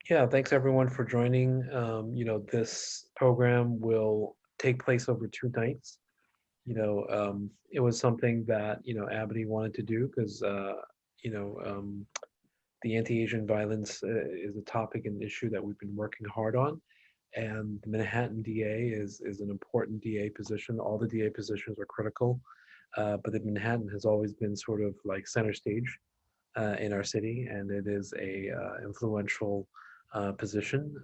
Yeah, thanks everyone for joining. This program will take place over 2 nights. It was something that, AABANY wanted to do because, you know, um, the anti-Asian violence is a topic and issue that we've been working hard on. And the Manhattan DA is an important DA position. All the DA positions are critical, but the Manhattan has always been sort of like center stage in our city, and it is a influential position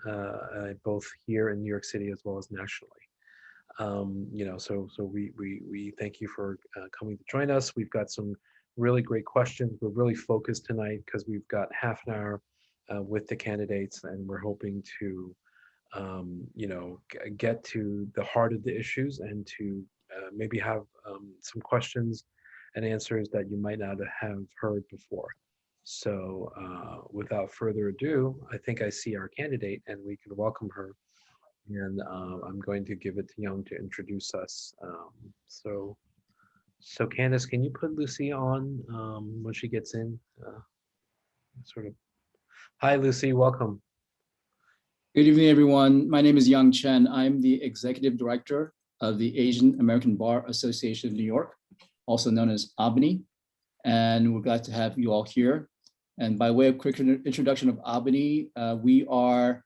both here in New York City as well as nationally. So we thank you for coming to join us. We've got some really great questions. We're really focused tonight because we've got half an hour with the candidates, and we're hoping to get to the heart of the issues and to maybe have some questions and answers that you might not have heard before. So, without further ado, I think I see our candidate and we can welcome her. And I'm going to give it to Young to introduce us. So Candace, can you put Lucy on when she gets in? Sort of. Hi, Lucy. Welcome. Good evening, everyone. My name is Yang Chen. I'm the Executive Director of the Asian American Bar Association of New York, also known as AABANY. And we're glad to have you all here. And by way of quick introduction of AABANY, we are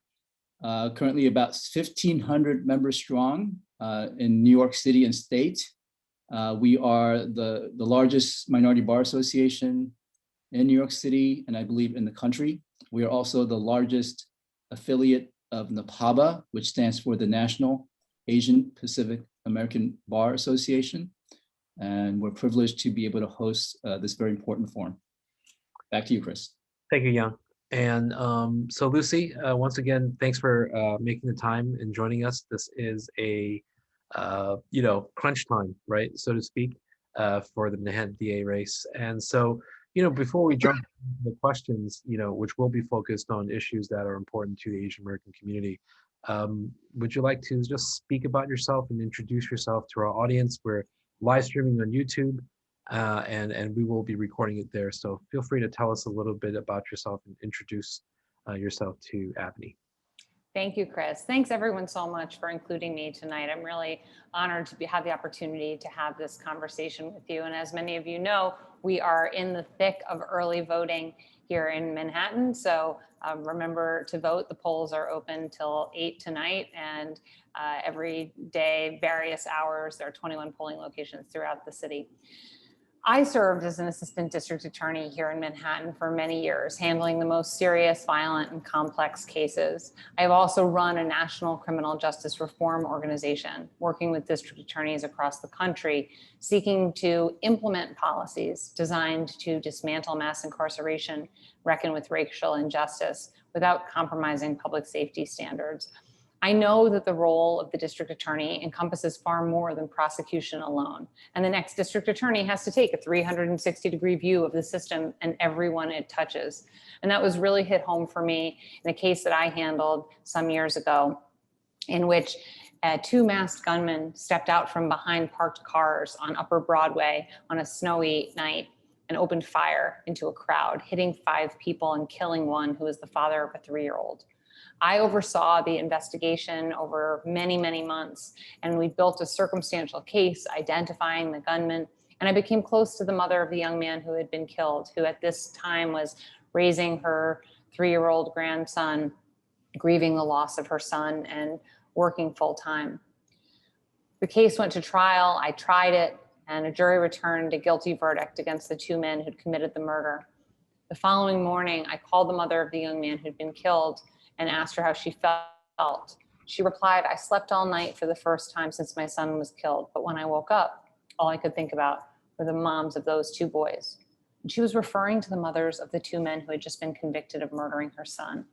currently about 1,500 members strong in New York City and state. We are the largest minority bar association in New York City, and I believe in the country. We are also the largest affiliate of NAPABA, which stands for the National Asian Pacific American Bar Association. And we're privileged to be able to host this very important forum. Back to you, Chris. Thank you, Young. And so Lucy, once again, thanks for making the time and joining us. This is a, crunch time, right, so to speak, for the Manhattan DA race. And so, before we jump into the questions, which will be focused on issues that are important to the Asian American community, would you like to just speak about yourself and introduce yourself to our audience? We're live streaming on YouTube, and we will be recording it there. So feel free to tell us a little bit about yourself and introduce yourself to AABANY. Thank you, Chris. Thanks everyone so much for including me tonight. I'm really honored to have the opportunity to have this conversation with you. And as many of you know, we are in the thick of early voting here in Manhattan. So remember to vote. The polls are open till 8 tonight, and every day, various hours. There are 21 polling locations throughout the city. I served as an assistant district attorney here in Manhattan for many years, handling the most serious, violent, and complex cases. I've also run a national criminal justice reform organization, working with district attorneys across the country, seeking to implement policies designed to dismantle mass incarceration, reckon with racial injustice, without compromising public safety standards. I know that the role of the district attorney encompasses far more than prosecution alone. And the next district attorney has to take a 360-degree view of the system and everyone it touches. And that was really hit home for me in a case that I handled some years ago, in which 2 masked gunmen stepped out from behind parked cars on Upper Broadway on a snowy night and opened fire into a crowd, hitting 5 people and killing one who was the father of a 3-year-old. I oversaw the investigation over many, many months, and we built a circumstantial case identifying the gunman. And I became close to the mother of the young man who had been killed, who at this time was raising her 3-year-old grandson, grieving the loss of her son, and working full time. The case went to trial. I tried it, and a jury returned a guilty verdict against the 2 men who'd committed the murder. The following morning, I called the mother of the young man who'd been killed and asked her how she felt. She replied, "I slept all night for the first time since my son was killed, but when I woke up, all I could think about were the moms of those 2 boys." And she was referring to the mothers of the 2 men who had just been convicted of murdering her son.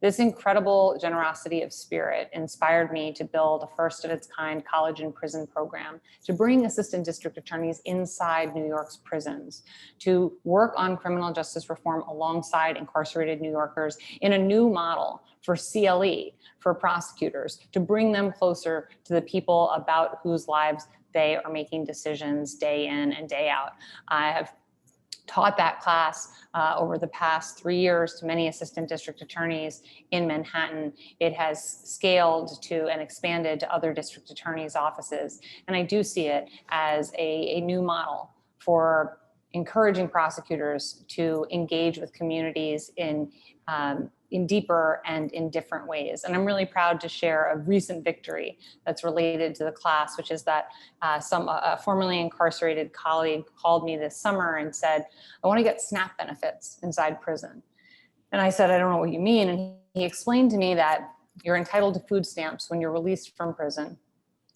This incredible generosity of spirit inspired me to build a first of its kind college and prison program, to bring assistant district attorneys inside New York's prisons, to work on criminal justice reform alongside incarcerated New Yorkers in a new model for CLE, for prosecutors, to bring them closer to the people about whose lives they are making decisions day in and day out. I have taught that class over the past 3 years to many assistant district attorneys in Manhattan. It has scaled to and expanded to other district attorneys' offices. And I do see it as a new model for encouraging prosecutors to engage with communities in deeper and in different ways. And I'm really proud to share a recent victory that's related to the class, which is that a formerly incarcerated colleague called me this summer and said, I want to get SNAP benefits inside prison. And I said, I don't know what you mean. And he explained to me that you're entitled to food stamps when you're released from prison,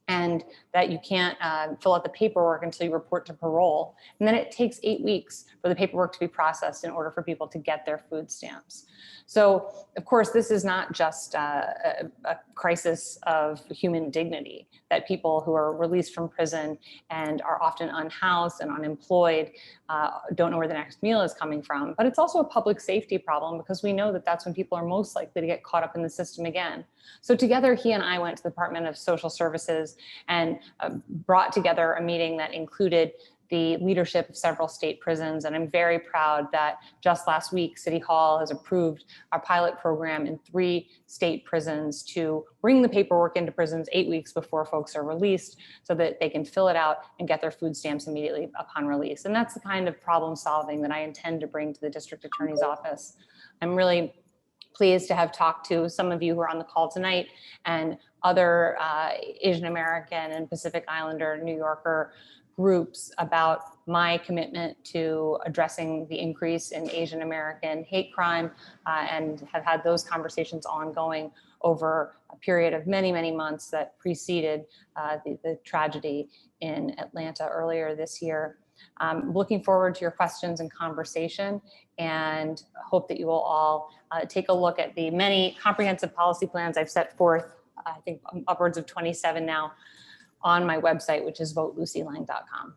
and that you can't fill out the paperwork until you report to parole. And then it takes 8 weeks for the paperwork to be processed in order for people to get their food stamps. So, of course, this is not just a crisis of human dignity, that people who are released from prison and are often unhoused and unemployed don't know where the next meal is coming from, but it's also a public safety problem, because we know that that's when people are most likely to get caught up in the system again. So together, he and I went to the Department of Social Services and brought together a meeting that included the leadership of several state prisons. And I'm very proud that just last week, City Hall has approved our pilot program in 3 state prisons to bring the paperwork into prisons 8 weeks before folks are released, so that they can fill it out and get their food stamps immediately upon release. And that's the kind of problem solving that I intend to bring to the district attorney's office. I'm really pleased to have talked to some of you who are on the call tonight, and other Asian American and Pacific Islander, New Yorker groups about my commitment to addressing the increase in Asian American hate crime, and have had those conversations ongoing over a period of many, many months that preceded the tragedy in Atlanta earlier this year. Looking forward to your questions and conversation, and hope that you will all take a look at the many comprehensive policy plans I've set forth, I think upwards of 27 now, on my website, which is votelucylang.com.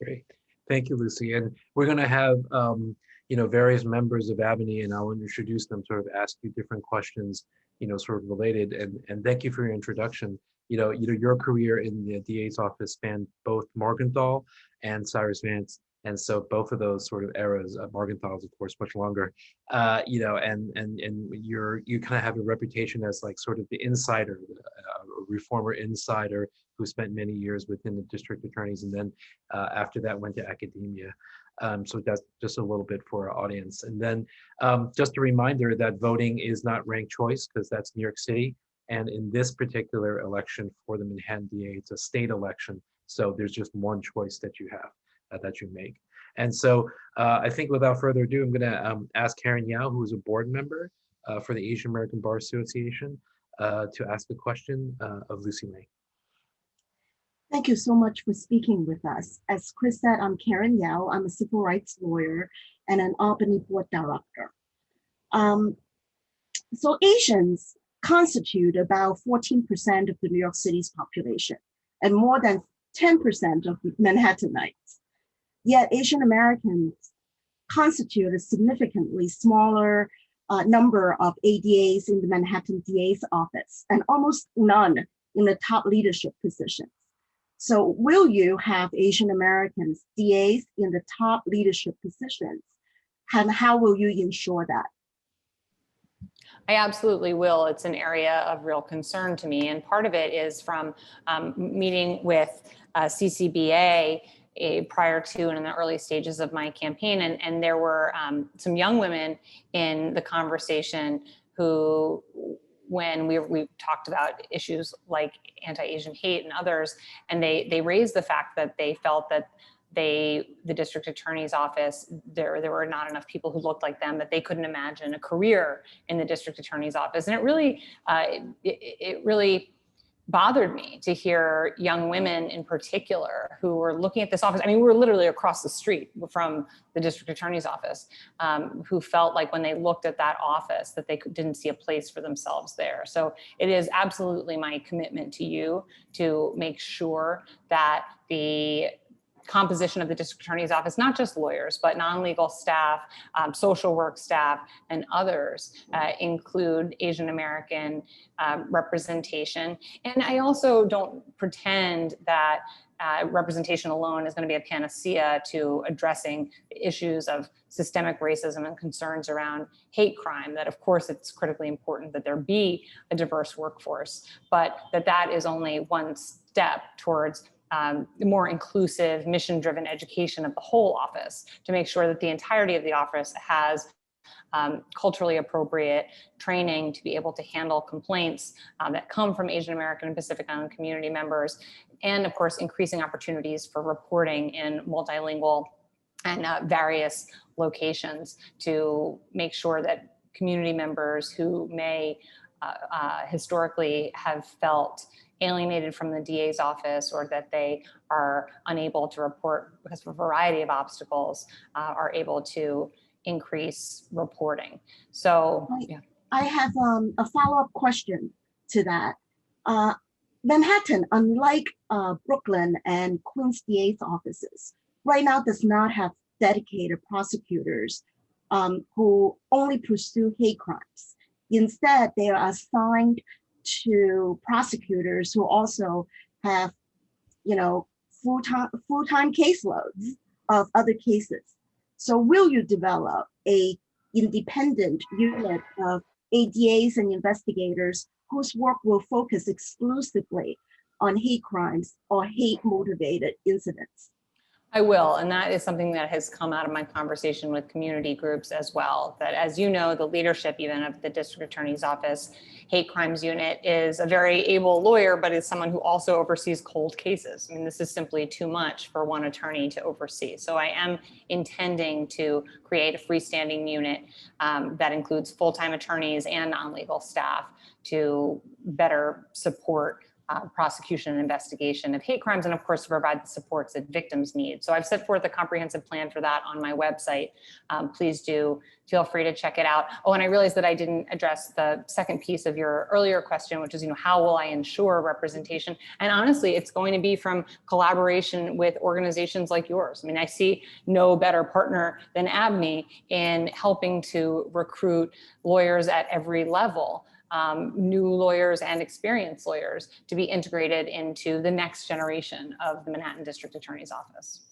Great. Thank you, Lucy. And we're going to have various members of AABANY, and I'll introduce them, sort of ask you different questions, sort of related. And thank you for your introduction. Your career in the DA's office spanned both Morgenthau and Cyrus Vance. And so both of those sort of eras, Morgenthau is of course much longer, and you kind of have a reputation as like sort of the insider, a reformer insider who spent many years within the district attorneys, and then after that went to academia. So that's just a little bit for our audience. And then just a reminder that voting is not ranked choice, because that's New York City. And in this particular election for the Manhattan DA, it's a state election. So there's just one choice that you have, that you make. And so I think without further ado, I'm gonna ask Karen Yao, who is a board member for the Asian American Bar Association, to ask a question of Lucy Lang. Thank you so much for speaking with us. As Chris said, I'm Karen Yao. I'm a civil rights lawyer and an AABANY board director. So Asians constitute about 14% of the New York City's population and more than 10% of Manhattanites. Yet Asian Americans constitute a significantly smaller number of ADAs in the Manhattan DA's office, and almost none in the top leadership positions. So will you have Asian Americans DAs in the top leadership positions? And how will you ensure that? I absolutely will. It's an area of real concern to me. And part of it is from meeting with CCBA prior to and in the early stages of my campaign. And there were some young women in the conversation who, when we talked about issues like anti-Asian hate and others, and they raised the fact that they felt that the district attorney's office, there were not enough people who looked like them, that they couldn't imagine a career in the district attorney's office. And it really, it really bothered me to hear young women in particular who were looking at this office. I mean, we were literally across the street from the district attorney's office, who felt like when they looked at that office that they didn't see a place for themselves there. So it is absolutely my commitment to you to make sure that the composition of the district attorney's office, not just lawyers, but non-legal staff, social work staff, and others include Asian American representation. And I also don't pretend that representation alone is going to be a panacea to addressing issues of systemic racism and concerns around hate crime. That of course it's critically important that there be a diverse workforce, but that is only one step towards more inclusive, mission-driven education of the whole office to make sure that the entirety of the office has culturally appropriate training to be able to handle complaints that come from Asian American and Pacific Island community members, and of course, increasing opportunities for reporting in multilingual and various locations to make sure that community members who may historically have felt alienated from the DA's office, or that they are unable to report because of a variety of obstacles, are able to increase reporting. So yeah. I have a follow-up question to that. Manhattan, unlike Brooklyn and Queens DA's offices, right now does not have dedicated prosecutors who only pursue hate crimes. Instead, they are assigned to prosecutors who also have, full-time caseloads of other cases. So will you develop a independent unit of ADAs and investigators whose work will focus exclusively on hate crimes or hate motivated incidents? I will, and that is something that has come out of my conversation with community groups as well, that as you know, the leadership even of the district attorney's office hate crimes unit is a very able lawyer, but is someone who also oversees cold cases. I mean, this is simply too much for one attorney to oversee. So I am intending to create a freestanding unit that includes full-time attorneys and non-legal staff to better support prosecution and investigation of hate crimes, and of course to provide the supports that victims need. So I've set forth a comprehensive plan for that on my website. Please do feel free to check it out. Oh, and I realized that I didn't address the second piece of your earlier question, which is, how will I ensure representation? And honestly, it's going to be from collaboration with organizations like yours. I mean, I see no better partner than AABANY in helping to recruit lawyers at every level. New lawyers and experienced lawyers to be integrated into the next generation of the Manhattan District Attorney's Office.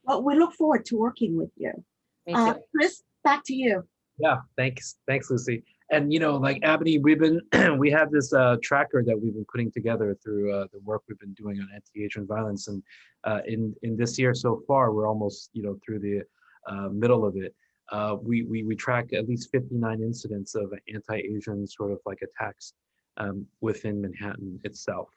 Well, we look forward to working with you. Me too. Chris, back to you. Yeah, thanks, Lucy. And like AABANY, we have this tracker that we've been putting together through the work we've been doing on anti-Asian violence, and in this year so far, we're almost through the middle of it. We track at least 59 incidents of anti-Asian sort of like attacks within Manhattan itself,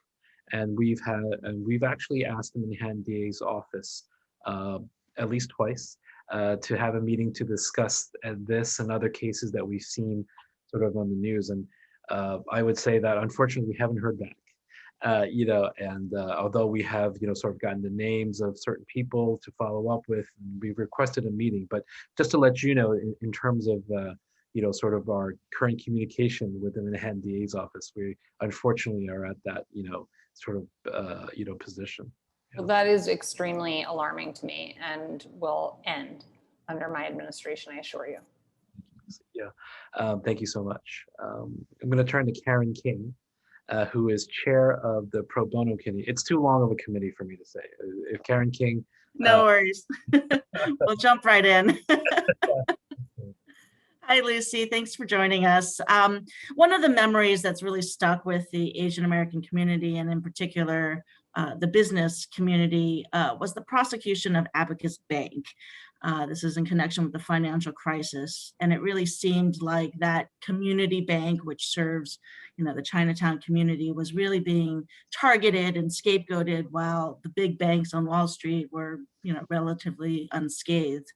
and we've actually asked the Manhattan DA's office at least twice to have a meeting to discuss this and other cases that we've seen sort of on the news, and I would say that unfortunately we haven't heard back. Although we have, sort of gotten the names of certain people to follow up with, and we've requested a meeting, but just to let you know, in terms of, sort of our current communication with the Manhattan DA's office, we unfortunately are at that, sort of, position. Well, that is extremely alarming to me and will end under my administration, I assure you. Yeah, thank you so much. I'm going to turn to Karen King, who is chair of the pro bono committee. It's too long of a committee for me to say. If Karen King. No worries. We'll jump right in. Hi, Lucy. Thanks for joining us. One of the memories that's really stuck with the Asian American community, and in particular, the business community, was the prosecution of Abacus Bank. This is in connection with the financial crisis. And it really seemed like that community bank, which serves, the Chinatown community, was really being targeted and scapegoated, while the big banks on Wall Street were, relatively unscathed.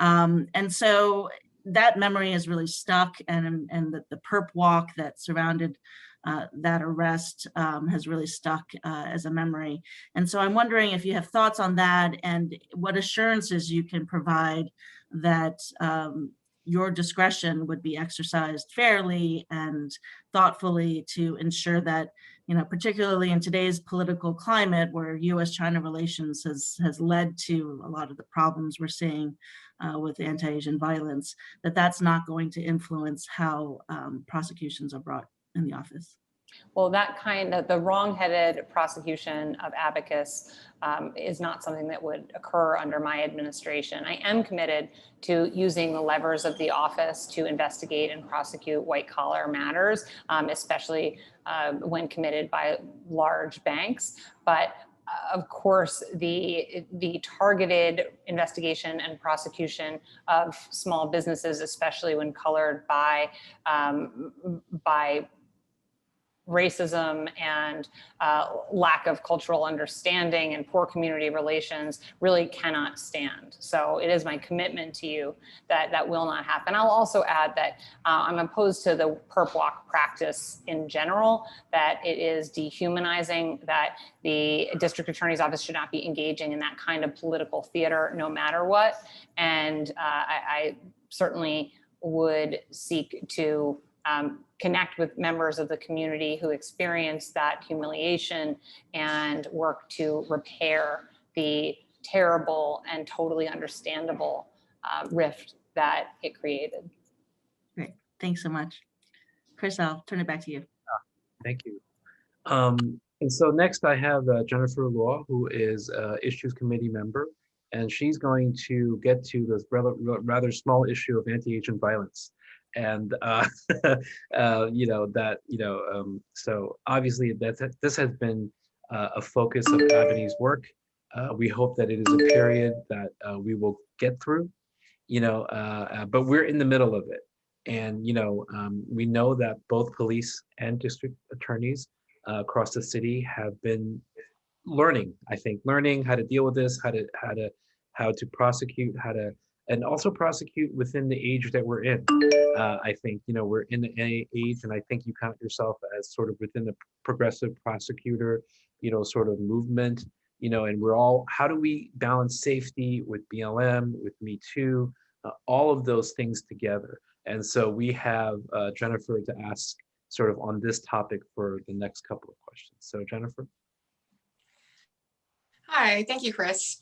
And so that memory is really stuck, and the perp walk that surrounded that arrest has really stuck as a memory. And so I'm wondering if you have thoughts on that, and what assurances you can provide that your discretion would be exercised fairly and thoughtfully to ensure that, particularly in today's political climate where U.S.-China relations has led to a lot of the problems we're seeing with anti-Asian violence, that's not going to influence how prosecutions are brought in the office. Well, that kind of the wrong-headed prosecution of abacus is not something that would occur under my administration. I am committed to using the levers of the office to investigate and prosecute white-collar matters, especially when committed by large banks. But of course, the targeted investigation and prosecution of small businesses, especially when colored by racism and lack of cultural understanding and poor community relations, really cannot stand. So it is my commitment to you that that will not happen. I'll also add that I'm opposed to the perp walk practice in general, that it is dehumanizing, that the district attorney's office should not be engaging in that kind of political theater no matter what. And I certainly would seek to connect with members of the community who experience that humiliation and work to repair the terrible and totally understandable rift that it created. Great, thanks so much. Chris, I'll turn it back to you. Thank you. And so next I have Jennifer Law, who is Issues Committee member, and she's going to get to this rather small issue of anti-Asian violence. And so obviously this has been a focus of AABANY's work. We hope that it is a period that we will get through, but we're in the middle of it. And we know that both police and district attorneys across the city have been learning how to deal with this, how to prosecute, and also prosecute within the age that we're in. I think, we're in the age, and I think you count yourself as sort of within the progressive prosecutor, sort of movement, and we're all, how do we balance safety with BLM, with Me Too, all of those things together. And so we have Jennifer to ask sort of on this topic for the next couple of questions. So Jennifer. Hi, thank you, Chris.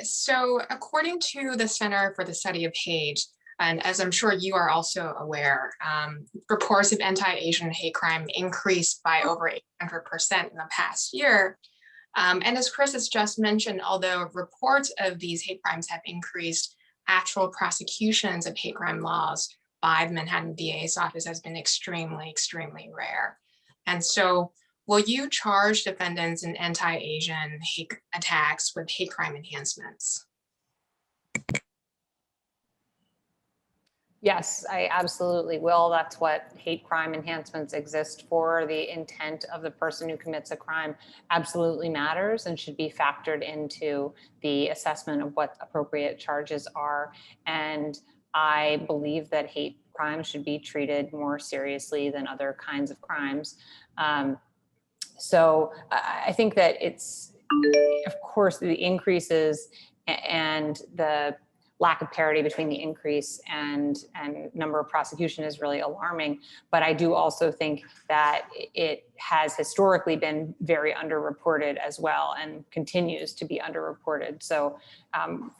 So according to the Center for the Study of Hate, and as I'm sure you are also aware, reports of anti-Asian hate crime increased by over 800% in the past year. And as Chris has just mentioned, although reports of these hate crimes have increased, actual prosecutions of hate crime laws by the Manhattan DA's office has been extremely, extremely rare. And so will you charge defendants in anti-Asian hate attacks with hate crime enhancements? Yes, I absolutely will. That's what hate crime enhancements exist for. The intent of the person who commits a crime absolutely matters and should be factored into the assessment of what appropriate charges are. And I believe that hate crimes should be treated more seriously than other kinds of crimes. So I think that it's, of course, the increases and the lack of parity between the increase and number of prosecution is really alarming. But I do also think that it has historically been very underreported as well and continues to be underreported. So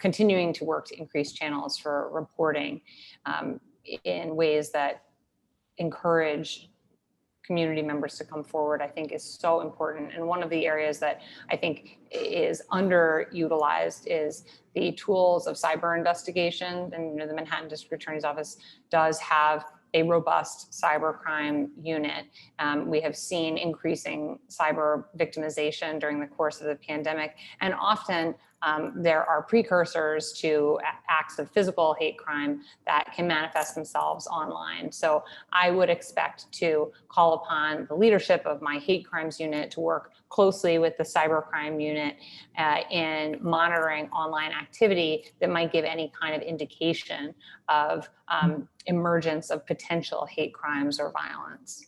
continuing to work to increase channels for reporting in ways that encourage community members to come forward, I think is so important. And one of the areas that I think is underutilized is the tools of cyber investigation. And the Manhattan District Attorney's Office does have a robust cybercrime unit. We have seen increasing cyber victimization during the course of the pandemic, and often there are precursors to acts of physical hate crime that can manifest themselves online. So I would expect to call upon the leadership of my hate crimes unit to work closely with the cybercrime unit in monitoring online activity that might give any kind of indication of emergence of potential hate crimes or violence.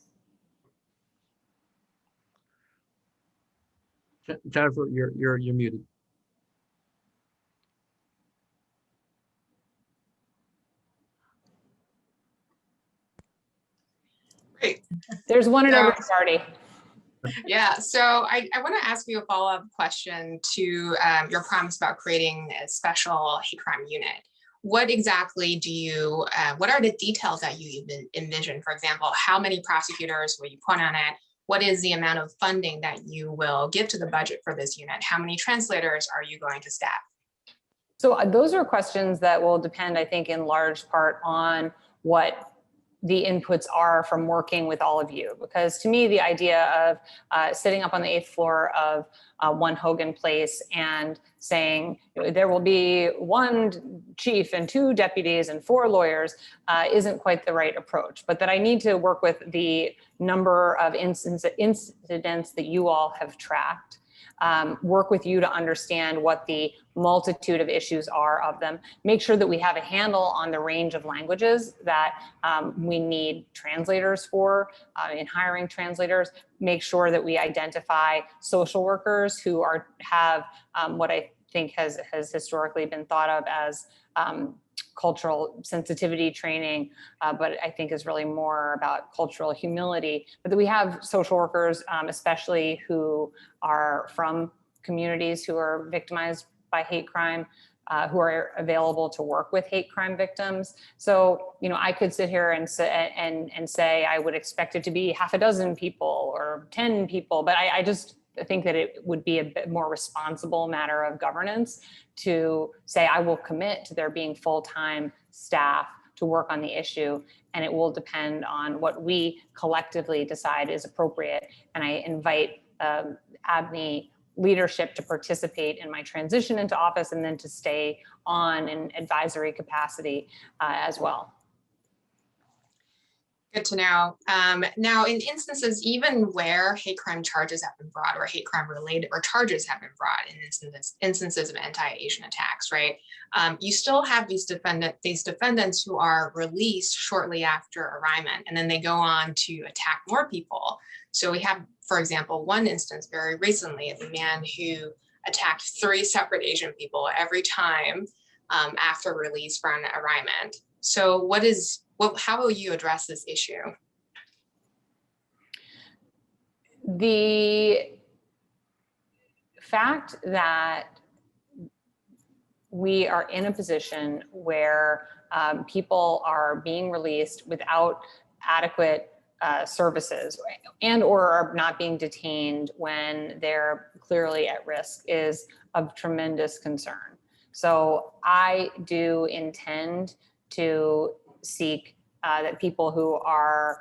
Jennifer, you're muted. Great. There's one at every party. Yeah, so I want to ask you a follow-up question to your promise about creating a special hate crime unit. What exactly do you, what are the details that you envision? For example, how many prosecutors will you put on it? what is the amount of funding that you will give to the budget for this unit? How many translators are you going to staff? So those are questions that will depend, I think, in large part on what the inputs are from working with all of you. Because to me, the idea of sitting up on the 8th floor of One Hogan Place and saying there will be 1 chief and 2 deputies and 4 lawyers isn't quite the right approach. But that I need to work with the number of incidents that you all have tracked, work with you to understand what the multitude of issues are of them, make sure that we have a handle on the range of languages that we need translators for in hiring translators, make sure that we identify social workers who have what I think has historically been thought of as cultural sensitivity training, but I think is really more about cultural humility. But that we have social workers, especially who are from communities who are victimized by hate crime, who are available to work with hate crime victims. So, I could sit here and say I would expect it to be half a dozen people or 10 people, but I just think that it would be a bit more responsible matter of governance to say I will commit to there being full-time staff to work on the issue, and it will depend on what we collectively decide is appropriate. And I invite AABANY leadership to participate in my transition into office and then to stay on in advisory capacity as well. Good to know. Now, in instances, even where hate crime charges have been brought or hate crime related or charges have been brought in instances of anti-Asian attacks, right? You still have these defendants who are released shortly after arraignment, and then they go on to attack more people. So we have, for example, one instance very recently of a man who attacked 3 separate Asian people every time after release from an arraignment. So how will you address this issue? The fact that we are in a position where people are being released without adequate services and or are not being detained when they're clearly at risk is of tremendous concern. So I do intend to seek that people who are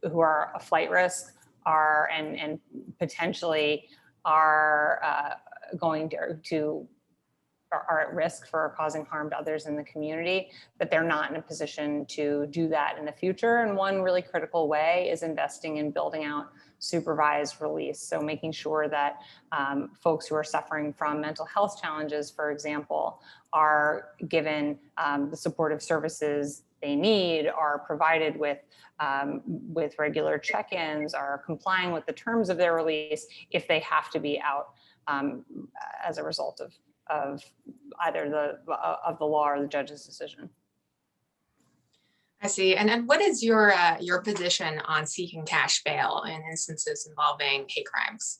a flight risk are and potentially are going to are at risk for causing harm to others in the community, that they're not in a position to do that in the future. And one really critical way is investing in building out supervised release. So making sure that folks who are suffering from mental health challenges, for example, are given the supportive services they need, are provided with regular check-ins, are complying with the terms of their release if they have to be out as a result of either the law or the judge's decision. I see. And what is your position on seeking cash bail in instances involving hate crimes?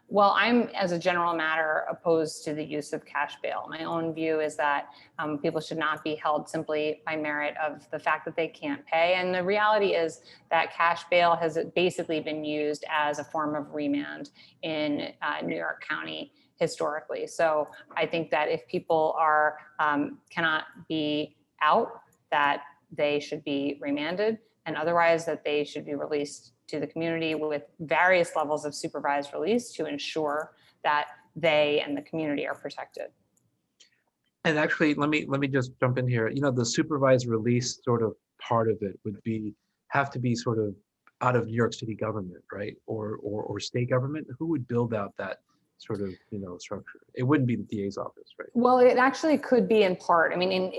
Well, I'm, as a general matter, opposed to the use of cash bail. My own view is that people should not be held simply by merit of the fact that they can't pay. And the reality is that cash bail has basically been used as a form of remand in New York County historically. So I think that if people are cannot be out, that they should be remanded, and otherwise that they should be released to the community with various levels of supervised release to ensure that they and the community are protected. And actually, let me just jump in here. The supervised release sort of part of it would have to be sort of out of New York City government, right? Or state government. Who would build out that sort of structure? It wouldn't be the DA's office, right? Well, it actually could be in part. I mean,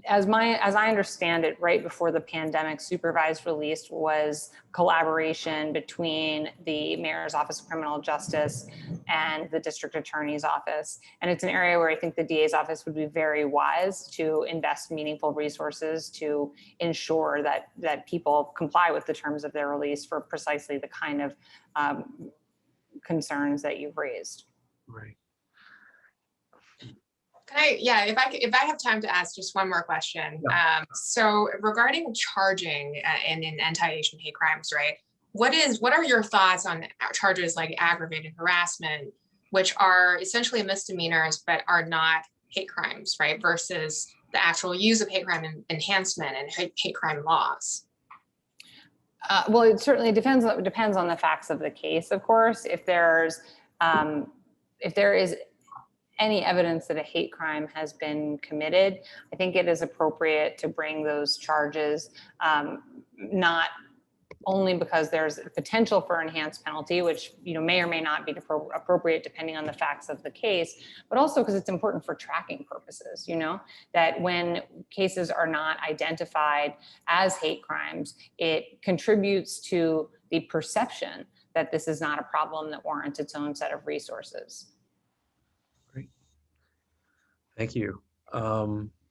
as I understand it, right before the pandemic, supervised release was collaboration between the Mayor's Office of Criminal Justice and the District Attorney's Office. And it's an area where I think the DA's office would be very wise to invest meaningful resources to ensure that people comply with the terms of their release for precisely the kind of concerns that you've raised. Right. If I have time to ask just one more question. So regarding charging in anti-Asian hate crimes, right? What are your thoughts on charges like aggravated harassment, which are essentially misdemeanors but are not hate crimes, right? Versus the actual use of hate crime enhancement and hate crime laws. Well, it certainly depends on the facts of the case, of course. If there is any evidence that a hate crime has been committed, I think it is appropriate to bring those charges, not only because there's potential for enhanced penalty, which may or may not be appropriate depending on the facts of the case, but also because it's important for tracking purposes. That when cases are not identified as hate crimes, it contributes to the perception that this is not a problem that warrants its own set of resources. Great. Thank you.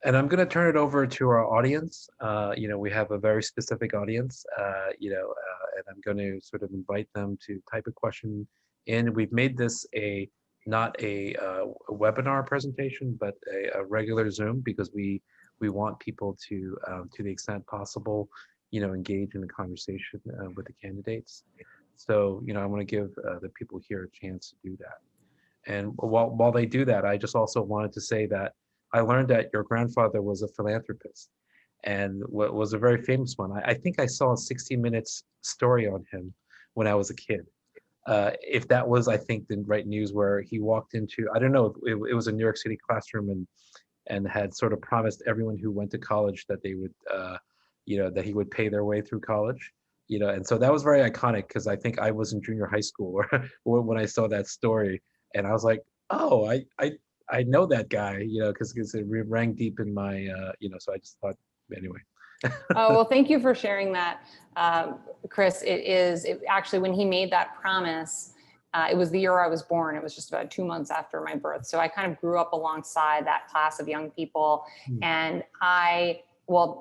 And I'm going to turn it over to our audience. We have a very specific audience, and I'm going to sort of invite them to type a question in. We've made this not a webinar presentation, but a regular Zoom, because we want people to the extent possible, engage in a conversation with the candidates. So, I want to give the people here a chance to do that. And while they do that, I just also wanted to say that I learned that your grandfather was a philanthropist and was a very famous one. I think I saw a 60 Minutes story on him when I was a kid. If that was, I think, the right news, where he walked into, I don't know, it was a New York City classroom and had sort of promised everyone who went to college that they would, that he would pay their way through college. And so that was very iconic, because I think I was in junior high school when I saw that story, and I was like, oh, I know that guy, because it rang deep in my, so I just thought, anyway. Oh, well, thank you for sharing that, Chris. Actually, when he made that promise, it was the year I was born. It was just about 2 months after my birth. So I kind of grew up alongside that class of young people. And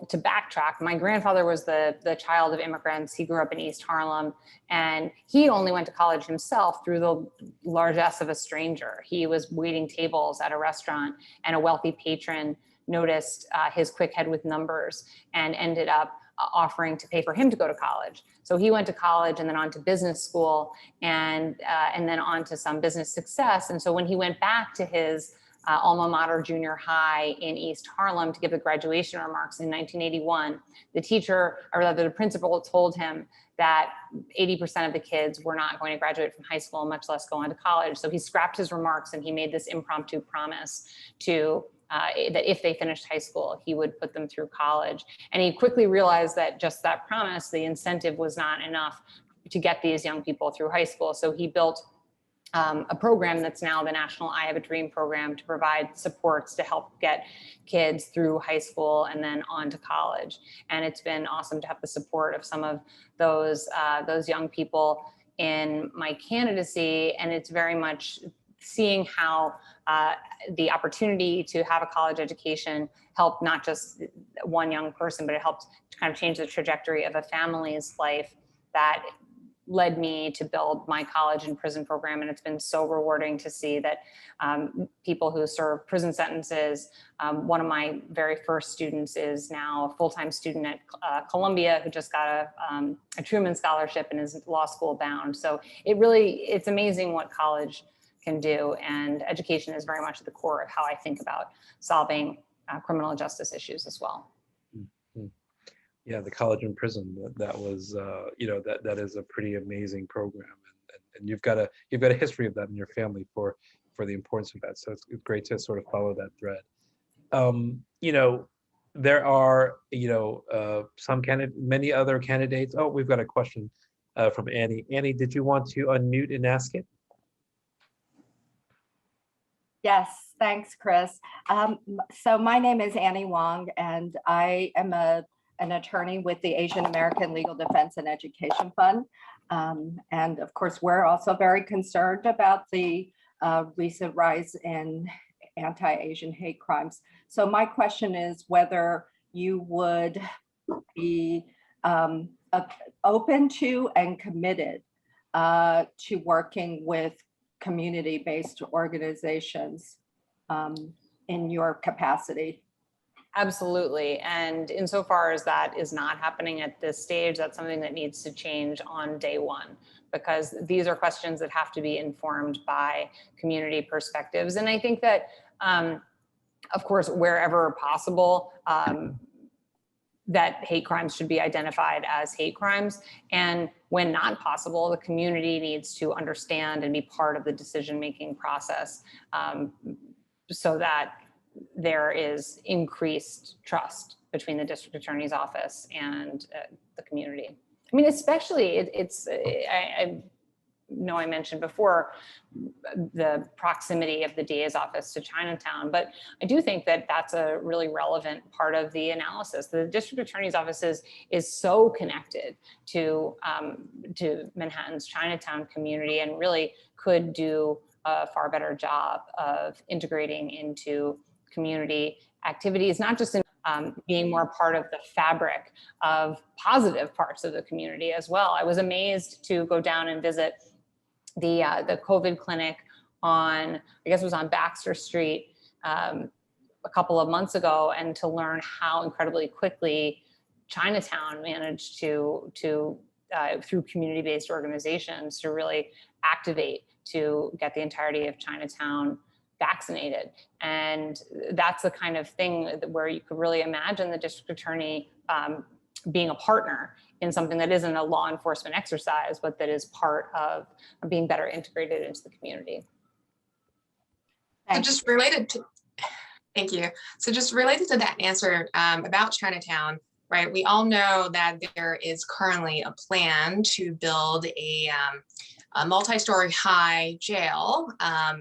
to backtrack, my grandfather was the child of immigrants. He grew up in East Harlem, and he only went to college himself through the largesse of a stranger. He was waiting tables at a restaurant, and a wealthy patron noticed his quick head with numbers and ended up offering to pay for him to go to college. So he went to college and then on to business school, and then on to some business success. And so when he went back to his alma mater junior high in East Harlem to give the graduation remarks in 1981, the teacher, or rather the principal, told him that 80% of the kids were not going to graduate from high school, much less go on to college. So he scrapped his remarks and he made this impromptu promise to that if they finished high school, he would put them through college. And he quickly realized that just that promise, the incentive, was not enough to get these young people through high school. So he built a program that's now the National I Have a Dream program, to provide supports to help get kids through high school and then on to college. And it's been awesome to have the support of some of those young people in my candidacy. And it's very much seeing how the opportunity to have a college education helped not just one young person, but it helped to kind of change the trajectory of a family's life, that led me to build my college and prison program. And it's been so rewarding to see that people who serve prison sentences, one of my very first students is now a full-time student at Columbia, who just got a Truman Scholarship and is law school bound. So it's amazing what college can do. And education is very much at the core of how I think about solving criminal justice issues as well. Yeah, the college and prison, that was, that is a pretty amazing program, and you've got a history of that in your family for the importance of that. So it's great to sort of follow that thread. There are, many other candidates. Oh, we've got a question from Annie. Annie, did you want to unmute and ask it? Yes, thanks, Chris. So my name is Annie Wong, and I am an attorney with the Asian American Legal Defense and Education Fund. And of course, we're also very concerned about the recent rise in anti-Asian hate crimes. So my question is whether you would be open to and committed to working with community-based organizations in your capacity? Absolutely. And insofar as that is not happening at this stage, that's something that needs to change on day one, because these are questions that have to be informed by community perspectives. And I think that, of course, wherever possible, that hate crimes should be identified as hate crimes. And when not possible, the community needs to understand and be part of the decision-making process, so that there is increased trust between the district attorney's office and the community. I mean, especially I know I mentioned before the proximity of the DA's office to Chinatown, but I do think that that's a really relevant part of the analysis. The district attorney's office is so connected to Manhattan's Chinatown community, and really could do a far better job of integrating into community activities, not just in being more part of the fabric of positive parts of the community as well. I was amazed to go down and visit the COVID clinic on, I guess it was on Baxter Street a couple of months ago, and to learn how incredibly quickly Chinatown managed to through community-based organizations to really activate to get the entirety of Chinatown vaccinated. And that's the kind of thing where you could really imagine the district attorney being a partner in something that isn't a law enforcement exercise, but that is part of being better integrated into the community. So just related to, thank you. So just related to that answer about Chinatown, right? We all know that there is currently a plan to build a multi-story high jail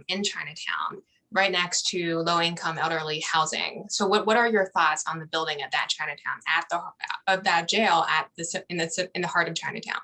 in Chinatown, right next to low-income elderly housing. So what are your thoughts on the building of that Chinatown, of that jail in the heart of Chinatown?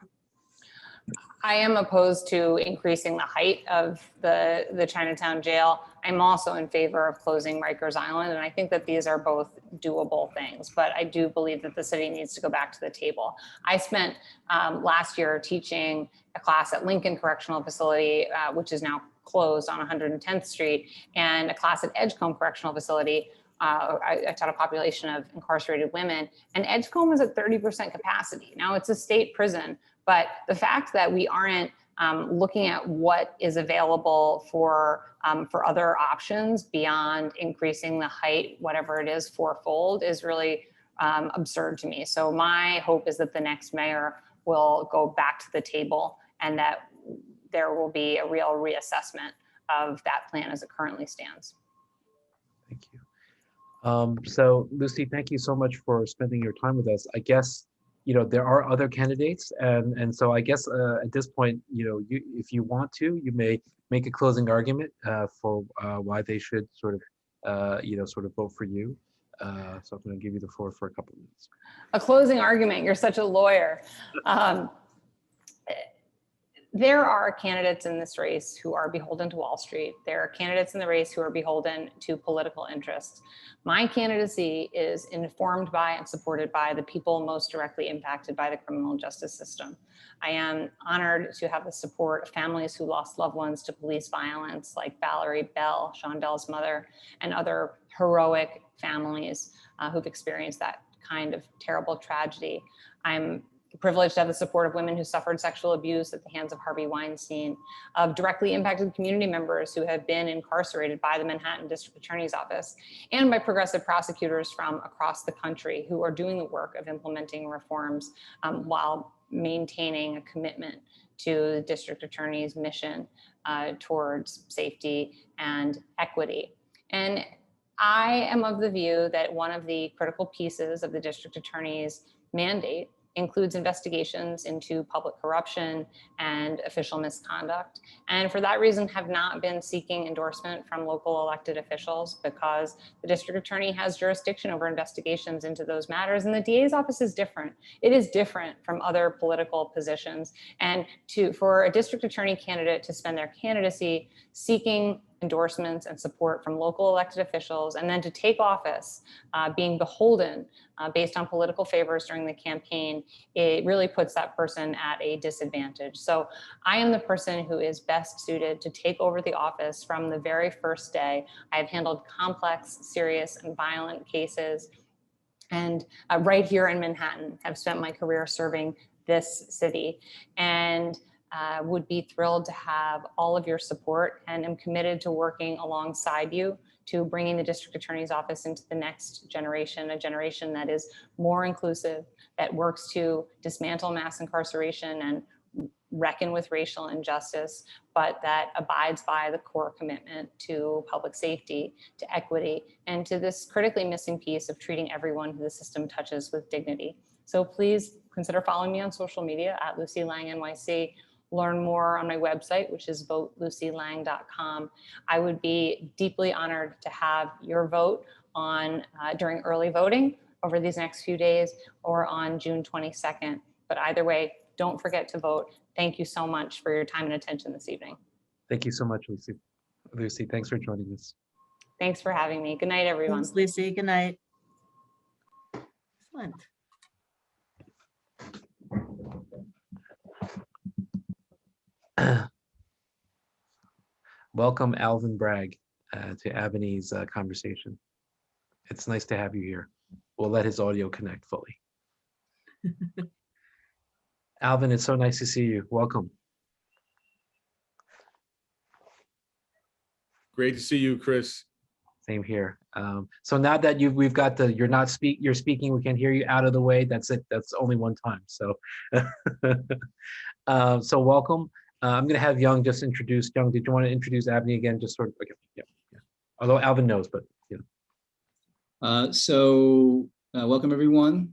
I am opposed to increasing the height of the Chinatown jail. I'm also in favor of closing Rikers Island, and I think that these are both doable things, but I do believe that the city needs to go back to the table. I spent last year teaching a class at Lincoln Correctional Facility, which is now closed on 110th Street, and a class at Edgecombe Correctional Facility. I taught a population of incarcerated women, and Edgecombe is at 30% capacity. Now it's a state prison, but the fact that we aren't looking at what is available for other options beyond increasing the height, whatever it is, fourfold, is really absurd to me. So my hope is that the next mayor will go back to the table, and that there will be a real reassessment of that plan as it currently stands. Thank you. So Lucy, thank you so much for spending your time with us. I guess, there are other candidates, and so I guess at this point, if you want to, you may make a closing argument for why they should sort of vote for you. So I'm going to give you the floor for a couple of minutes. A closing argument, you're such a lawyer. There are candidates in this race who are beholden to Wall Street. There are candidates in the race who are beholden to political interests. My candidacy is informed by and supported by the people most directly impacted by the criminal justice system. I am honored to have the support of families who lost loved ones to police violence, like Valerie Bell, Shondell's mother, and other heroic families who've experienced that kind of terrible tragedy. I'm privileged to have the support of women who suffered sexual abuse at the hands of Harvey Weinstein, of directly impacted community members who have been incarcerated by the Manhattan District Attorney's Office, and by progressive prosecutors from across the country who are doing the work of implementing reforms while maintaining a commitment to the district attorney's mission towards safety and equity. And I am of the view that one of the critical pieces of the district attorney's mandate includes investigations into public corruption and official misconduct. And for that reason, have not been seeking endorsement from local elected officials, because the district attorney has jurisdiction over investigations into those matters. And the DA's office is different. It is different from other political positions. And for a district attorney candidate to spend their candidacy seeking endorsements and support from local elected officials, and then to take office being beholden based on political favors during the campaign, it really puts that person at a disadvantage. So I am the person who is best suited to take over the office from the very first day. I've handled complex, serious, and violent cases, and right here in Manhattan, have spent my career serving this city, and would be thrilled to have all of your support, and am committed to working alongside you to bringing the district attorney's office into the next generation, a generation that is more inclusive, that works to dismantle mass incarceration and reckon with racial injustice, but that abides by the core commitment to public safety, to equity, and to this critically missing piece of treating everyone who the system touches with dignity. So please consider following me on social media at Lucy Lang NYC. Learn more on my website, which is votelucylang.com. I would be deeply honored to have your vote on during early voting over these next few days, or on June 22nd. But either way, don't forget to vote. Thank you so much for your time and attention this evening. Thank you so much, Lucy. Lucy, thanks for joining us. Thanks for having me. Good night, everyone. Thanks, Lucy. Good night. Excellent. Welcome, Alvin Bragg, to AABANY's conversation. It's nice to have you here. We'll let his audio connect fully. Alvin, it's so nice to see you. Welcome. Great to see you, Chris. Same here. So now that we've got the you're speaking, we can hear you out of the way. That's it. That's only one time. So, so welcome. I'm going to have Young just introduce. Young, did you want to introduce AABANY again? Just sort of, okay, yeah. Although Alvin knows, but yeah. Welcome everyone.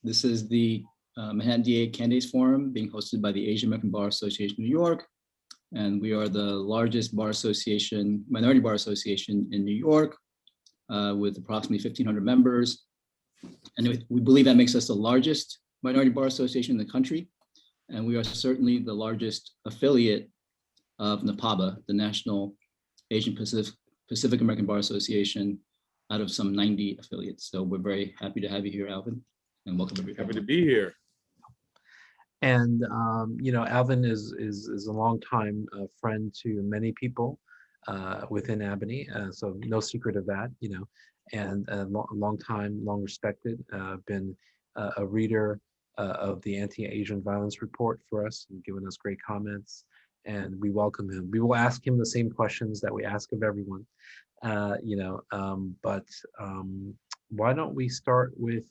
This is the Manhattan DA Candidates Forum being hosted by the Asian American Bar Association of New York. And we are the largest bar association, minority bar association in New York, with approximately 1,500 members. And we believe that makes us the largest minority bar association in the country. And we are certainly the largest affiliate of NAPABA, the National Asian Pacific American Bar Association, out of some 90 affiliates. So we're very happy to have you here, Alvin, and welcome everyone. Happy to be here. And you know, Alvin is a longtime friend to many people within AABANY, so no secret of that, you know, and long respected, been a reader of the Anti-Asian Violence Report for us and given us great comments, and we welcome him. We will ask him the same questions that we ask of everyone, you know, but why don't we start with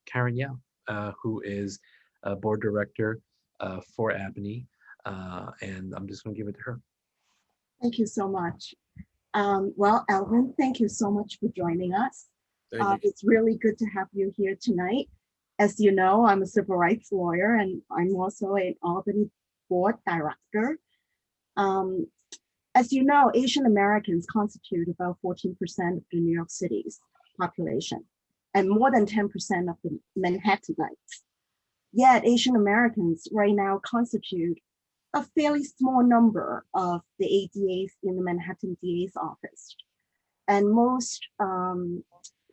Karen Yao, who is a board director for AABANY, and I'm just going to give it to her. Thank you so much. Well, Alvin, thank you so much for joining us. It's really good to have you here tonight. As you know, I'm a civil rights lawyer, and I'm also an Albany board director. As you know, Asian Americans constitute about 14% of the New York City's population, and more than 10% of the Manhattanites. Yet Asian Americans right now constitute a fairly small number of the ADAs in the Manhattan DA's office. And most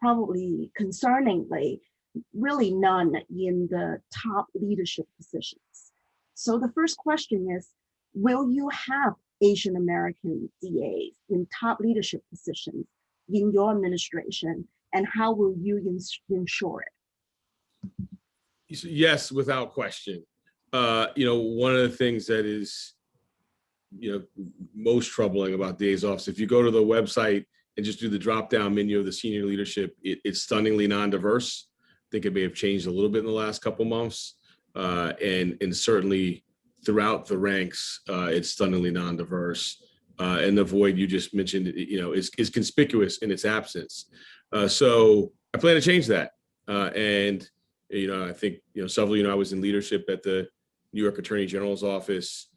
probably concerningly, really none in the top leadership positions. So the first question is, will you have Asian American DAs in top leadership positions in your administration, and how will you ensure it? Yes, without question. You know, one of the things that is, you know, most troubling about DA's office, if you go to the website and just do the drop-down menu of the senior leadership, it's stunningly non-diverse. I think it may have changed a little bit in the last couple months, and certainly throughout the ranks, it's stunningly non-diverse. And the void you just mentioned, you know, is conspicuous in its absence. So I plan to change that, and you know, I think, you know, several, you know, I was in leadership at the New York Attorney General's office,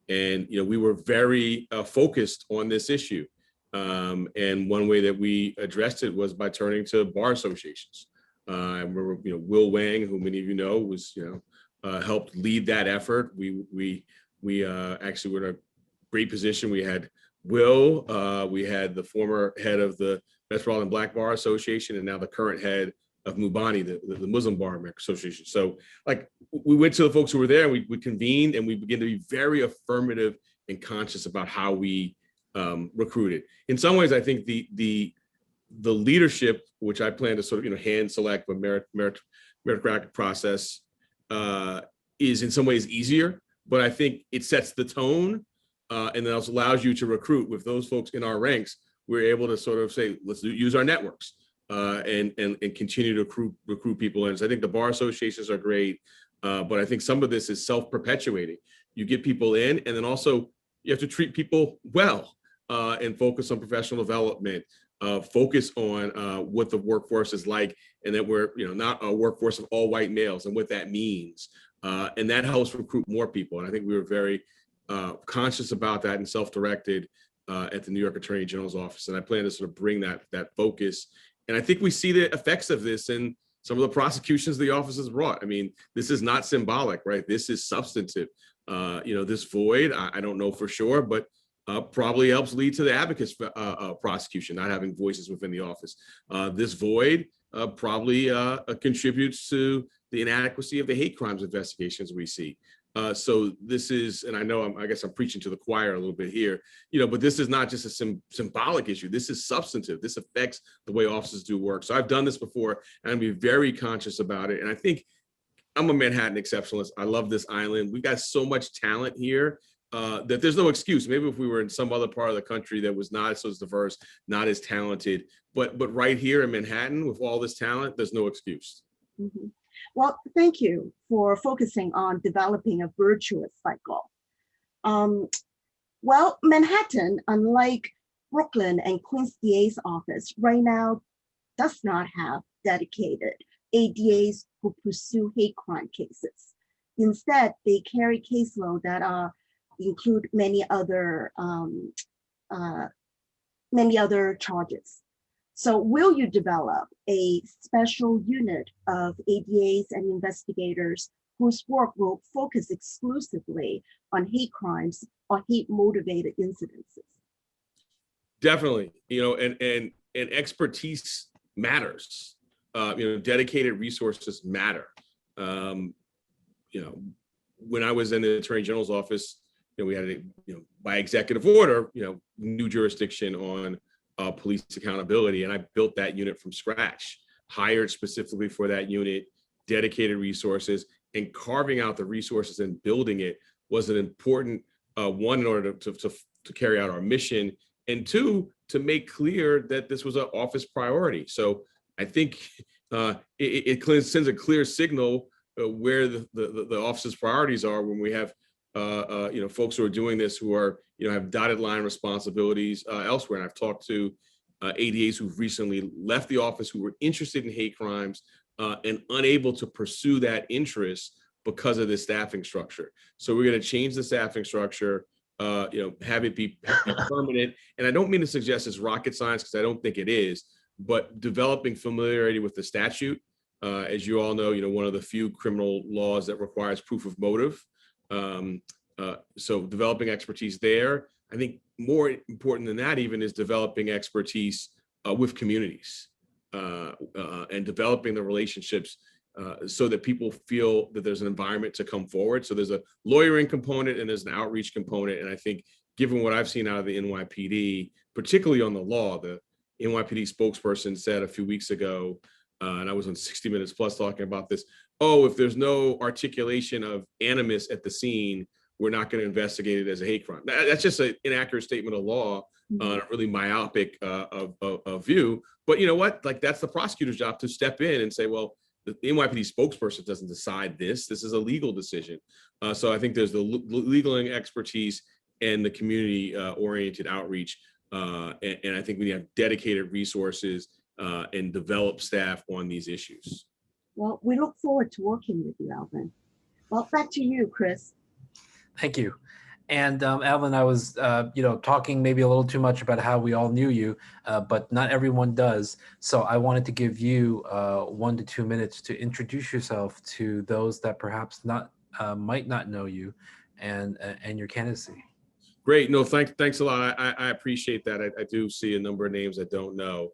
and, you know, we were very focused on this issue. And one way that we addressed it was by turning to bar associations. I remember, you know, Will Wang, who many of you know, was, you know, helped lead that effort. We actually were in a great position. We had Will, we had the former head of the Metropolitan Black Bar Association, and now the current head of Mubani, the Muslim Bar Association. So like we went to the folks who were there, and we convened, and we began to be very affirmative and conscious about how we recruited. In some ways, I think the leadership, which I plan to sort of hand select, but meritocratic process is in some ways easier, but I think it sets the tone and then also allows you to recruit. With those folks in our ranks, we're able to sort of say, let's use our networks and continue to recruit people in. So I think the bar associations are great, but I think some of this is self-perpetuating. You get people in, and then also you have to treat people well and focus on professional development, focus on what the workforce is like, and that we're not a workforce of all white males and what that means. And that helps recruit more people. And I think we were very conscious about that and self-directed at the New York Attorney General's office. And I plan to sort of bring that focus. And I think we see the effects of this in some of the prosecutions the office has brought. I mean, this is not symbolic, right? This is substantive. This void, I don't know for sure, but probably helps lead to the abacus prosecution, not having voices within the office. This void probably contributes to the inadequacy of the hate crimes investigations we see. So this is, and I know I guess I'm preaching to the choir a little bit here, but this is not just a symbolic issue. This is substantive. This affects the way officers do work. So I've done this before, and I'm be very conscious about it. And I think I'm a Manhattan exceptionalist. I love this island. We've got so much talent here that there's no excuse. Maybe if we were in some other part of the country that was not so diverse, not as talented, but right here in Manhattan with all this talent, there's no excuse. Mm-hmm. Well, thank you for focusing on developing a virtuous cycle. Well, Manhattan, unlike Brooklyn and Queens DA's office, right now does not have dedicated ADAs who pursue hate crime cases. Instead, they carry caseload that include many other charges. So will you develop a special unit of ADAs and investigators whose work will focus exclusively on hate crimes or hate motivated incidences? Definitely, and expertise matters. Dedicated resources matter. When I was in the Attorney General's office, we had by executive order, new jurisdiction on police accountability, and I built that unit from scratch, hired specifically for that unit, dedicated resources, and carving out the resources and building it was an important one in order to carry out our mission, and two, to make clear that this was an office priority. So I think it sends a clear signal where the office's priorities are when we have folks who are doing this who are have dotted line responsibilities elsewhere. And I've talked to ADAs who've recently left the office who were interested in hate crimes and unable to pursue that interest because of this staffing structure. So we're going to change the staffing structure, have it be permanent. And I don't mean to suggest it's rocket science, because I don't think it is, but developing familiarity with the statute. As you all know, one of the few criminal laws that requires proof of motive. So developing expertise there. I think more important than that even is developing expertise with communities and developing the relationships so that people feel that there's an environment to come forward. So there's a lawyering component and there's an outreach component. And I think given what I've seen out of the NYPD, particularly on the law, the NYPD spokesperson said a few weeks ago, and I was on 60 Minutes Plus talking about this, if there's no articulation of animus at the scene, we're not going to investigate it as a hate crime. That's just an inaccurate statement of law, a really myopic view. But you know what? Like, that's the prosecutor's job to step in and say, well, the NYPD spokesperson doesn't decide this. This is a legal decision. So I think there's the legal expertise and the community-oriented outreach. And I think we have dedicated resources and develop staff on these issues. Well, we look forward to working with you, Alvin. Well, back to you, Chris. Thank you. And Alvin, I was, talking maybe a little too much about how we all knew you, but not everyone does. So I wanted to give you 1 to 2 minutes to introduce yourself to those that perhaps might not know you and your candidacy. Great. No, thanks a lot. I appreciate that. I do see a number of names I don't know.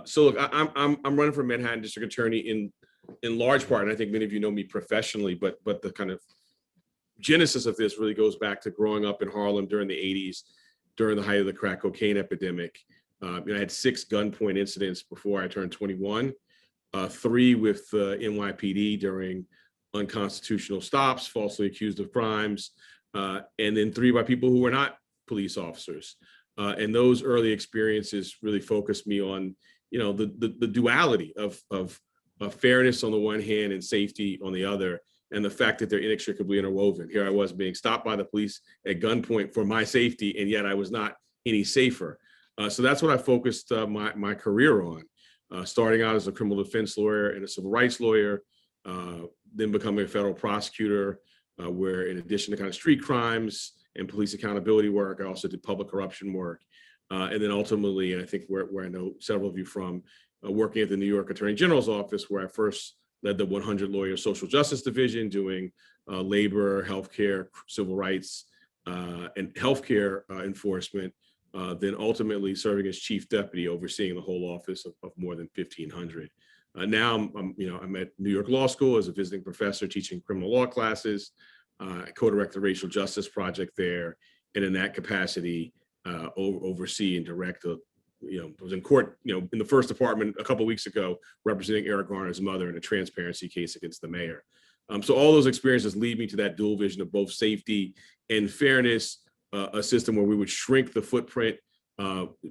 So look, I'm running for Manhattan District Attorney in large part, and I think many of you know me professionally, but the kind of genesis of this really goes back to growing up in Harlem during the 80s, during the height of the crack cocaine epidemic. I had 6 gunpoint incidents before I turned 21, 3 with NYPD during unconstitutional stops, falsely accused of crimes, and then 3 by people who were not police officers. And those early experiences really focused me on, the duality of fairness on the one hand and safety on the other, and the fact that they're inextricably interwoven. Here I was being stopped by the police at gunpoint for my safety, and yet I was not any safer. So that's what I focused my career on, starting out as a criminal defense lawyer and a civil rights lawyer, then becoming a federal prosecutor, where in addition to kind of street crimes and police accountability work, I also did public corruption work. And then ultimately, and I think where I know several of you from, working at the New York Attorney General's office, where I first led the 100 lawyer social justice division, doing labor, healthcare, civil rights, and healthcare enforcement. Then ultimately serving as chief deputy, overseeing the whole office of more than 1,500. Now I'm at New York Law School as a visiting professor teaching criminal law classes. I co-direct the Racial Justice Project there, and in that capacity, oversee and direct I was in court, in the first department a couple of weeks ago, representing Eric Garner's mother in a transparency case against the mayor. So all those experiences lead me to that dual vision of both safety and fairness, a system where we would shrink the footprint,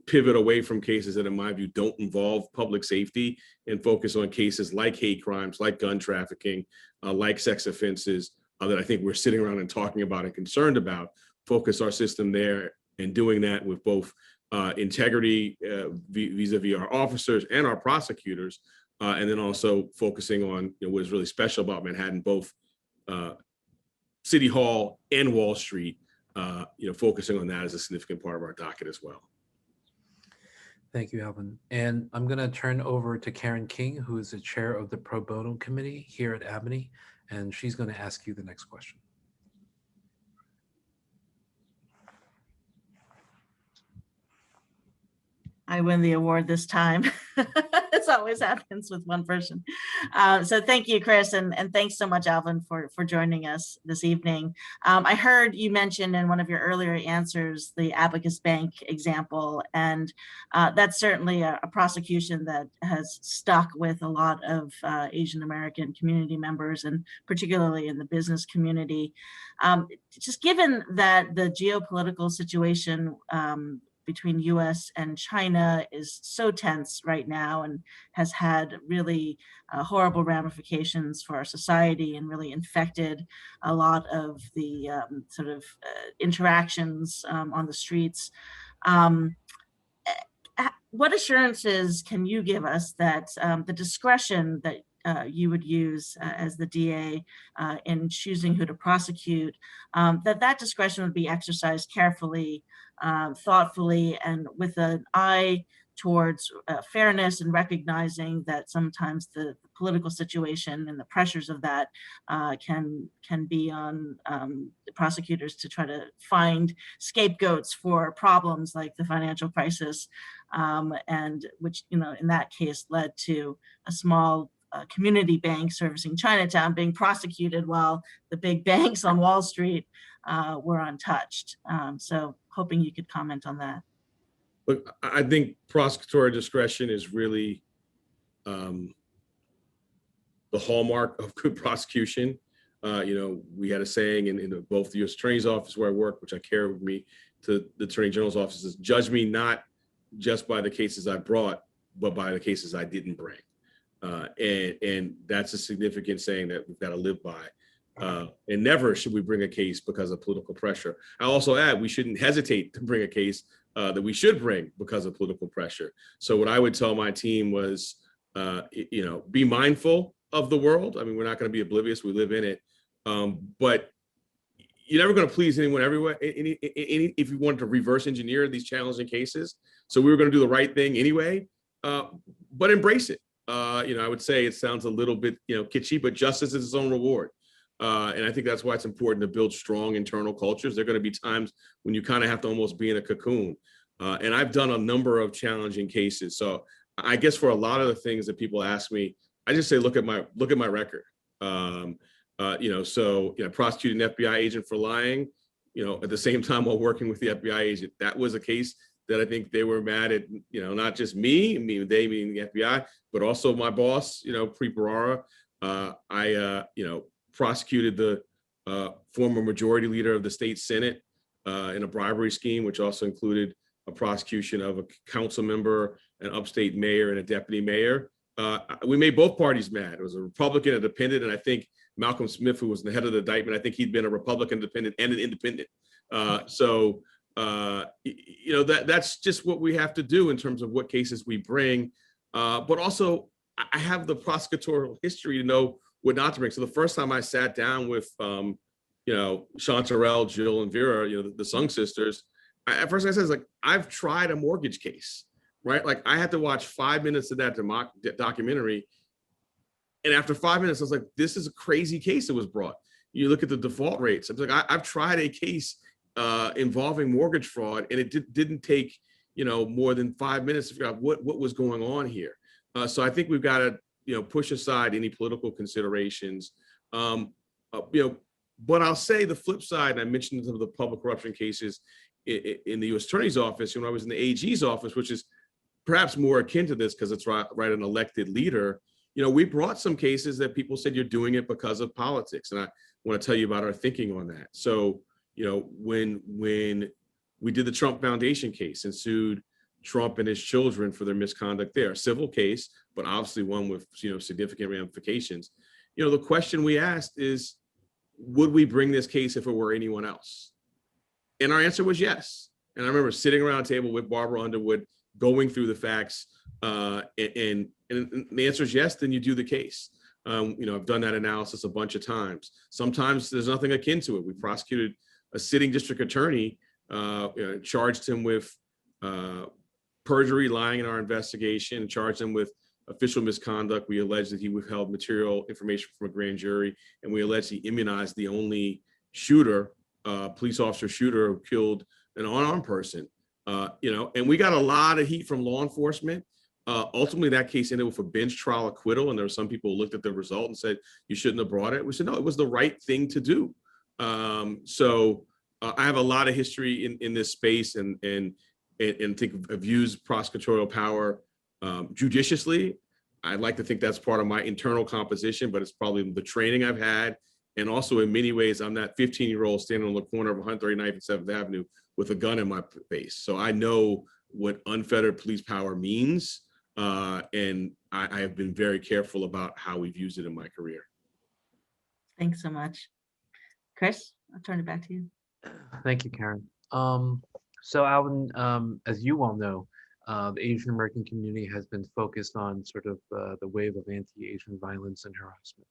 pivot away from cases that, in my view, don't involve public safety, and focus on cases like hate crimes, like gun trafficking, like sex offenses, that I think we're sitting around and talking about and concerned about. Focus our system there, and doing that with both integrity vis-a-vis our officers and our prosecutors, and then also focusing on what is really special about Manhattan, both City Hall and Wall Street. Focusing on that as a significant part of our docket as well. Thank you, Alvin. And I'm going to turn over to Karen King, who is the chair of the Pro Bono Committee here at AABANY, and she's going to ask you the next question. I win the award this time. This always happens with one person. So thank you, Chris, and thanks so much, Alvin, for joining us this evening. I heard you mention in one of your earlier answers the Abacus Bank example, and that's certainly a prosecution that has stuck with a lot of Asian American community members, and particularly in the business community. Just given that the geopolitical situation between US and China is so tense right now and has had really horrible ramifications for our society, and really infected a lot of the interactions on the streets. What assurances can you give us that the discretion that you would use as the DA in choosing who to prosecute, that discretion would be exercised carefully, thoughtfully, and with an eye towards fairness, and recognizing that sometimes the political situation and the pressures of that can be on the prosecutors to try to find scapegoats for problems like the financial crisis, and which, in that case led to a small community bank servicing Chinatown being prosecuted while the big banks on Wall Street were untouched. So hoping you could comment on that. Look, I think prosecutorial discretion is really the hallmark of good prosecution. We had a saying in both the U.S. Attorney's Office where I work, which I carry with me to the Attorney General's office, is judge me not just by the cases I brought, but by the cases I didn't bring. And that's a significant saying that we've got to live by. And never should we bring a case because of political pressure. I also add, we shouldn't hesitate to bring a case that we should bring because of political pressure. So what I would tell my team was, be mindful of the world. I mean, we're not going to be oblivious. We live in it. But you're never going to please anyone everywhere. If you wanted to reverse engineer these challenging cases. So we were going to do the right thing anyway, but embrace it. I would say it sounds a little bit, kitschy, but justice is its own reward. And I think that's why it's important to build strong internal cultures. There are going to be times when you kind of have to almost be in a cocoon. And I've done a number of challenging cases. So I guess for a lot of the things that people ask me, I just say, look at my record. Prosecuting an FBI agent for lying, at the same time while working with the FBI agent. That was a case that I think they were mad at, not just me, they meaning the FBI, but also my boss, Preet Bharara. I prosecuted the former majority leader of the state Senate in a bribery scheme, which also included a prosecution of a council member, an upstate mayor, and a deputy mayor. We made both parties mad. It was a Republican independent, and I think Malcolm Smith, who was the head of the indictment, I think he'd been a Republican independent and an independent. That's just what we have to do in terms of what cases we bring. But also, I have the prosecutorial history to know what not to bring. So the first time I sat down with, Chantarelle, Jill, and Vera, the Sung sisters, at first I said, I've tried a mortgage case, right? Like I had to watch 5 minutes of that documentary. And after 5 minutes, I was like, this is a crazy case that was brought. You look at the default rates. I was like, I've tried a case involving mortgage fraud, and it didn't take, more than 5 minutes to figure out what was going on here. So I think we've got to, push aside any political considerations. But I'll say the flip side, and I mentioned some of the public corruption cases in the U.S. Attorney's Office, when I was in the AG's office, which is perhaps more akin to this because it's right an elected leader. We brought some cases that people said you're doing it because of politics. And I want to tell you about our thinking on that. So, when we did the Trump Foundation case and sued Trump and his children for their misconduct there, a civil case, but obviously one with, significant ramifications. The question we asked is, would we bring this case if it were anyone else? And our answer was yes. And I remember sitting around a table with Barbara Underwood, going through the facts, and the answer is yes, then you do the case. I've done that analysis a bunch of times. Sometimes there's nothing akin to it. We prosecuted a sitting district attorney, charged him with perjury, lying in our investigation, charged him with official misconduct. We alleged that he withheld material information from a grand jury, and we alleged he immunized the only shooter, police officer shooter who killed an unarmed person. And we got a lot of heat from law enforcement. Ultimately, that case ended with a bench trial acquittal, and there were some people who looked at the result and said, you shouldn't have brought it. We said, no, it was the right thing to do. I have a lot of history in this space and think I've used prosecutorial power judiciously. I'd like to think that's part of my internal composition, but it's probably the training I've had. And also in many ways, I'm that 15-year-old standing on the corner of 139th and 7th Avenue with a gun in my face. So I know what unfettered police power means. And I have been very careful about how we've used it in my career. Thanks so much. Chris, I'll turn it back to you. Thank you, Karen. So Alvin, as you all know, the Asian American community has been focused on sort of the wave of anti-Asian violence and harassment.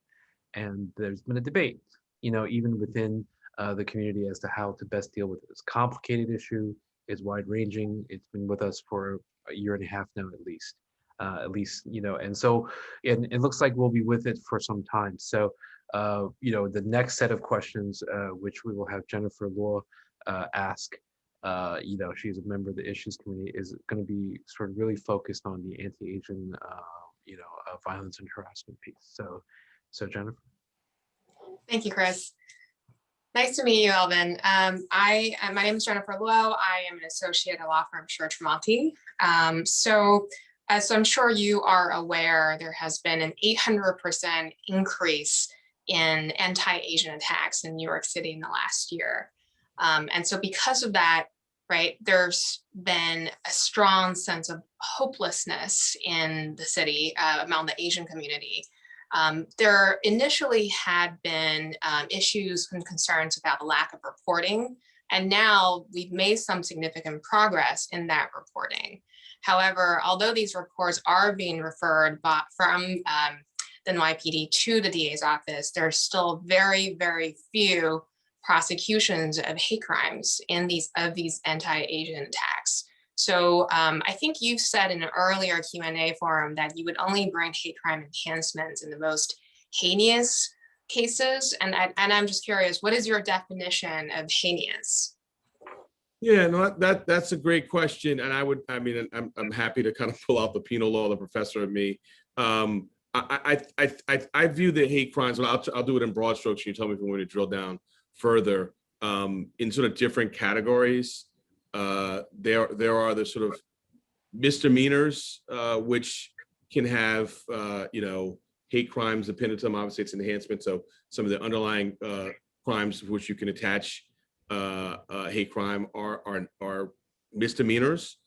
And there's been a debate, even within the community as to how to best deal with it. It's a complicated issue, it's wide-ranging. It's been with us for a year and a half now, at least, and so it looks like we'll be with it for some time. So, the next set of questions, which we will have Jennifer Law ask, she's a member of the Issues Committee, is going to be sort of really focused on the anti-Asian, violence and harassment piece. So Jennifer. Thank you, Chris. Nice to meet you, Alvin. My name is Jennifer Lowe. I am an associate at law firm Schur-Tremonti. So I'm sure you are aware, there has been an 800% increase in anti-Asian attacks in New York City in the last year. And so because of that, right, there's been a strong sense of hopelessness in the city among the Asian community. There initially had been issues and concerns about the lack of reporting, and now we've made some significant progress in that reporting. However, although these reports are being referred from the NYPD to the DA's office, there's still very, very few prosecutions of hate crimes in these anti-Asian attacks. So I think you said in an earlier Q&A forum that you would only bring hate crime enhancements in the most heinous cases? And I'm just curious, what is your definition of heinous? Yeah, no, that's a great question, and I'm happy to kind of pull out the penal law, the professor of me. I view the hate crimes, and I'll do it in broad strokes. You tell me if you want me to drill down further in sort of different categories. There are the sort of misdemeanors which can have hate crimes dependent on, obviously it's enhancement. So some of the underlying crimes which you can attach hate crime are misdemeanors,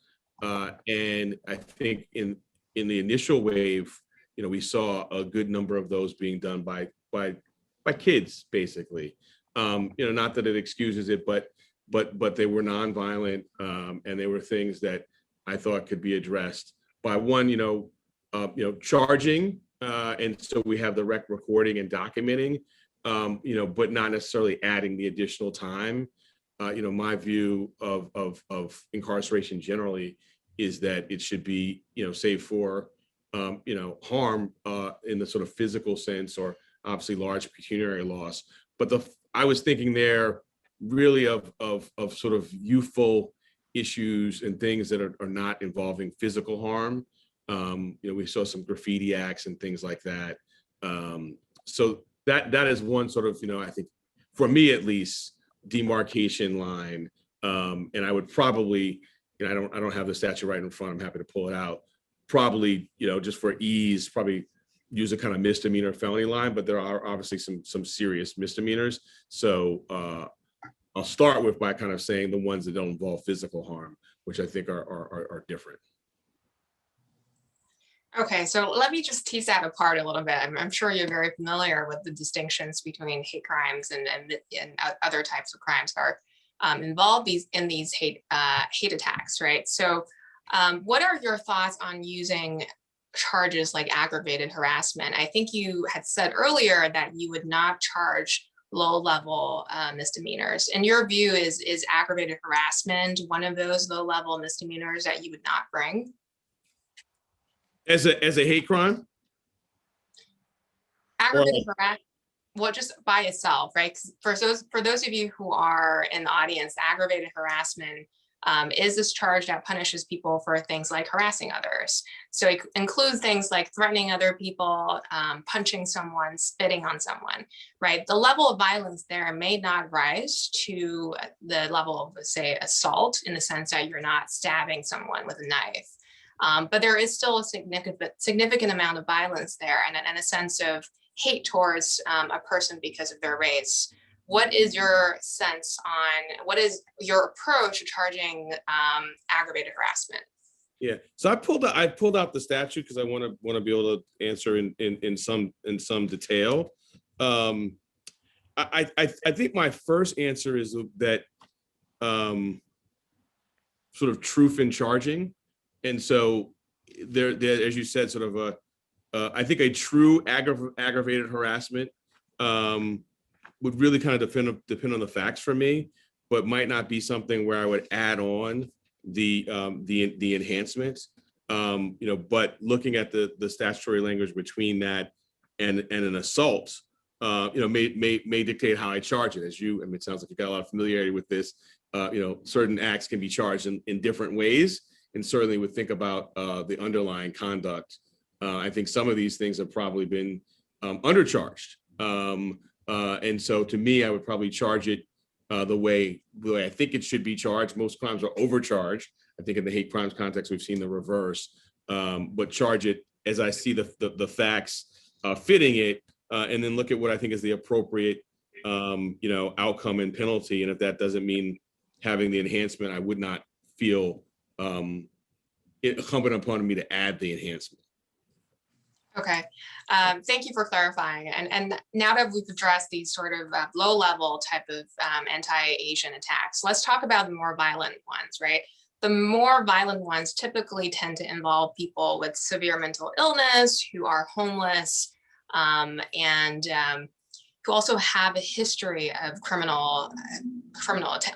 and I think in the initial wave, we saw a good number of those being done by kids, basically. Not that it excuses it, but they were nonviolent, and they were things that I thought could be addressed by one, charging, and so we have the recording and documenting, but not necessarily adding the additional time. My view of incarceration generally is that it should be, save for, harm in the sort of physical sense, or obviously large pecuniary loss. But I was thinking there really of sort of youthful issues and things that are not involving physical harm. We saw some graffiti acts and things like that. So that is one sort of, I think for me at least, demarcation line. And I would probably, I don't have the statute right in front. I'm happy to pull it out. Probably, just for ease, probably use a kind of misdemeanor felony line, but there are obviously some serious misdemeanors. So I'll start with by kind of saying the ones that don't involve physical harm, which I think are different. Okay, so let me just tease that apart a little bit. I'm sure you're very familiar with the distinctions between hate crimes and other types of crimes that are involved in these hate attacks, right? So what are your thoughts on using charges like aggravated harassment? I think you had said earlier that you would not charge low-level misdemeanors. In your view, is aggravated harassment one of those low-level misdemeanors that you would not bring? As a hate crime? Aggravated harassment, well, just by itself, right? For those of you who are in the audience, aggravated harassment is this charge that punishes people for things like harassing others. So it includes things like threatening other people, punching someone, spitting on someone, right? The level of violence there may not rise to the level of, say, assault, in the sense that you're not stabbing someone with a knife. But there is still a significant amount of violence there, and a sense of hate towards a person because of their race. What is your sense on, what is your approach to charging aggravated harassment? Yeah, so I pulled out the statute because I want to be able to answer in some detail. I think my first answer is that sort of truth in charging. And so there, as you said, sort of I think a true aggravated harassment would really kind of depend on the facts for me, but might not be something where I would add on the enhancements. But looking at the statutory language between that and an assault, may dictate how I charge it. It sounds like you've got a lot of familiarity with this. Certain acts can be charged in different ways. And certainly would think about the underlying conduct. I think some of these things have probably been undercharged. And so to me, I would probably charge it the way I think it should be charged. Most crimes are overcharged. I think in the hate crimes context, we've seen the reverse, but charge it as I see the facts fitting it, and then look at what I think is the appropriate outcome and penalty. And if that doesn't mean having the enhancement, I would not feel it incumbent upon me to add the enhancement. Okay, thank you for clarifying. And now that we've addressed these sort of low-level type of anti-Asian attacks, let's talk about the more violent ones, right? The more violent ones typically tend to involve people with severe mental illness, who are homeless, and who also have a history of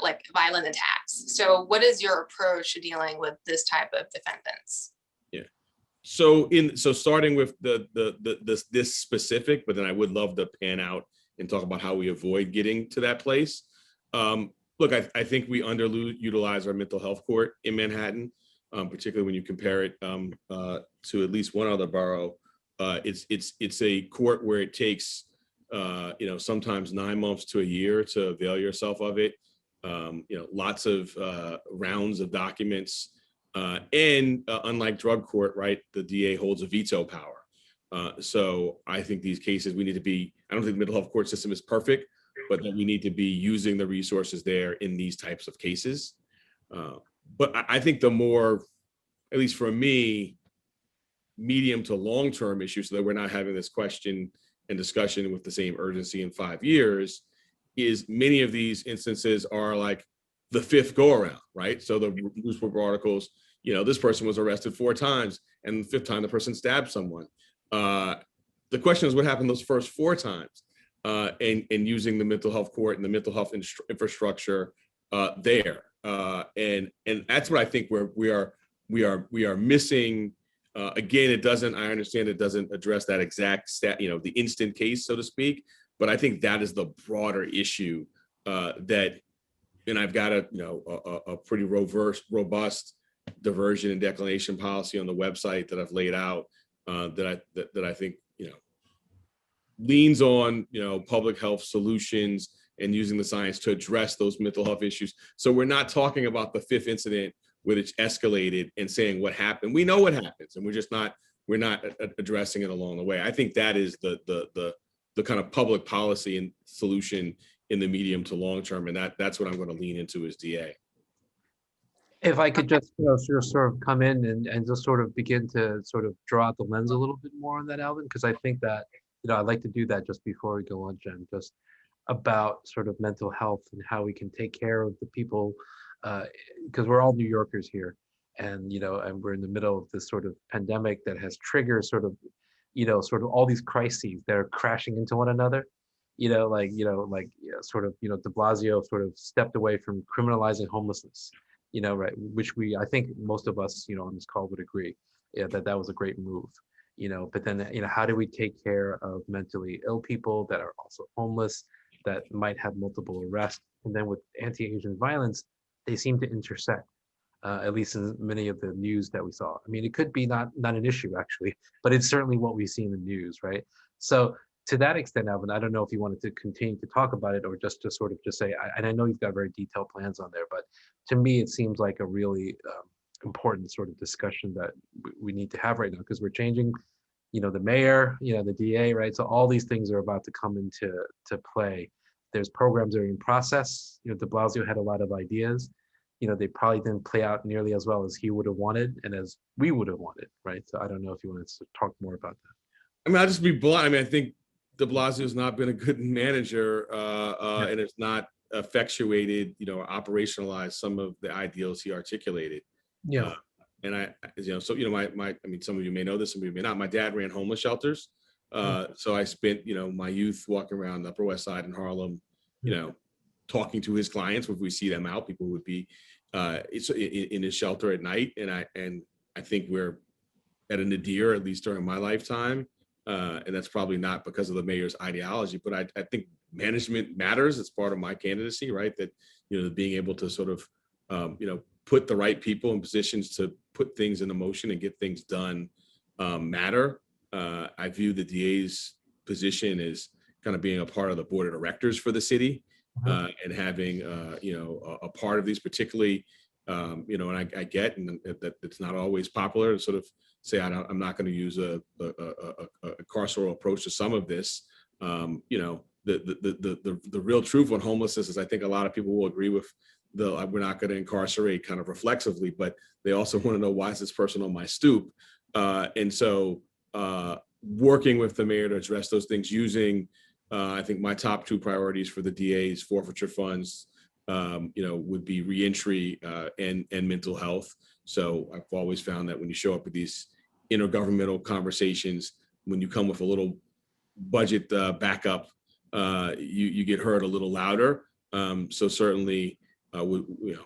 like violent attacks. So what is your approach to dealing with this type of defendants? Yeah. So starting with this specific, but then I would love to pan out and talk about how we avoid getting to that place. Look, I think we underutilize our mental health court in Manhattan, particularly when you compare it to at least one other borough. It's a court where it takes sometimes 9 months to a year to avail yourself of it. Lots of rounds of documents, and unlike drug court, right, the DA holds a veto power. So I think these cases we need to be. I don't think the mental health court system is perfect, but that we need to be using the resources there in these types of cases. But I think the more, at least for me, medium to long-term issues, so that we're not having this question and discussion with the same urgency in 5 years, is many of these instances are like the fifth go around, right? So the newspaper articles, this person was arrested 4 times, and the 5th time the person stabbed someone. The question is what happened those first 4 times, and using the mental health court and the mental health infrastructure there. And that's what I think we are missing. Again, I understand it doesn't address that exact the instant case, so to speak, but I think that is the broader issue and I've got a pretty robust diversion and declination policy on the website that I've laid out that I think, leans on, public health solutions and using the science to address those mental health issues. So we're not talking about the 5th incident where it's escalated and saying what happened. We know what happens, and we're not addressing it along the way. I think that is the kind of public policy and solution in the medium to long term, and that's what I'm going to lean into as DA. If I could just sort of come in and just sort of begin to sort of draw out the lens a little bit more on that, Alvin, because I think that I'd like to do that just before we go on, Jen, just about sort of mental health and how we can take care of the people, because we're all New Yorkers here, and and we're in the middle of this sort of pandemic that has triggered sort of all these crises that are crashing into one another. De Blasio sort of stepped away from criminalizing homelessness, right, which I think most of us on this call would agree, that was a great move. But then how do we take care of mentally ill people that are also homeless, that might have multiple arrests? And then with anti-Asian violence, they seem to intersect, at least in many of the news that we saw. I mean, it could be not an issue actually, but it's certainly what we see in the news, right? So to that extent, Alvin, I don't know if you wanted to continue to talk about it or just to sort of just say, and I know you've got very detailed plans on there, but to me, it seems like a really important sort of discussion that we need to have right now, because we're changing, the mayor, the DA, right? So all these things are about to come into play. There's programs that are in process. De Blasio had a lot of ideas. They probably didn't play out nearly as well as he would have wanted and as we would have wanted, right? So I don't know if you wanted to talk more about that. I mean, I'll just be blunt. I mean, I think De Blasio's not been a good manager, and it's not effectuated, operationalized some of the ideals he articulated. Yeah. And I mean, some of you may know this, some of you may not. My dad ran homeless shelters. So I spent, my youth walking around the Upper West Side in Harlem, talking to his clients. If we see them out, people would be in his shelter at night. And I think we're at a nadir, at least during my lifetime. And that's probably not because of the mayor's ideology, but I think management matters. It's part of my candidacy, right? That, being able to sort of, put the right people in positions to put things into motion and get things done matter. I view the DA's position as kind of being a part of the board of directors for the city, and having, a part of these, particularly, and I get, and that it's not always popular to sort of say, I'm not going to use a carceral approach to some of this. The real truth on homelessness is, I think a lot of people will agree with we're not going to incarcerate kind of reflexively, but they also want to know, why is this person on my stoop? And so working with the mayor to address those things using, I think my top 2 priorities for the DA's forfeiture funds, would be reentry and mental health. So I've always found that when you show up at these intergovernmental conversations, when you come with a little budget backup, you get heard a little louder. So certainly we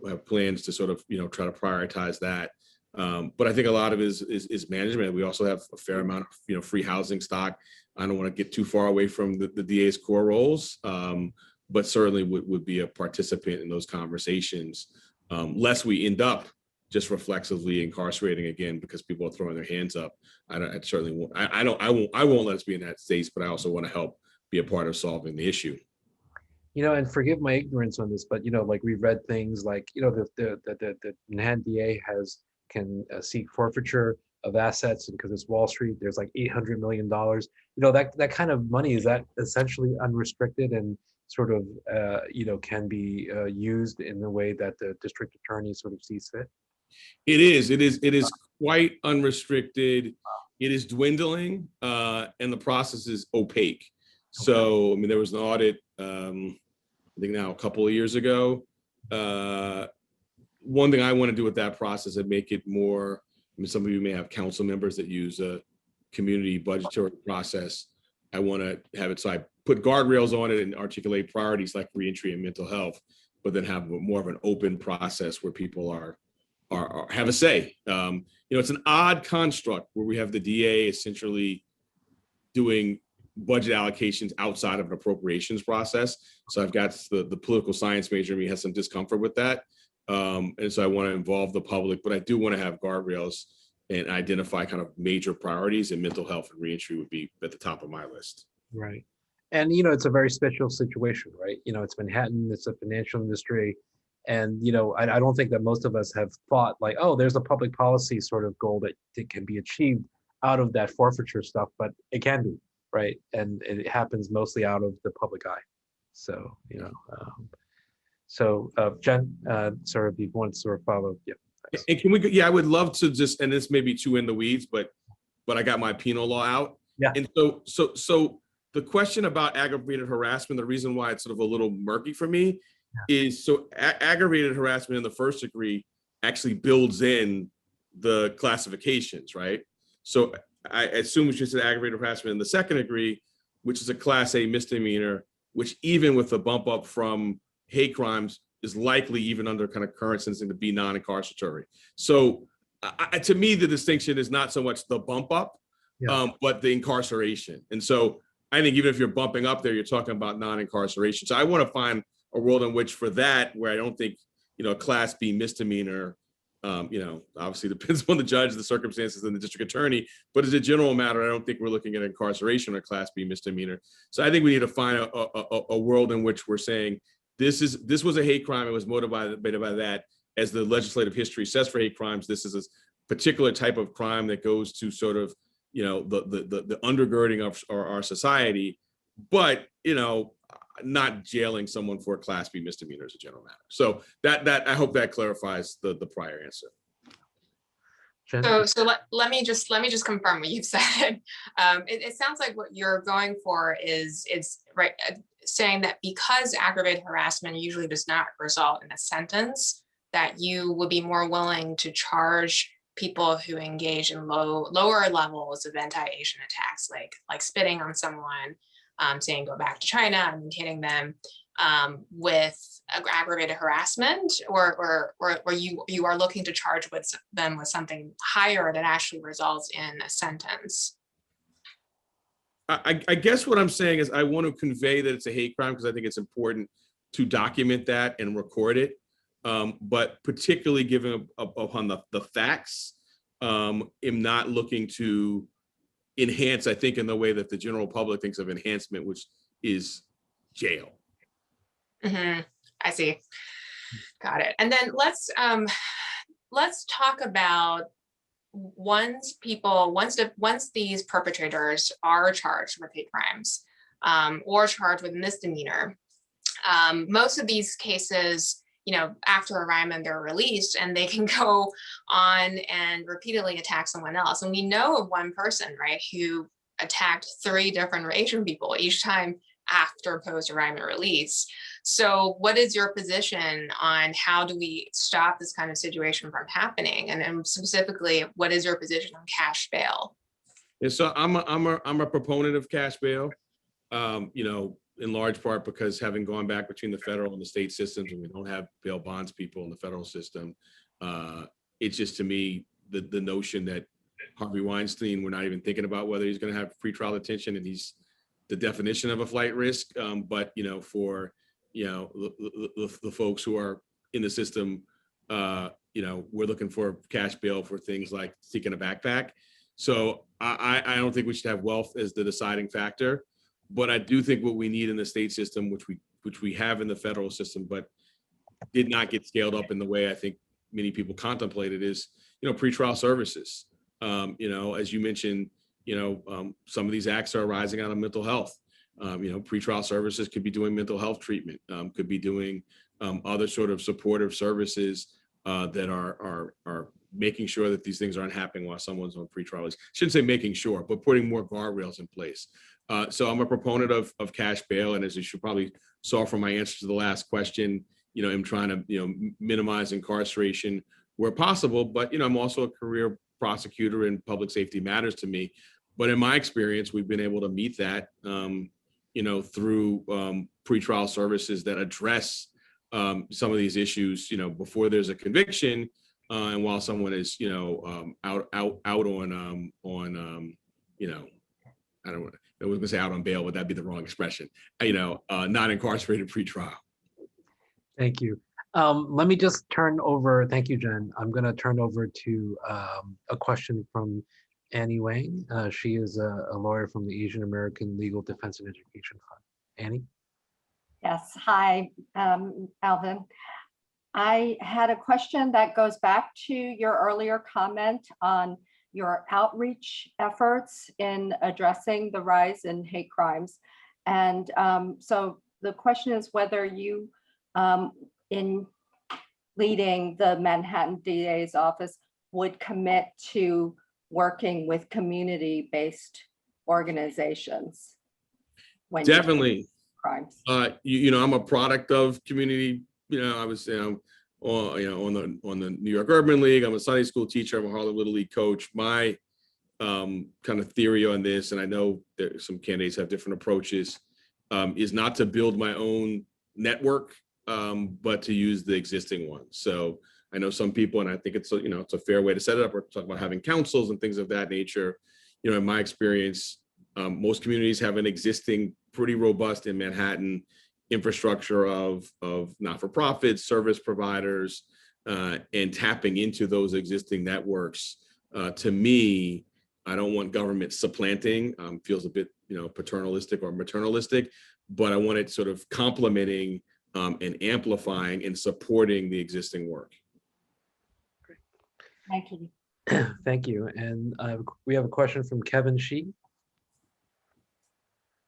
have plans to sort of, try to prioritize that. But I think a lot of it is management. We also have a fair amount of free housing stock. I don't want to get too far away from the DA's core roles, but certainly would be a participant in those conversations, lest we end up just reflexively incarcerating again because people are throwing their hands up. I certainly won't. I won't let us be in that space, but I also want to help be a part of solving the issue. And forgive my ignorance on this, but like we've read things like the Manhattan DA can seek forfeiture of assets, and because it's Wall Street, there's like $800 million. That kind of money, is that essentially unrestricted and sort of can be used in the way that the district attorney sort of sees fit? It is quite unrestricted. It is dwindling, and the process is opaque. So, I mean, there was an audit, I think now a couple of years ago. One thing I want to do with that process and make it more, I mean, some of you may have council members that use a community budgetary process. I want to have it so I put guardrails on it and articulate priorities like reentry and mental health, but then have more of an open process where people have a say. It's an odd construct where we have the DA essentially doing budget allocations outside of an appropriations process. So I've got the political science major in me has some discomfort with that. And so I want to involve the public, but I do want to have guardrails and identify kind of major priorities, and mental health and reentry would be at the top of my list. Right. And, it's a very special situation, right? It's Manhattan, it's a financial industry. And, I don't think that most of us have thought like, oh, there's a public policy sort of goal that can be achieved out of that forfeiture stuff, but it can be, right? And it happens mostly out of the public eye. So, Jen, sort of, you want to sort of follow? Yeah. Thanks. And can we, I would love to just, and this may be too in the weeds, but I got my penal law out. Yeah. And so the question about aggravated harassment, the reason why it's sort of a little murky for me is aggravated harassment in the first degree actually builds in the classifications, right? So I assume we should say aggravated harassment in the second degree, which is a class A misdemeanor, which even with the bump up from hate crimes is likely even under kind of current sentencing to be non-incarceratory. So to me, the distinction is not so much the bump up, but the incarceration. And so I think even if you're bumping up there, you're talking about non-incarceration. So I want to find a world in which for that, where I don't think, a class B misdemeanor, obviously depends on the judge, the circumstances, and the district attorney, but as a general matter, I don't think we're looking at incarceration or class B misdemeanor. So I think we need to find a world in which we're saying, this was a hate crime. It was motivated by that. As the legislative history says for hate crimes, this is a particular type of crime that goes to sort of, the undergirding of our society, but, not jailing someone for a class B misdemeanor as a general matter. So that I hope that clarifies the prior answer. So let me just confirm what you've said. It sounds like what you're going for is right, saying that because aggravated harassment usually does not result in a sentence, that you would be more willing to charge people who engage in lower levels of anti-Asian attacks, like spitting on someone, saying go back to China and hitting them, with aggravated harassment, or you are looking to charge them with something higher that actually results in a sentence? I guess what I'm saying is I want to convey that it's a hate crime because I think it's important to document that and record it. But particularly given upon the facts, am not looking to enhance, I think, in the way that the general public thinks of enhancement, which is jail. Mm-hmm. I see. Got it. And then let's talk about once these perpetrators are charged with hate crimes, or charged with misdemeanor, most of these cases, after arraignment, they're released and they can go on and repeatedly attack someone else. And we know of one person, right, who attacked 3 different Asian people each time after post-arraignment release. So what is your position on how do we stop this kind of situation from happening? And specifically, what is your position on cash bail? And so I'm a proponent of cash bail, in large part because having gone back between the federal and the state systems, and we don't have bail bonds people in the federal system, it just, to me, the notion that Harvey Weinstein, we're not even thinking about whether he's going to have pretrial detention, and he's the definition of a flight risk. But for the folks who are in the system, we're looking for cash bail for things like seeking a backpack. So I don't think we should have wealth as the deciding factor, but I do think what we need in the state system, which we have in the federal system, but did not get scaled up in the way I think many people contemplated, is pretrial services. As you mentioned, some of these acts are arising out of mental health. Pretrial services could be doing mental health treatment, could be doing other sort of supportive services that are making sure that these things aren't happening while someone's on pretrial release. Shouldn't say making sure, but putting more guardrails in place. So I'm a proponent of cash bail, and as you should probably saw from my answer to the last question, I'm trying to minimize incarceration where possible. But I'm also a career prosecutor, and public safety matters to me. But in my experience, we've been able to meet that, through pretrial services that address some of these issues, before there's a conviction, and while someone is, out on, I was gonna say out on bail, but that'd be the wrong expression. Not incarcerated pretrial. Thank you. Let me just turn over, thank you, Jen. I'm gonna turn over to a question from Annie Wang. She is a lawyer from the Asian American Legal Defense and Education Fund. Annie? Yes, hi, Alvin. I had a question that goes back to your earlier comment on your outreach efforts in addressing the rise in hate crimes. And so the question is whether you, in leading the Manhattan DA's office, would commit to working with community-based organizations when Definitely. crimes. I'm a product of community. I was on the New York Urban League. I'm a Sunday school teacher. I'm a Harlem Little League coach. My kind of theory on this, and I know that some candidates have different approaches, is not to build my own network, but to use the existing one. So I know some people, and I think it's a fair way to set it up. We're talking about having councils and things of that nature. In my experience, most communities have an existing, pretty robust in Manhattan infrastructure of not-for-profits, service providers, and tapping into those existing networks. To me, I don't want government supplanting. Feels a bit paternalistic or maternalistic, but I want it sort of complementing and amplifying and supporting the existing work. Thank you. Thank you. And we have a question from Kevin Shi.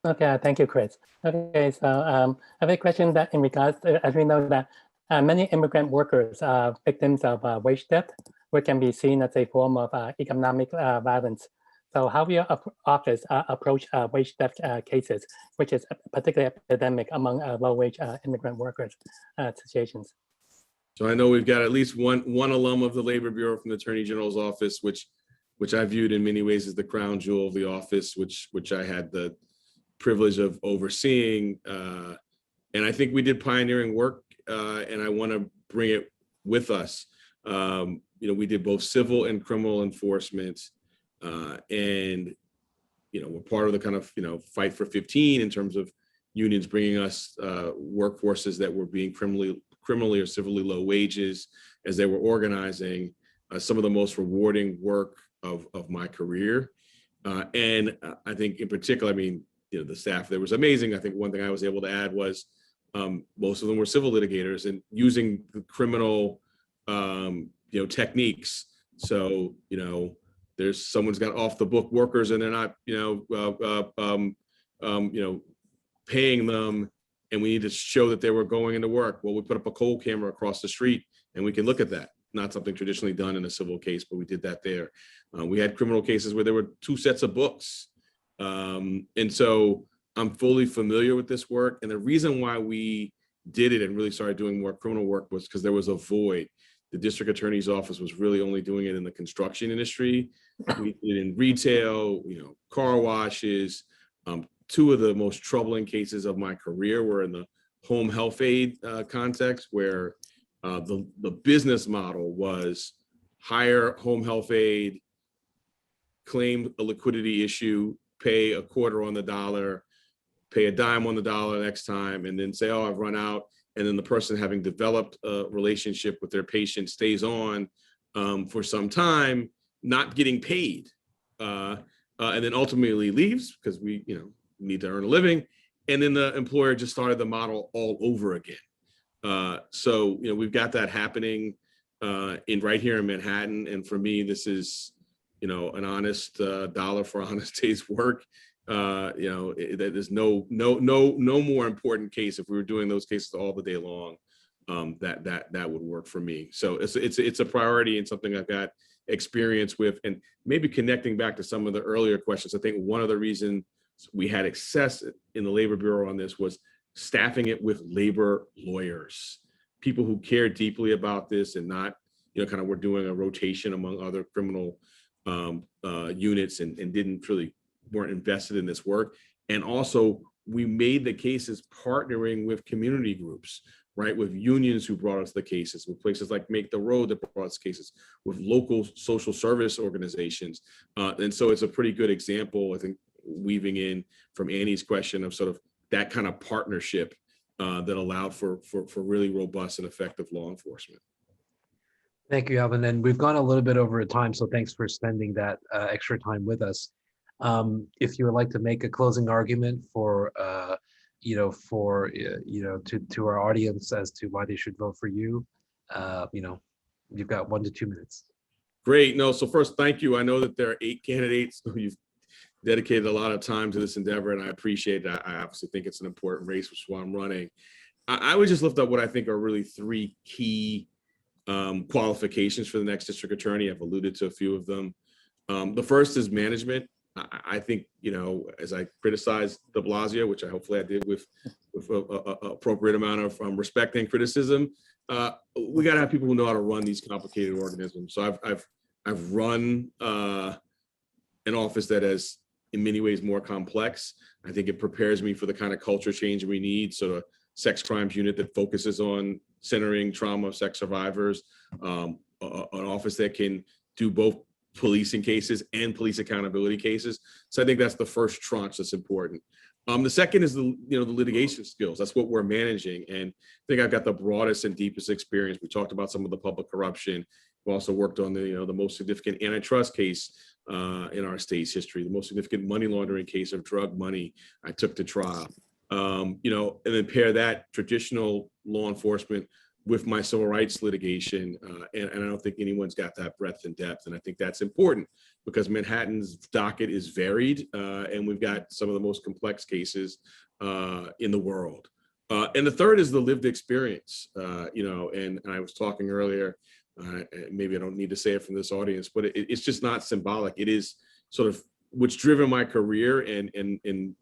Okay, thank you, Chris. Okay, so I have a question that in regards to, as we know that many immigrant workers are victims of wage theft, which can be seen as a form of economic violence. So how will your office approach wage theft cases, which is particularly epidemic among low-wage immigrant workers associations? So I know we've got at least one alum of the Labor Bureau from the Attorney General's office, which I viewed in many ways as the crown jewel of the office, which I had the privilege of overseeing. And I think we did pioneering work, and I want to bring it with us. We did both civil and criminal enforcement, and we're part of the kind of fight for 15 in terms of unions bringing us workforces that were being criminally or civilly low wages as they were organizing. Some of the most rewarding work of my career, and I think in particular, the staff there was amazing. I think one thing I was able to add was most of them were civil litigators and using the criminal techniques. So there's someone's got off the book workers and they're not paying them, and we need to show that they were going into work. Well, we put up a cold camera across the street and we can look at that. Not something traditionally done in a civil case, but we did that there. We had criminal cases where there were 2 sets of books. And so I'm fully familiar with this work. And the reason why we did it and really started doing more criminal work was because there was a void. The district attorney's office was really only doing it in the construction industry. We did it in retail, car washes. 2 of the most troubling cases of my career were in the home health aid context, where the business model was hire home health aid, claim a liquidity issue, pay a quarter on the dollar, pay a dime on the dollar next time, and then say, oh, I've run out. And then the person, having developed a relationship with their patient, stays on for some time, not getting paid, and then ultimately leaves because we need to earn a living. And then the employer just started the model all over again. So we've got that happening right here in Manhattan. And for me, this is an honest dollar for honest day's work. There's no more important case. If we were doing those cases all the day long, that would work for me. So it's a priority and something I've got experience with. And maybe connecting back to some of the earlier questions, I think one of the reasons we had excess in the Labor Bureau on this was staffing it with labor lawyers, people who care deeply about this, and not kind of we're doing a rotation among other criminal units and weren't invested in this work. And also we made the cases partnering with community groups, right? With unions who brought us the cases, with places like Make the Road that brought us cases, with local social service organizations. And so it's a pretty good example, I think, weaving in from Annie's question of sort of that kind of partnership that allowed for really robust and effective law enforcement. Thank you, Alvin. And we've gone a little bit over time, so thanks for spending that extra time with us. If you would like to make a closing argument to our audience as to why they should vote for you, you've got 1 to 2 minutes. Great. No, so first, thank you. I know that there are 8 candidates. So you've dedicated a lot of time to this endeavor, and I appreciate that. I obviously think it's an important race, which is why I'm running. I would just lift up what I think are really 3 key qualifications for the next district attorney. I've alluded to a few of them. The first is management. I think, as I criticized de Blasio, which hopefully I did with a appropriate amount of respect and criticism, we got to have people who know how to run these complicated organisms. So I've run an office that is in many ways more complex. I think it prepares me for the kind of culture change we need. So a sex crimes unit that focuses on centering trauma of sex survivors, an office that can do both policing cases and police accountability cases. So I think that's the first tranche that's important. The second is the litigation skills. That's what we're managing. And I think I've got the broadest and deepest experience. We talked about some of the public corruption. We also worked on the most significant antitrust case in our state's history, the most significant money laundering case of drug money I took to trial. And then pair that traditional law enforcement with my civil rights litigation. And I don't think anyone's got that breadth and depth. And I think that's important because Manhattan's docket is varied and we've got some of the most complex cases in the world. And the third is the lived experience, and I was talking earlier, maybe I don't need to say it from this audience, but it's just not symbolic. It is sort of what's driven my career, and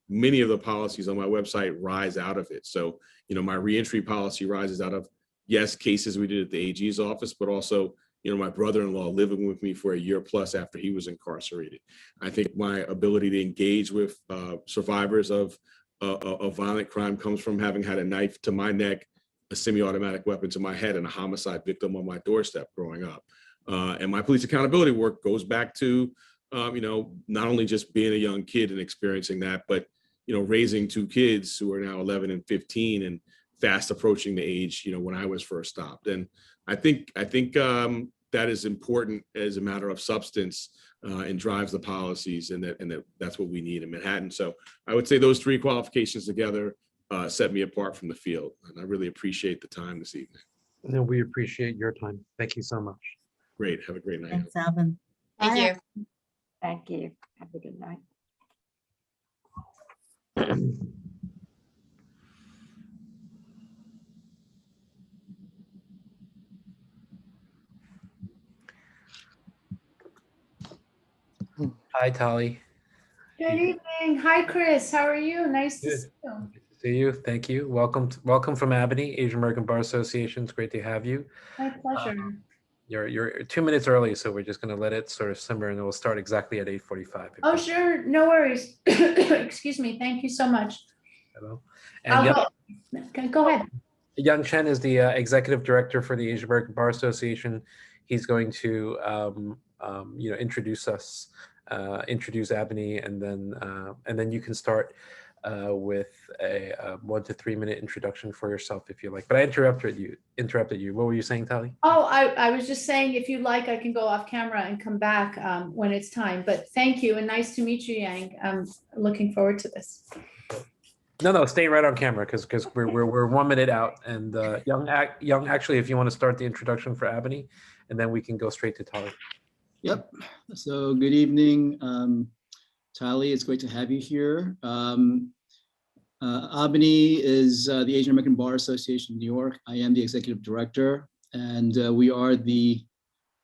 many of the policies on my website rise out of it. So, my reentry policy rises out of, yes, cases we did at the AG's office, but also, my brother-in-law living with me for a year plus after he was incarcerated. I think my ability to engage with survivors of violent crime comes from having had a knife to my neck, a semi-automatic weapon to my head, and a homicide victim on my doorstep growing up. And my police accountability work goes back to, not only just being a young kid and experiencing that, but, raising 2 kids who are now 11 and 15 and fast approaching the age, when I was first stopped. And I think that is important as a matter of substance and drives the policies, and that's what we need in Manhattan. So I would say those 3 qualifications together set me apart from the field. And I really appreciate the time this evening. No, we appreciate your time. Thank you so much. Great. Have a great night. Thanks, Alvin. Thank you. Thank you. Have a good night. Hi, Tali. Good evening. Hi, Chris. How are you? Nice to Good. see you. Good to see you. Thank you. Welcome from AABANY, Asian American Bar Association. It's great to have you. My pleasure. You're 2 minutes early, so we're just going to let it sort of simmer, and it will start exactly at 8:45. Oh, sure. No worries. Excuse me. Thank you so much. Hello. I'll And go. Go ahead. Young Chen is the executive director for the Asian American Bar Association. he's going to introduce us, introduce AABANY, and then you can start with a 1 to 3 minute introduction for yourself if you like. But I interrupted you. What were you saying, Tali? Oh, I was just saying, if you like, I can go off camera and come back when it's time. But thank you, and nice to meet you, Yang. I'm looking forward to this. No, stay right on camera because we're 1 minute out. And Young, actually, if you want to start the introduction for AABANY, and then we can go straight to Tali. Yep. So good evening, Tali. It's great to have you here. AABANY is the Asian American Bar Association of New York. I am the executive director, and we are the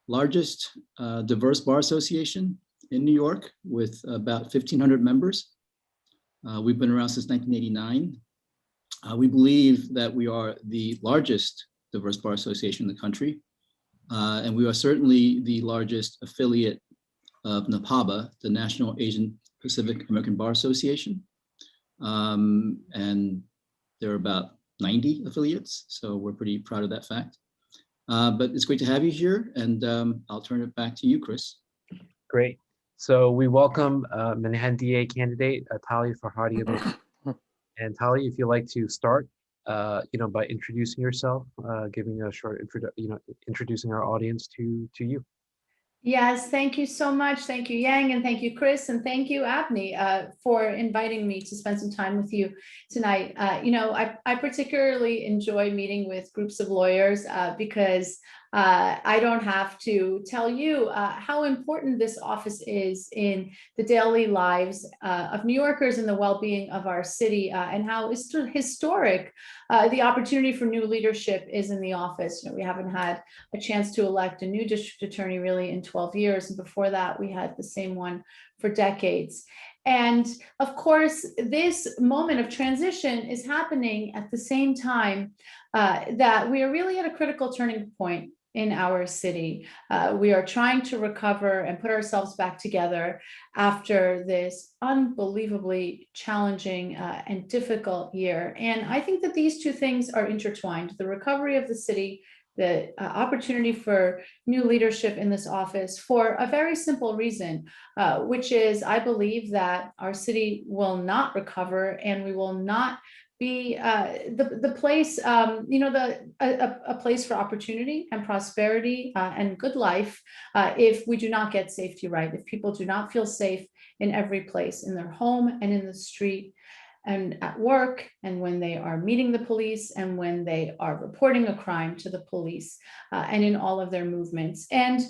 largest diverse bar association in New York with about 1,500 members. We've been around since 1989. We believe that we are the largest diverse bar association in the country, and we are certainly the largest affiliate of NAPABA, the National Asian Pacific American Bar Association. And there are about 90 affiliates, so we're pretty proud of that fact. But it's great to have you here, and I'll turn it back to you, Chris. Great. So we welcome Manhattan DA candidate Tali Farhadian. And Tali, if you'd like to start, by introducing yourself, giving a short introducing our audience to you. Yes, thank you so much. Thank you, Yang, and thank you, Chris, and thank you, AABANY, for inviting me to spend some time with you tonight. I particularly enjoy meeting with groups of lawyers because I don't have to tell you how important this office is in the daily lives of New Yorkers and the well-being of our city, and how historic the opportunity for new leadership is in the office. We haven't had a chance to elect a new district attorney really in 12 years. And before that, we had the same one for decades. And of course, this moment of transition is happening at the same time that we are really at a critical turning point in our city. We are trying to recover and put ourselves back together after this unbelievably challenging and difficult year. And I think that these two things are intertwined: the recovery of the city, the opportunity for new leadership in this office, for a very simple reason, which is I believe that our city will not recover, and we will not be the place, a place for opportunity and prosperity and good life if we do not get safety right, if people do not feel safe in every place, in their home and in the street and at work, and when they are meeting the police, and when they are reporting a crime to the police, and in all of their movements. And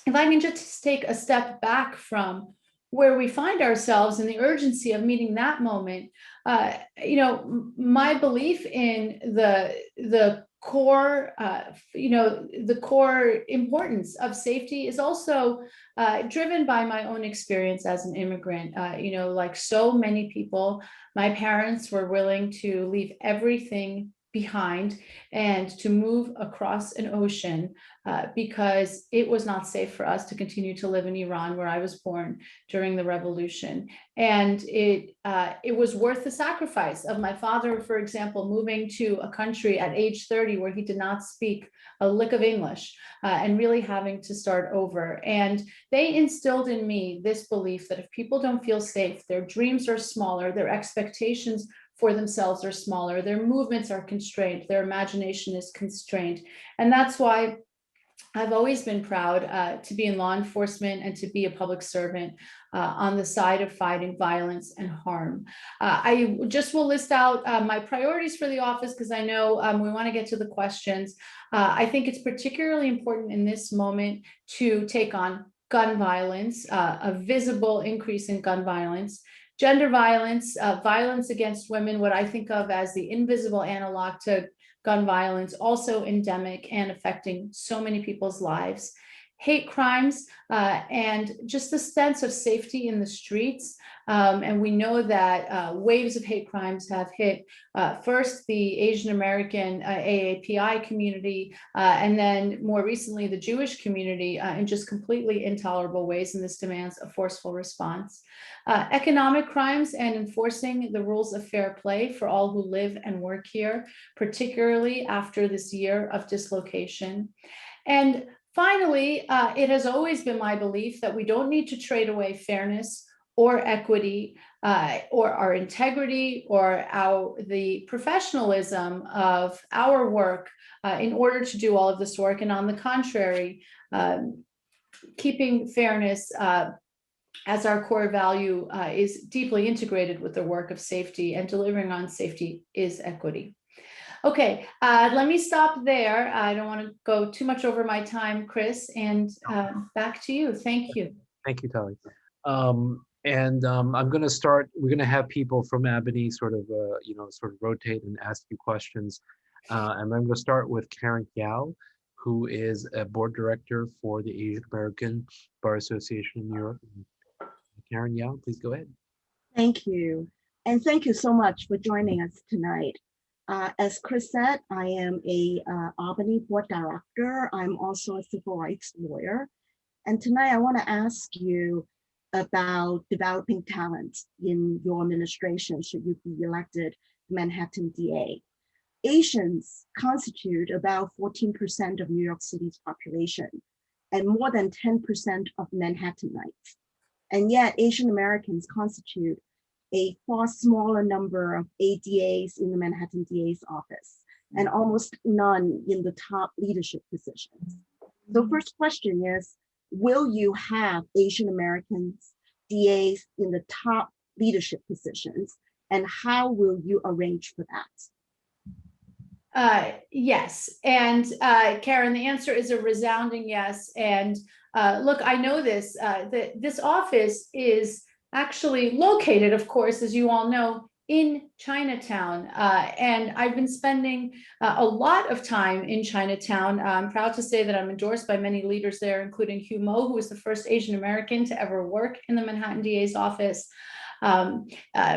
if I can just take a step back from where we find ourselves and the urgency of meeting that moment, my belief in the core, the core importance of safety is also driven by my own experience as an immigrant. Like so many people, my parents were willing to leave everything behind and to move across an ocean because it was not safe for us to continue to live in Iran, where I was born during the revolution. And it was worth the sacrifice of my father, for example, moving to a country at age 30 where he did not speak a lick of English and really having to start over. And they instilled in me this belief that if people don't feel safe, their dreams are smaller, their expectations for themselves are smaller, their movements are constrained, their imagination is constrained. And that's why I've always been proud to be in law enforcement and to be a public servant on the side of fighting violence and harm. I just will list out my priorities for the office because I know we want to get to the questions. I think it's particularly important in this moment to take on gun violence, a visible increase in gun violence, gender violence, violence against women, what I think of as the invisible analog to gun violence, also endemic and affecting so many people's lives, hate crimes, and just the sense of safety in the streets. And we know that waves of hate crimes have hit first the Asian American AAPI community, and then more recently the Jewish community in just completely intolerable ways, and this demands a forceful response. Economic crimes and enforcing the rules of fair play for all who live and work here, particularly after this year of dislocation. And Finally, it has always been my belief that we don't need to trade away fairness or equity or our integrity or the professionalism of our work in order to do all of this work. And on the contrary, keeping fairness as our core value is deeply integrated with the work of safety, and delivering on safety is equity. Okay, let me stop there. I don't want to go too much over my time, Chris, and back to you. Thank you. Thank you, Tali. I'm going to start. We're going to have people from AABANY sort of rotate and ask you questions. And I'm going to start with Karen Yao, who is a board director for the Asian American Bar Association in New York. Karen Yao, please go ahead. Thank you. And thank you so much for joining us tonight. As Chris said, I am a Albany board director. I'm also a civil rights lawyer. And tonight I want to ask you about developing talent in your administration should you be elected Manhattan DA. Asians constitute about 14% of New York City's population and more than 10% of Manhattanites. And yet Asian Americans constitute a far smaller number of ADAs in the Manhattan DA's office and almost none in the top leadership positions. So first question is, will you have Asian Americans DAs in the top leadership positions, and how will you arrange for that? Yes, and Karen, the answer is a resounding yes. And look, I know this, that this office is actually located, of course, as you all know, in Chinatown. And I've been spending a lot of time in Chinatown. I'm proud to say that I'm endorsed by many leaders there, including Hugh Mo, who was the first Asian American to ever work in the Manhattan DA's office.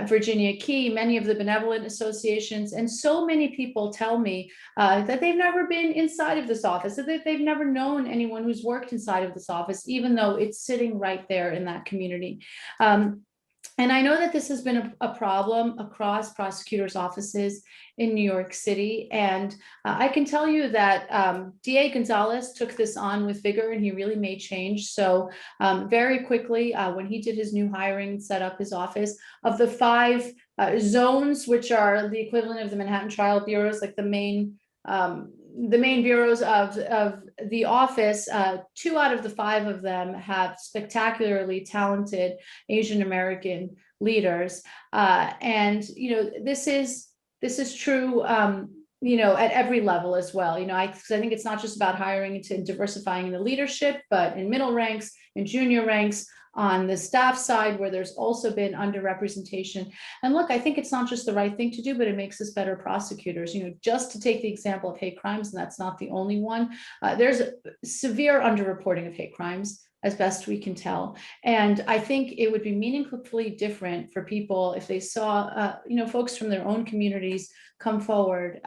Virginia Key, many of the benevolent associations, and so many people tell me that they've never been inside of this office, that they've never known anyone who's worked inside of this office, even though it's sitting right there in that community. And I know that this has been a problem across prosecutors' offices in New York City. And I can tell you that DA Gonzalez took this on with vigor, and he really made change. So very quickly, when he did his new hiring and set up his office, of the 5 zones, which are the equivalent of the Manhattan trial bureaus, like the main bureaus of the office, 2 out of the 5 of them have spectacularly talented Asian American leaders. And, you know, this is true, you know, at every level as well. You know, I think it's not just about hiring and diversifying in the leadership, but in middle ranks, in junior ranks, on the staff side, where there's also been underrepresentation. And look, I think it's not just the right thing to do, but it makes us better prosecutors. You know, just to take the example of hate crimes, and that's not the only one, there's a severe underreporting of hate crimes, as best we can tell. And I think it would be meaningfully different for people if they saw, you know, folks from their own communities come forward,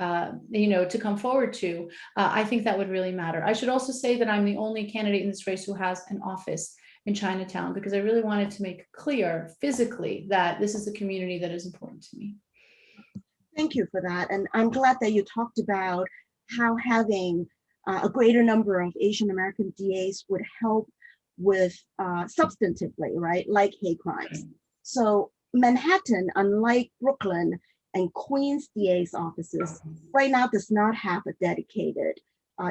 you know, to come forward to. I think that would really matter. I should also say that I'm the only candidate in this race who has an office in Chinatown, because I really wanted to make clear physically that this is a community that is important to me. Thank you for that. And I'm glad that you talked about how having a greater number of Asian American DAs would help with substantively, right, like hate crimes. So Manhattan, unlike Brooklyn and Queens DA's offices, right now does not have a dedicated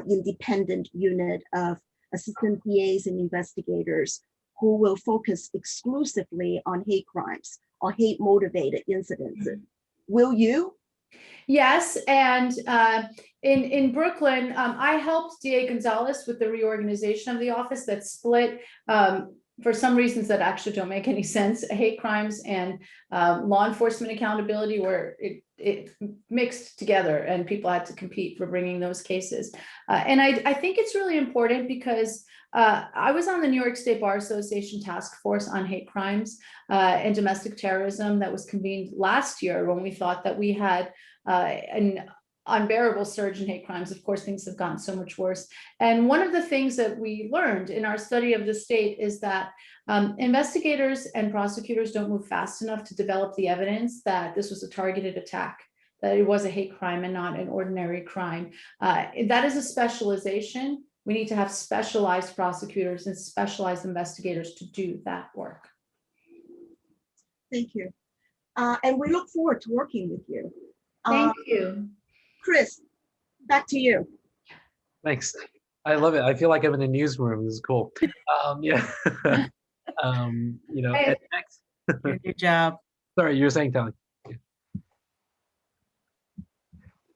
independent unit of assistant DAs and investigators who will focus exclusively on hate crimes or hate motivated incidents. Will you? Yes, and in Brooklyn, I helped DA Gonzalez with the reorganization of the office that split, for some reasons that actually don't make any sense, hate crimes and law enforcement accountability, where it mixed together and people had to compete for bringing those cases. And I think it's really important because I was on the New York State Bar Association task force on hate crimes and domestic terrorism that was convened last year when we thought that we had an unbearable surge in hate crimes. Of course, things have gotten so much worse. And one of the things that we learned in our study of the state is that investigators and prosecutors don't move fast enough to develop the evidence that this was a targeted attack, that it was a hate crime and not an ordinary crime. That is a specialization We need to have specialized prosecutors and specialized investigators to do that work. Thank you. And we look forward to working with you. Thank you. Chris, back to you. Thanks. I love it. I feel like I'm in a newsroom. This is cool. Yeah. You know, and next. Good job. Sorry, you were saying, Tali.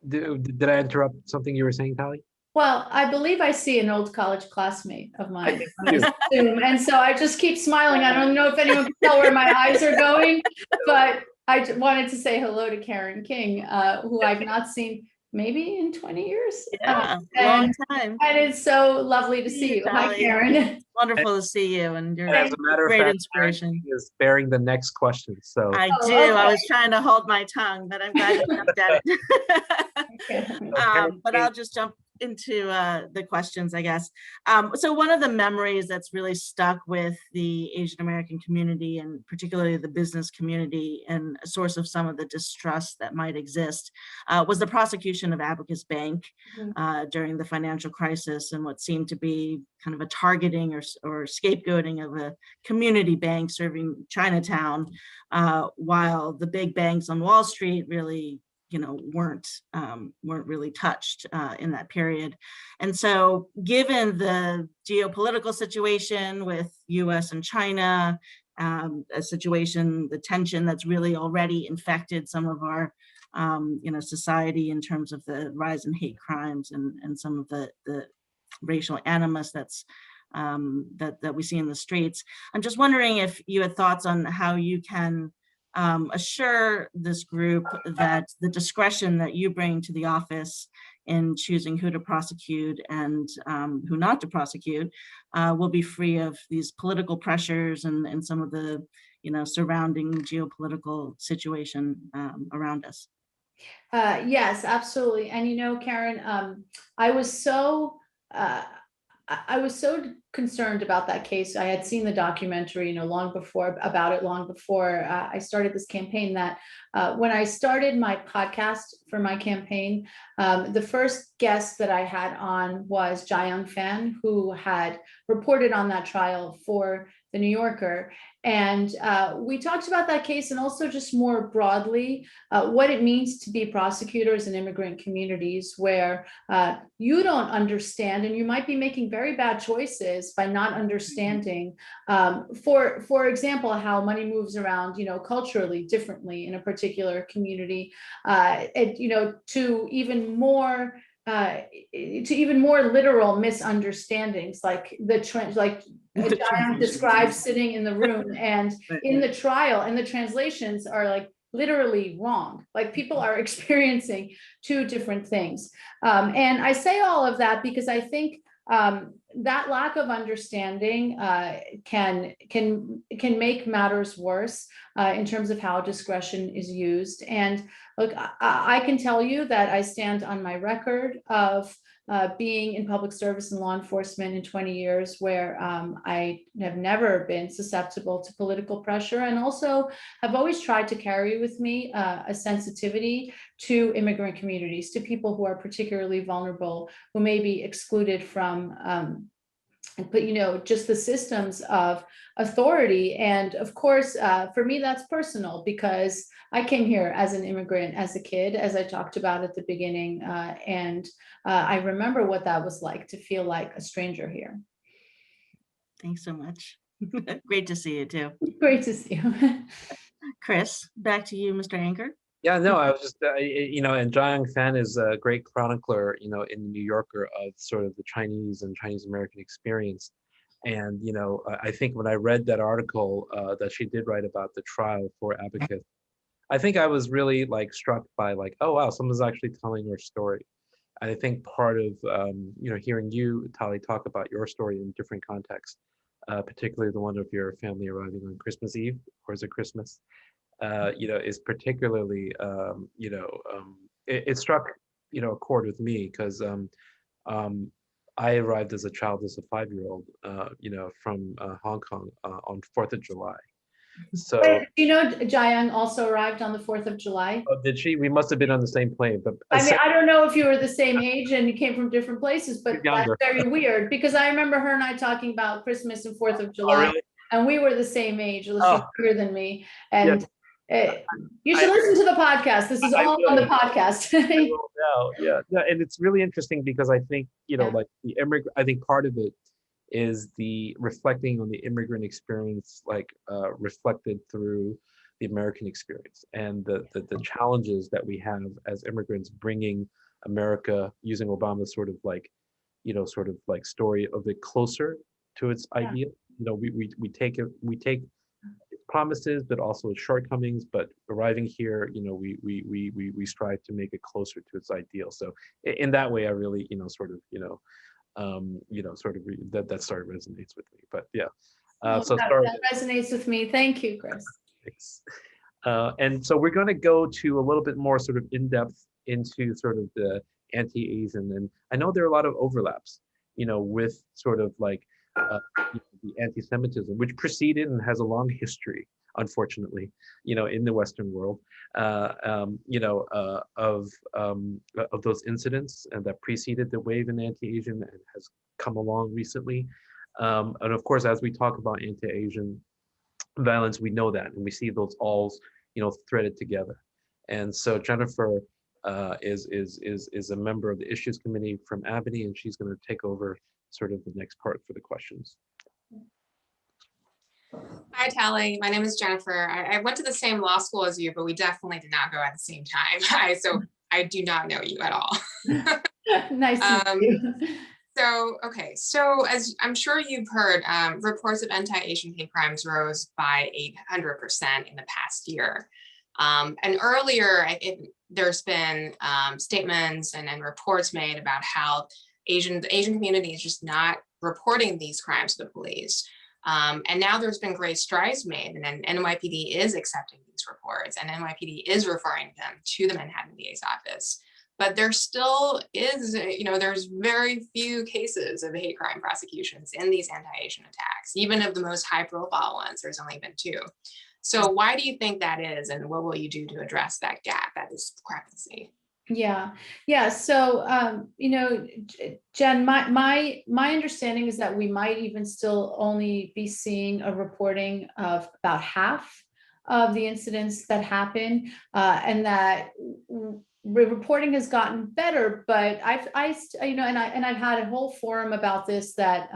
Did I interrupt something you were saying, Tali? Well, I believe I see an old college classmate of mine think on this Zoom, and so I just keep smiling. I don't know if anyone can tell where my eyes are going, but I wanted to say hello to Karen King, who I've not seen maybe in 20 years. Yeah, long time. And it's so lovely to see you. Hi, Tali. Karen. Wonderful to see you, and you're As a matter of great fact, inspiration. Karen is bearing the next question. So I Oh, do. I okay. was trying to hold my tongue, but I'm glad you jumped at it. But I'll just jump into the questions, I guess. So one of the memories that's really stuck with the Asian American community, and particularly the business community, and a source of some of the distrust that might exist, was the prosecution of Abacus Bank during the financial crisis, and what seemed to be kind of a targeting or scapegoating of a community bank serving Chinatown, while the big banks on Wall Street really weren't really touched in that period. And so given the geopolitical situation with US and China, a situation, the tension that's really already infected some of our society in terms of the rise in hate crimes and some of the racial animus that's that we see in the streets. I'm just wondering if you had thoughts on how you can assure this group that the discretion that you bring to the office in choosing who to prosecute and who not to prosecute will be free of these political pressures and some of the surrounding geopolitical situation around us. Yes, absolutely. And Karen, I was so concerned about that case. I had seen the documentary, long before I started this campaign, that when I started my podcast for my campaign, the first guest that I had on was Jiayang Fan, who had reported on that trial for the New Yorker. And we talked about that case, and also just more broadly, what it means to be prosecutors in immigrant communities where you don't understand, and you might be making very bad choices by not understanding, for example, how money moves around, culturally differently in a particular community, to even more literal misunderstandings, like Jiayang describes sitting in the room and in the trial, and the translations are like literally wrong. Like people are experiencing two different things. And I say all of that because I think that lack of understanding can make matters worse in terms of how discretion is used. And look, I can tell you that I stand on my record of being in public service and law enforcement in 20 years, where I have never been susceptible to political pressure, and also have always tried to carry with me a sensitivity to immigrant communities, to people who are particularly vulnerable, who may be excluded from just the systems of authority. And of course, for me, that's personal, because I came here as an immigrant, as a kid, as I talked about at the beginning. And I remember what that was like, to feel like a stranger here. Thanks so much. Great to see you too. Great to see you. Chris, back to you, Mr. Anchor. yeah, no, I was just and Jiayang Fan is a great chronicler, in the New Yorker, of sort of the Chinese and Chinese American experience. And I think when I read that article that she did write about the trial for Abacus, I think I was really struck by oh wow, someone's actually telling her story. And I think part of hearing you, Tali, talk about your story in different contexts, particularly the one of your family arriving on Christmas Eve, or is it Christmas? Is particularly it struck a chord with me, because I arrived as a child, as a 5-year-old, from Hong Kong on 4th of July. So, Wait, do you know Jiayang also arrived on the 4th of July? oh, did she? We must have been on the same plane, but I mean, I don't know if you were the same age and you came from different places, but that's younger. very weird because I remember her and I talking about Christmas and 4th of Oh, July, really? and we were the same age. She's Oh. younger than me, and you should listen to the podcast. This is I all on the podcast. I will now. Yeah, yeah, and it's really interesting because I think Yeah. like the immigrant. I think part of it is the reflecting on the immigrant experience, like reflected through the American experience and the challenges that we have as immigrants bringing America using Obama's sort of like, sort of like story of it closer to its Yeah. ideal. We take its promises, but also its shortcomings. But arriving here, we strive to make it closer to its ideal. So in that way, I really, sort of, that sort of resonates with me. But yeah, so that, sorry. that resonates with me. Thank you, Chris. Thanks. And so we're going to go to a little bit more sort of in depth into sort of the anti-Asian, and I know there are a lot of overlaps, with sort of like the anti-Semitism, which preceded and has a long history, unfortunately, in the Western world, of those incidents and that preceded the wave in anti-Asian and has come along recently. And of course, as we talk about anti-Asian violence, we know that, and we see those alls, threaded together. And so Jennifer is a member of the Issues Committee from AABANY, and she's going to take over sort of the next part for the questions. Hi, Tali. My name is Jennifer. I went to the same law school as you, but we definitely did not go at the same time. So I do not know you at all. Nice to meet you. So as I'm sure you've heard, reports of anti-Asian hate crimes rose by 800% in the past year. And earlier, there's been statements and reports made about how the Asian community is just not reporting these crimes to the police. And now there's been great strides made, and NYPD is accepting these reports, and NYPD is referring them to the Manhattan DA's office. But there still is, there's very few cases of hate crime prosecutions in these anti-Asian attacks. Even of the most high-profile ones, there's only been 2. So why do you think that is, and what will you do to address that gap, that discrepancy? Yeah. So, Jen, my understanding is that we might even still only be seeing a reporting of about half of the incidents that happen, and that reporting has gotten better. But I've had a whole forum about this that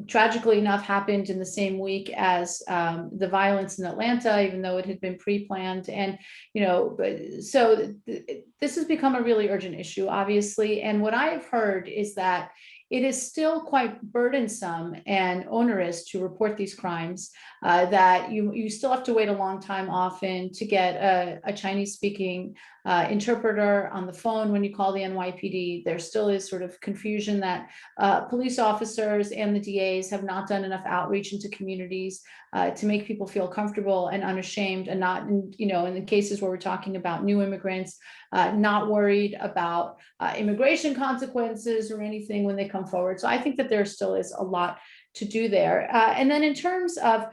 tragically enough happened in the same week as the violence in Atlanta, even though it had been pre-planned. And, so this has become a really urgent issue, obviously. And what I have heard is that it is still quite burdensome and onerous to report these crimes, that you still have to wait a long time often to get a Chinese-speaking interpreter on the phone when you call the NYPD. There still is sort of confusion that police officers and the DAs have not done enough outreach into communities to make people feel comfortable and unashamed, and not, in the cases where we're talking about new immigrants, not worried about immigration consequences or anything when they come forward. So I think that there still is a lot to do there. And then in terms of,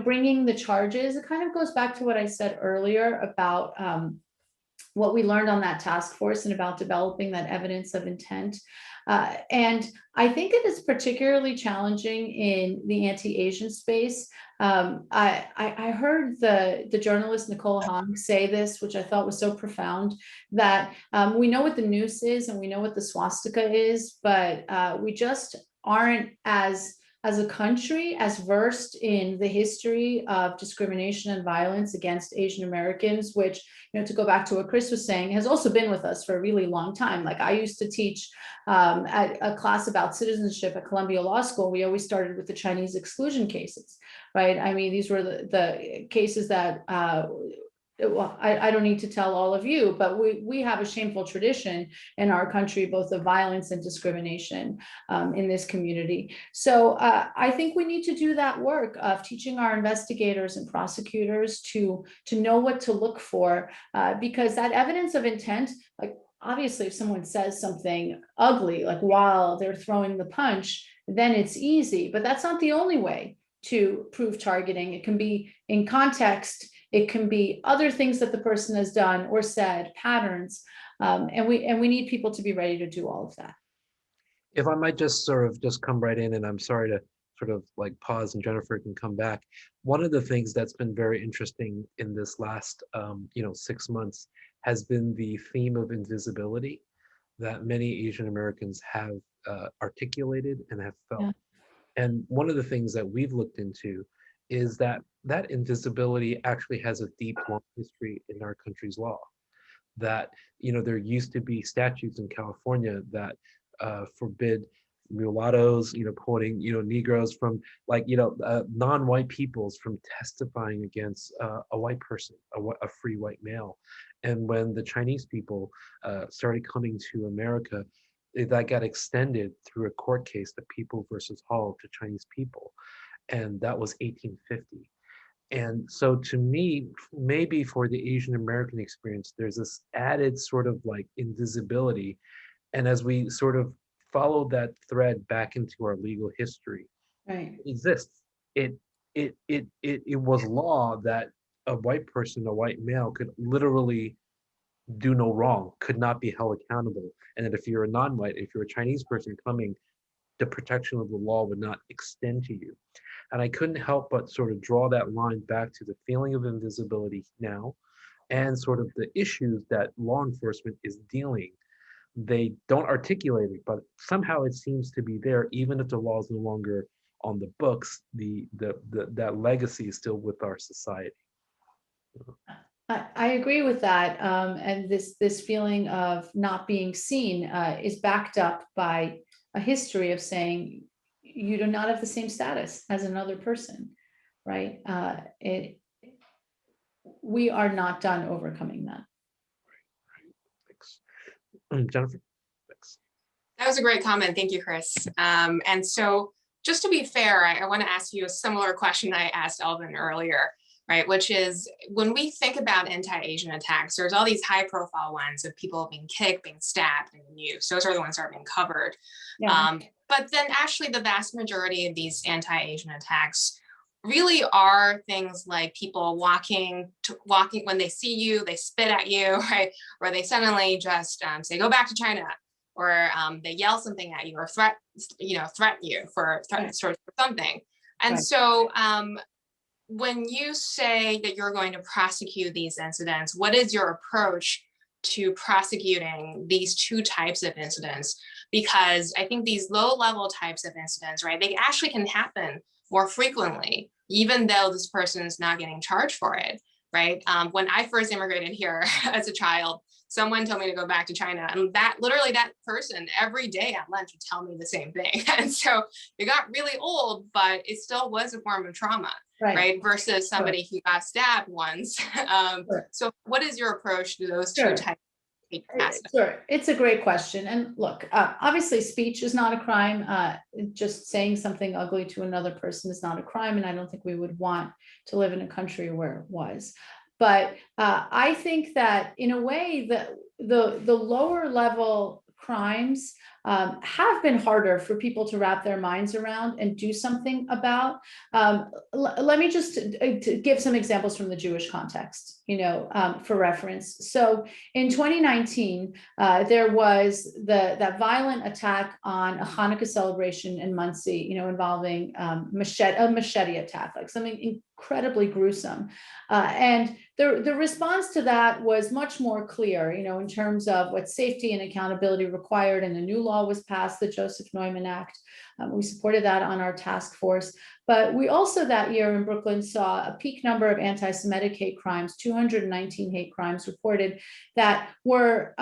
bringing the charges, it kind of goes back to what I said earlier about what we learned on that task force and about developing that evidence of intent. And I think it is particularly challenging in the anti-Asian space. I heard the journalist Nicole Hong say this, which I thought was so profound, that we know what the noose is and we know what the swastika is, but we just aren't as a country as versed in the history of discrimination and violence against Asian Americans, which, to go back to what Chris was saying, has also been with us for a really long time. Like I used to teach at a class about citizenship at Columbia Law School. We always started with the Chinese exclusion cases, right? I mean, these were the cases that, well, I don't need to tell all of you, but we have a shameful tradition in our country, both of violence and discrimination in this community. So I think we need to do that work of teaching our investigators and prosecutors to know what to look for, because that evidence of intent, like obviously if someone says something ugly, like while they're throwing the punch, then it's easy, but that's not the only way to prove targeting. It can be in context. It can be other things that the person has done or said, patterns, and we need people to be ready to do all of that. If I might just sort of just come right in, and I'm sorry to sort of like pause and Jennifer can come back. One of the things that's been very interesting in this last 6 months has been the theme of invisibility that many Asian Americans have articulated and have felt. Yeah. And one of the things that we've looked into is that that invisibility actually has a deep, long history in our country's law. That, there used to be statutes in California that forbid mulattoes, quoting, Negroes from non-white peoples from testifying against a white person, a free white male. And when the Chinese people started coming to America, that got extended through a court case, the People versus Hall, to Chinese people. And that was 1850. And so to me, maybe for the Asian American experience, there's this added sort of like invisibility. And as we sort of follow that thread back into our legal history, Right. it exists. It was law that a white person, a white male, could literally do no wrong, could not be held accountable. And that if you're a non-white, if you're a Chinese person coming, the protection of the law would not extend to you. And I couldn't help but sort of draw that line back to the feeling of invisibility now and sort of the issues that law enforcement is dealing. They don't articulate it, but somehow it seems to be there, even if the law is no longer on the books, that legacy is still with our society. I agree with that. And this feeling of not being seen is backed up by a history of saying you do not have the same status as another person, right? We are not done overcoming that. Thanks. Jennifer, thanks. That was a great comment. Thank you, Chris. And so just to be fair, I want to ask you a similar question I asked Alvin earlier, right? Which is, when we think about anti-Asian attacks, there's all these high profile ones of people being kicked, being stabbed in the news. Those are the ones that are being covered. Yeah. But then actually the vast majority of these anti-Asian attacks really are things like people walking when they see you, they spit at you, right? Or they suddenly just say, go back to China, or they yell something at you or threaten you for something. And so when you say that you're going to prosecute these incidents, what is your approach to prosecuting these two types of incidents? Because I think these low-level types of incidents, right, they actually can happen more frequently, even though this person is not getting charged for it, right? When I first immigrated here as a child, someone told me to go back to China, and that person every day at lunch would tell me the same thing. And so it got really old, but it still was a form of trauma, right? Versus somebody who got stabbed once. So what is your approach to those two types? Sure, it's a great question. And look, obviously speech is not a crime. Just saying something ugly to another person is not a crime. And I don't think we would want to live in a country where it was. But I think that in a way that the lower level crimes have been harder for people to wrap their minds around and do something about. Let me just give some examples from the Jewish context, for reference. So in 2019, there was that violent attack on a Hanukkah celebration in Muncie, involving a machete attack, like something incredibly gruesome. And the response to that was much more clear, in terms of what safety and accountability required, and a new law was passed, the Joseph Neumann Act. We supported that on our task force. But we also that year in Brooklyn saw a peak number of anti-Semitic hate crimes, 219 hate crimes reported, that were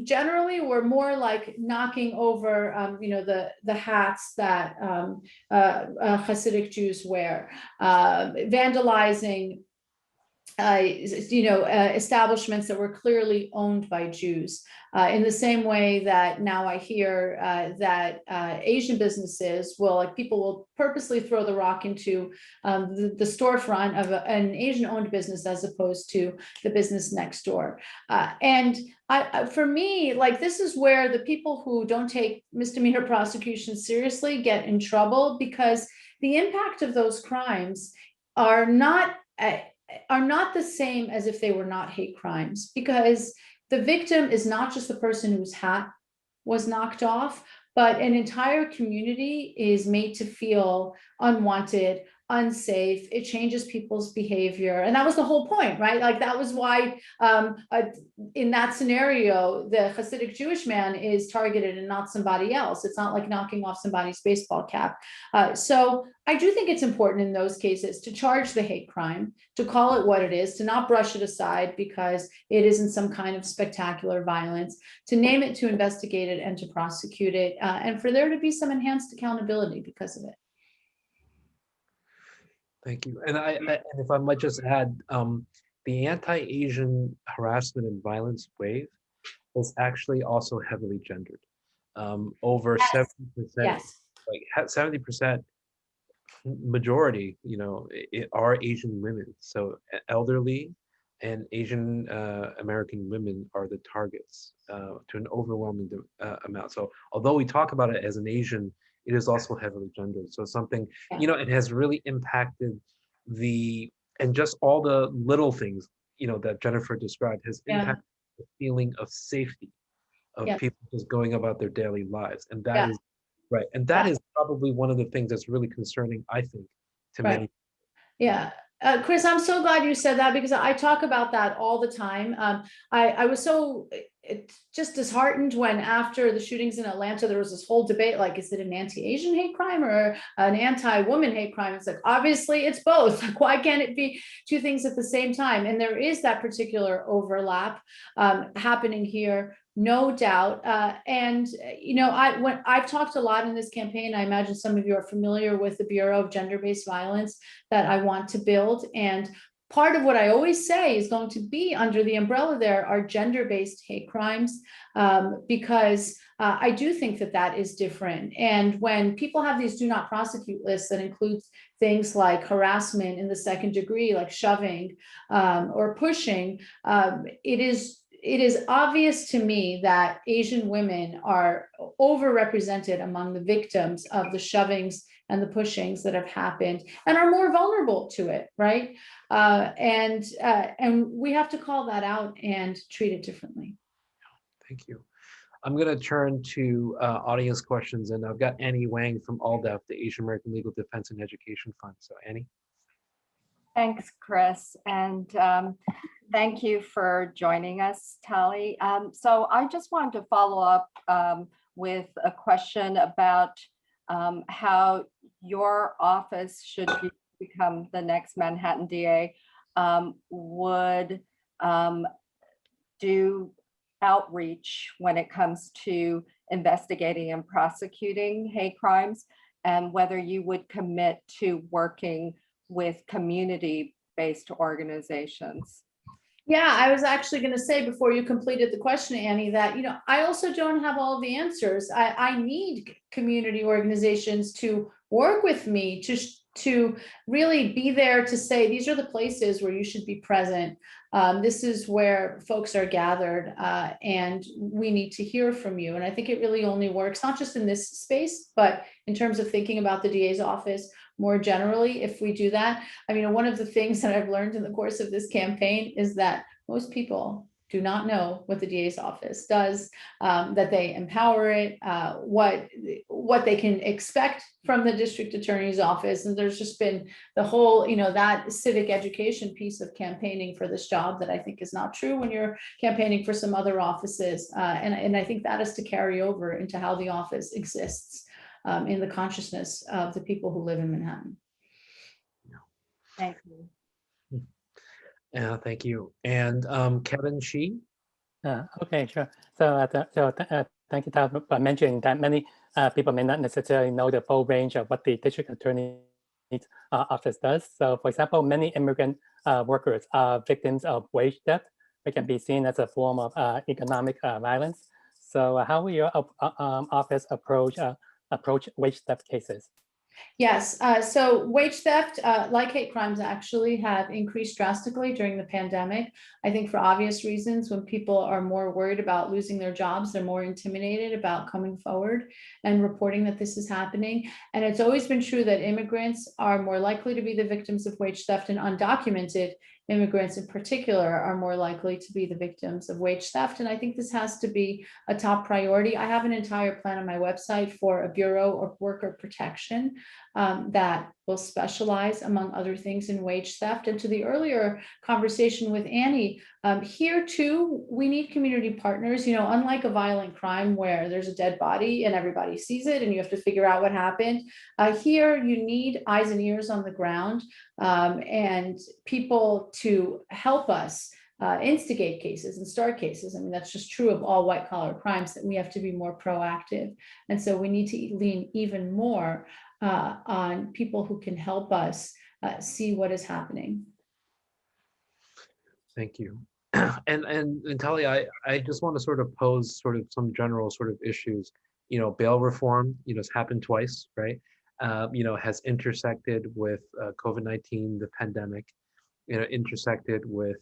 generally were more like knocking over, the hats that Hasidic Jews wear, vandalizing establishments that were clearly owned by Jews. In the same way that now I hear that Asian businesses people will purposely throw the rock into the storefront of an Asian-owned business as opposed to the business next door. And for me, this is where the people who don't take misdemeanor prosecution seriously get in trouble, because the impact of those crimes are not the same as if they were not hate crimes, because the victim is not just the person whose hat was knocked off, but an entire community is made to feel unwanted, unsafe. It changes people's behavior. And that was the whole point, right? Like that was why in that scenario, the Hasidic Jewish man is targeted and not somebody else. It's not like knocking off somebody's baseball cap. So I do think it's important in those cases to charge the hate crime, to call it what it is, to not brush it aside because it isn't some kind of spectacular violence, to name it, to investigate it, and to prosecute it, and for there to be some enhanced accountability because of it. Thank you. And and if I might just add, the anti-Asian harassment and violence wave is actually also heavily gendered. Over 70%, Yes. like 70% majority, are Asian women. So elderly and Asian American women are the targets to an overwhelming amount. So although we talk about it as an Asian, it is also heavily gendered. So something, it has really impacted and just all the little things, that Jennifer described has impacted the feeling of safety of people just going about their daily lives. And that is right. And that is probably one of the things that's really concerning, I think, to many. Yeah. Chris, I'm so glad you said that because I talk about that all the time. I was so just disheartened when after the shootings in Atlanta, there was this whole debate, like, is it an anti-Asian hate crime or an anti-woman hate crime? It's like, obviously it's both. Like, why can't it be two things at the same time? And there is that particular overlap happening here. No doubt. When I've talked a lot in this campaign, I imagine some of you are familiar with the Bureau of Gender-Based Violence that I want to build. And part of what I always say is going to be under the umbrella there are gender-based hate crimes, because I do think that is different. And when people have these do not prosecute lists that includes things like harassment in the second degree, like shoving or pushing, it is obvious to me that Asian women are overrepresented among the victims of the shovings and the pushings that have happened and are more vulnerable to it, right? And we have to call that out and treat it differently. Thank you. I'm going to turn to audience questions, and I've got Annie Wang from ALDEF, the Asian American Legal Defense and Education Fund. So Annie. Thanks, Chris. And thank you for joining us, Tali. So I just wanted to follow up with a question about how your office, should you become the next Manhattan DA, would do outreach when it comes to investigating and prosecuting hate crimes, and whether you would commit to working with community-based organizations. Yeah, I was actually going to say before you completed the question, Annie, that, I also don't have all the answers. I need community organizations to work with me to really be there to say, these are the places where you should be present. This is where folks are gathered, and we need to hear from you. And I think it really only works, not just in this space, but in terms of thinking about the DA's office more generally, if we do that. I mean, one of the things that I've learned in the course of this campaign is that most people do not know what the DA's office does, that they empower it, what they can expect from the district attorney's office. And there's just been the whole, that civic education piece of campaigning for this job that I think is not true when you're campaigning for some other offices. And I think that is to carry over into how the office exists in the consciousness of the people who live in Manhattan. Thank you. Thank you. And Kevin Shi. Okay, sure. So, thank you, Tal, for mentioning that many people may not necessarily know the full range of what the district attorney's office does. So, for example, many immigrant workers are victims of wage theft, which can be seen as a form of economic violence. So, how will your office approach wage theft cases? Yes, so wage theft, like hate crimes, actually have increased drastically during the pandemic. I think for obvious reasons, when people are more worried about losing their jobs, they're more intimidated about coming forward and reporting that this is happening. And it's always been true that immigrants are more likely to be the victims of wage theft, and undocumented immigrants in particular are more likely to be the victims of wage theft. And I think this has to be a top priority. I have an entire plan on my website for a Bureau of Worker Protection that will specialize, among other things, in wage theft. And to the earlier conversation with Annie, here too, we need community partners. You know, unlike a violent crime where there's a dead body and everybody sees it and you have to figure out what happened, here you need eyes and ears on the ground, and people to help us instigate cases and start cases. I mean, that's just true of all white collar crimes, that we have to be more proactive. And so we need to lean even more on people who can help us see what is happening. Thank you. And Tali, I just want to sort of pose sort of some general sort of issues. You know, bail reform, you know, has happened twice, right? You know, has intersected with COVID-19, the pandemic, you know, intersected with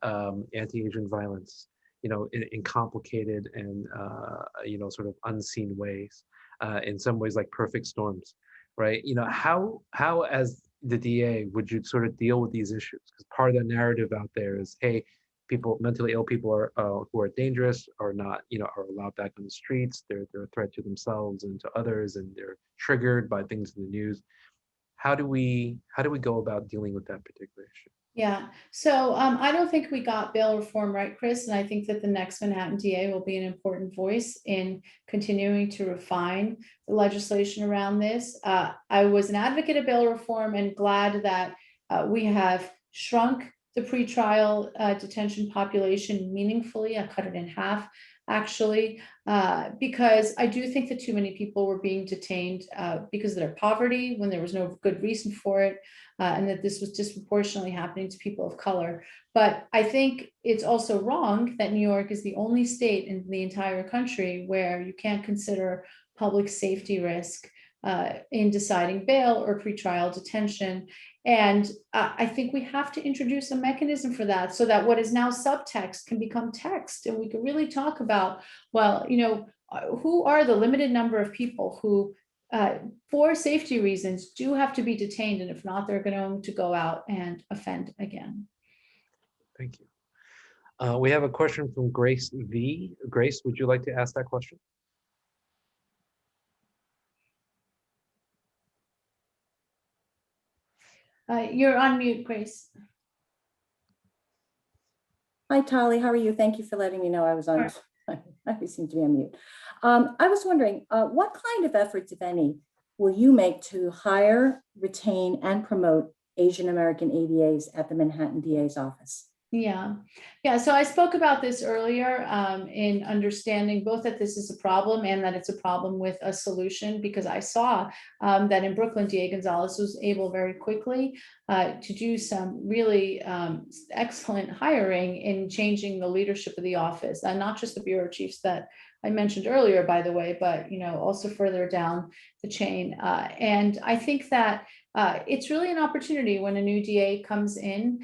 anti-Asian violence, you know, in complicated and, you know, sort of unseen ways, in some ways like perfect storms, right? You know, how as the DA would you sort of deal with these issues? Because part of the narrative out there is, hey, people, mentally ill people are who are dangerous are not, you know, are allowed back on the streets. They're a threat to themselves and to others, and they're triggered by things in the news. How do we go about dealing with that particular issue? Yeah, so I don't think we got bail reform right, Chris, and I think that the next Manhattan DA will be an important voice in continuing to refine the legislation around this. I was an advocate of bail reform and glad that we have shrunk the pretrial detention population meaningfully. I cut it in half, actually, because I do think that too many people were being detained because of their poverty when there was no good reason for it, and that this was disproportionately happening to people of color. But I think it's also wrong that New York is the only state in the entire country where you can't consider public safety risk in deciding bail or pretrial detention. And I think we have to introduce a mechanism for that, so that what is now subtext can become text. And we can really talk about, well, you know, who are the limited number of people who, for safety reasons, do have to be detained. And if not, they're going to go out and offend again. Thank you. We have a question from Grace V. Grace, would you like to ask that question? You're on mute, Grace. Hi, Tali. How are you? Thank you for letting me know I was on. I seem to be on mute. I was wondering, what kind of efforts, if any, will you make to hire, retain, and promote Asian American ADAs at the Manhattan DA's office? Yeah. So I spoke about this earlier in understanding both that this is a problem and that it's a problem with a solution, because I saw that in Brooklyn, DA Gonzalez was able very quickly to do some really excellent hiring in changing the leadership of the office, and not just the bureau chiefs that I mentioned earlier, by the way, but also further down the chain. And I think that it's really an opportunity when a new DA comes in.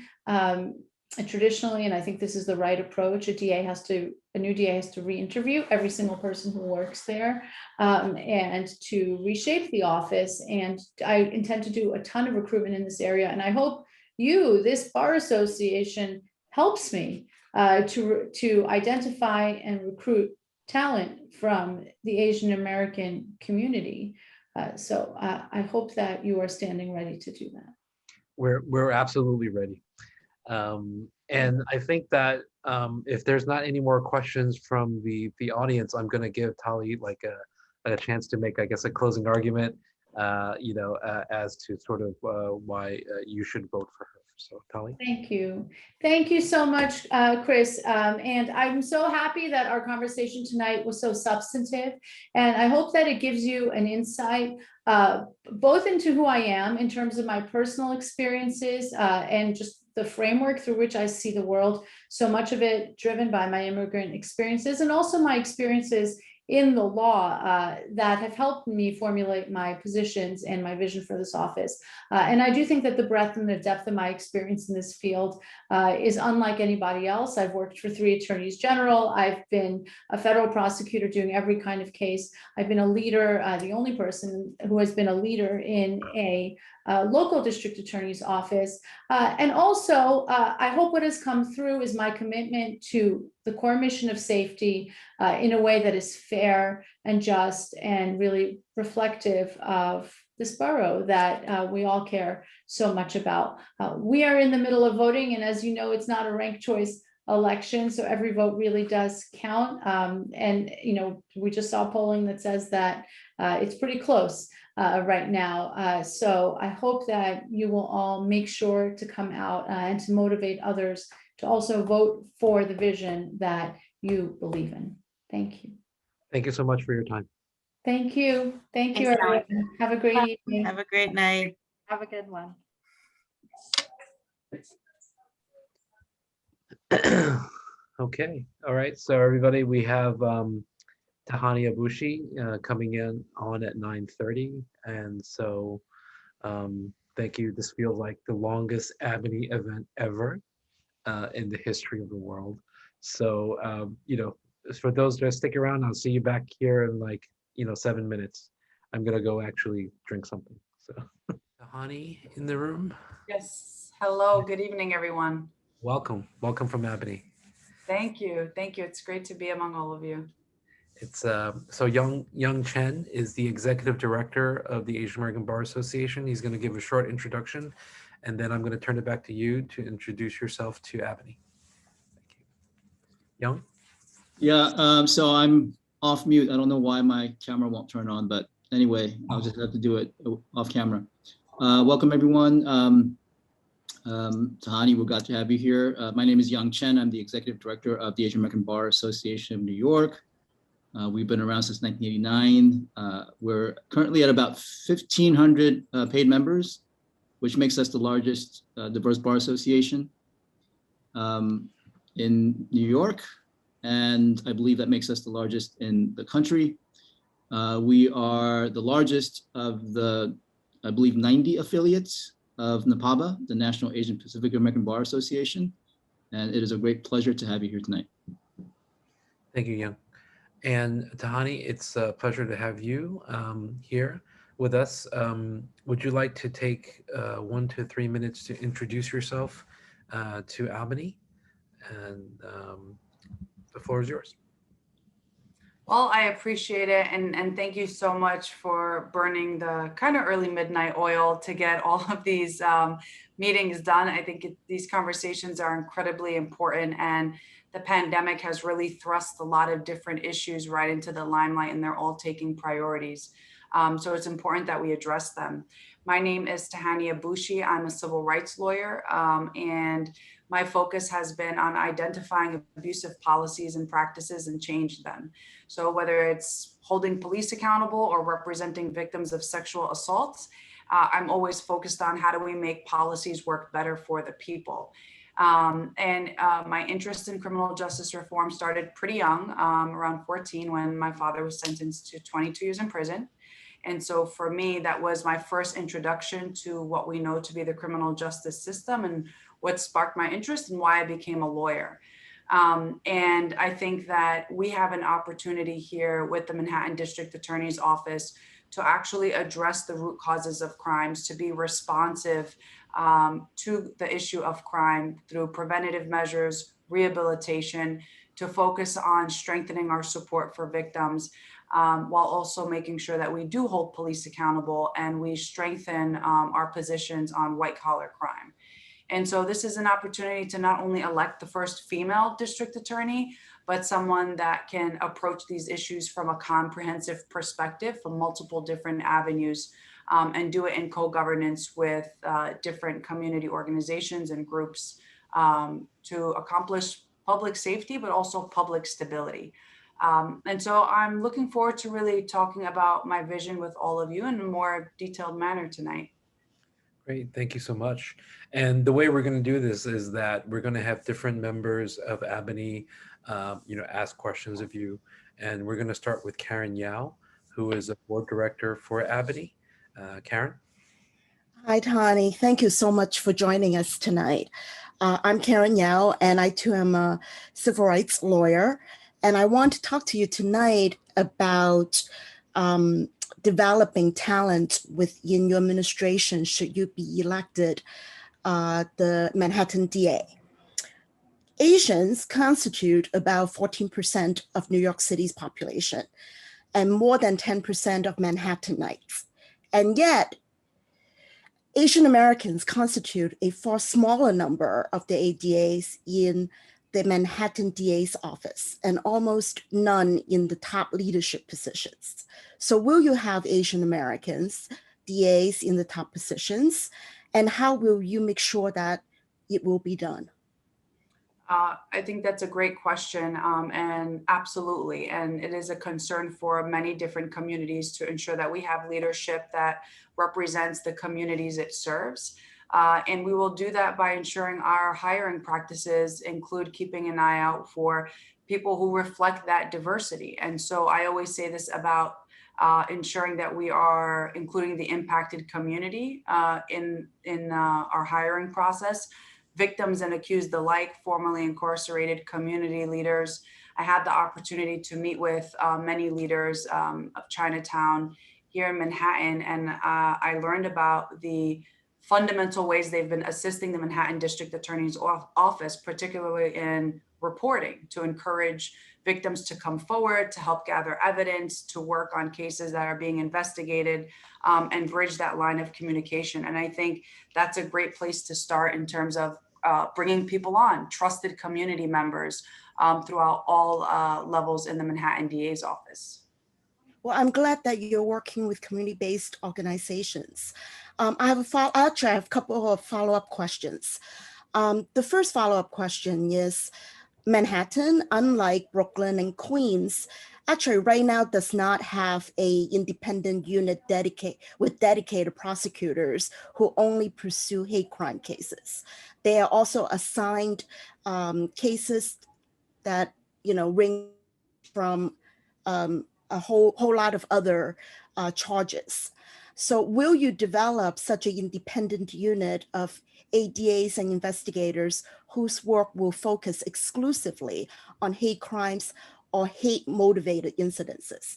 And traditionally, and I think this is the right approach, a new DA has to re-interview every single person who works there, and to reshape the office. And I intend to do a ton of recruitment in this area. And I hope this bar association, helps me to identify and recruit talent from the Asian American community. So I hope that you are standing ready to do that. We're absolutely ready. And I think that if there's not any more questions from the audience, I'm going to give Tali like a chance to make, I guess, a closing argument, as to sort of why you should vote for her. So Tali. Thank you. Thank you so much, Chris. And I'm so happy that our conversation tonight was so substantive. And I hope that it gives you an insight both into who I am in terms of my personal experiences and just the framework through which I see the world, so much of it driven by my immigrant experiences, and also my experiences in the law that have helped me formulate my positions and my vision for this office. And I do think that the breadth and the depth of my experience in this field is unlike anybody else. I've worked for 3 attorneys general. I've been a federal prosecutor doing every kind of case. I've been a leader, the only person who has been a leader in a local district attorney's office. And also, I hope what has come through is my commitment to the core mission of safety in a way that is fair and just and really reflective of this borough that we all care so much about. We are in the middle of voting, and as you know, it's not a ranked choice election, so every vote really does count. And you know, we just saw polling that says that it's pretty close right now. So I hope that you will all make sure to come out and to motivate others to also vote for the vision that you believe in. Thank you. Thank you so much for your time. Thank you. Thank you, Thanks, Tali. everyone. Have a great evening. Have a great night. Have a good one. Okay, all right. So everybody, we have Tahanie Aboushi coming in on at 9:30, and so thank you. This feels like the longest AABANY event ever in the history of the world. So you know, for those that stick around, I'll see you back here in like 7 minutes. I'm gonna go actually drink something. So Tahanie in the room. Yes. Hello. Good evening, everyone. Welcome from AABANY. Thank you. Thank you. It's great to be among all of you. It's so Young Chen is the executive director of the Asian American Bar Association. He's going to give a short introduction, and then I'm going to turn it back to you to introduce yourself to AABANY. Thank you. Young? Yeah, so I'm off mute. I don't know why my camera won't turn on, but anyway, I'll just have to do it off camera. Welcome, everyone. Tahanie, we're glad to have you here. My name is Young Chen. I'm the executive director of the Asian American Bar Association of New York. We've been around since 1989. We're currently at about 1,500 paid members, which makes us the largest diverse bar association in New York. And I believe that makes us the largest in the country. We are the largest of the, I believe, 90 affiliates of NAPABA, the National Asian Pacific American Bar Association. And it is a great pleasure to have you here tonight. Thank you, Young. And Tahanie, it's a pleasure to have you here with us. Would you like to take 1 to 3 minutes to introduce yourself to AABANY? And the floor is yours. Well, I appreciate it. And thank you so much for burning the kind of early midnight oil to get all of these meetings done. I think these conversations are incredibly important, and the pandemic has really thrust a lot of different issues right into the limelight, and they're all taking priorities. So it's important that we address them. My name is Tahanie Aboushi. I'm a civil rights lawyer, and my focus has been on identifying abusive policies and practices and change them. So whether it's holding police accountable or representing victims of sexual assaults, I'm always focused on how do we make policies work better for the people. My interest in criminal justice reform started pretty young, around 14, when my father was sentenced to 22 years in prison. And so for me, that was my first introduction to what we know to be the criminal justice system, and what sparked my interest and why I became a lawyer. And I think that we have an opportunity here with the Manhattan District Attorney's Office to actually address the root causes of crimes, to be responsive to the issue of crime through preventative measures, rehabilitation, to focus on strengthening our support for victims, while also making sure that we do hold police accountable and we strengthen our positions on white collar crime. And so this is an opportunity to not only elect the first female district attorney, but someone that can approach these issues from a comprehensive perspective from multiple different avenues, and do it in co-governance with different community organizations and groups to accomplish public safety, but also public stability. And so I'm looking forward to really talking about my vision with all of you in a more detailed manner tonight. Great, thank you so much. And the way we're going to do this is that we're going to have different members of AABANY, ask questions of you, And we're going to start with Karen Yao, who is a board director for AABANY. Karen? Hi, Tahanie. Thank you so much for joining us tonight. I'm Karen Yao, and I too am a civil rights lawyer. And I want to talk to you tonight about developing talent within your administration should you be elected the Manhattan DA. Asians constitute about 14% of New York City's population and more than 10% of Manhattanites. And yet, Asian Americans constitute a far smaller number of the ADAs in the Manhattan DA's office and almost none in the top leadership positions. So will you have Asian Americans, DAs in the top positions? And how will you make sure that it will be done? I think that's a great question, and absolutely. And it is a concern for many different communities to ensure that we have leadership that represents the communities it serves. And we will do that by ensuring our hiring practices include keeping an eye out for people who reflect that diversity. And so I always say this about ensuring that we are including the impacted community in our hiring process. Victims and accused alike, formerly incarcerated community leaders. I had the opportunity to meet with many leaders of Chinatown here in Manhattan, and I learned about the fundamental ways they've been assisting the Manhattan District Attorney's Office, particularly in reporting, to encourage victims to come forward, to help gather evidence, to work on cases that are being investigated, and bridge that line of communication. And I think that's a great place to start in terms of bringing people on, trusted community members throughout all levels in the Manhattan DA's office. Well, I'm glad that you're working with community-based organizations. I have a couple of follow-up questions. The first follow-up question is, Manhattan, unlike Brooklyn and Queens, actually right now does not have a independent unit with dedicated prosecutors who only pursue hate crime cases. They are also assigned cases that ring from a whole lot of other charges. So will you develop such an independent unit of ADAs and investigators whose work will focus exclusively on hate crimes or hate motivated incidences?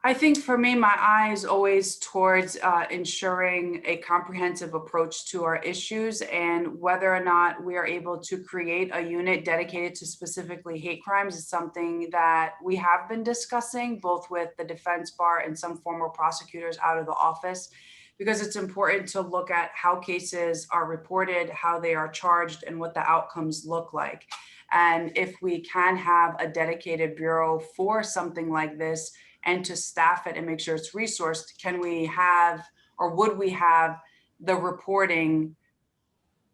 I think for me, my eye is always towards ensuring a comprehensive approach to our issues, and whether or not we are able to create a unit dedicated to specifically hate crimes is something that we have been discussing both with the defense bar and some former prosecutors out of the office, because it's important to look at how cases are reported, how they are charged, and what the outcomes look like. And if we can have a dedicated bureau for something like this, and to staff it and make sure it's resourced, can we have, or would we have the reporting,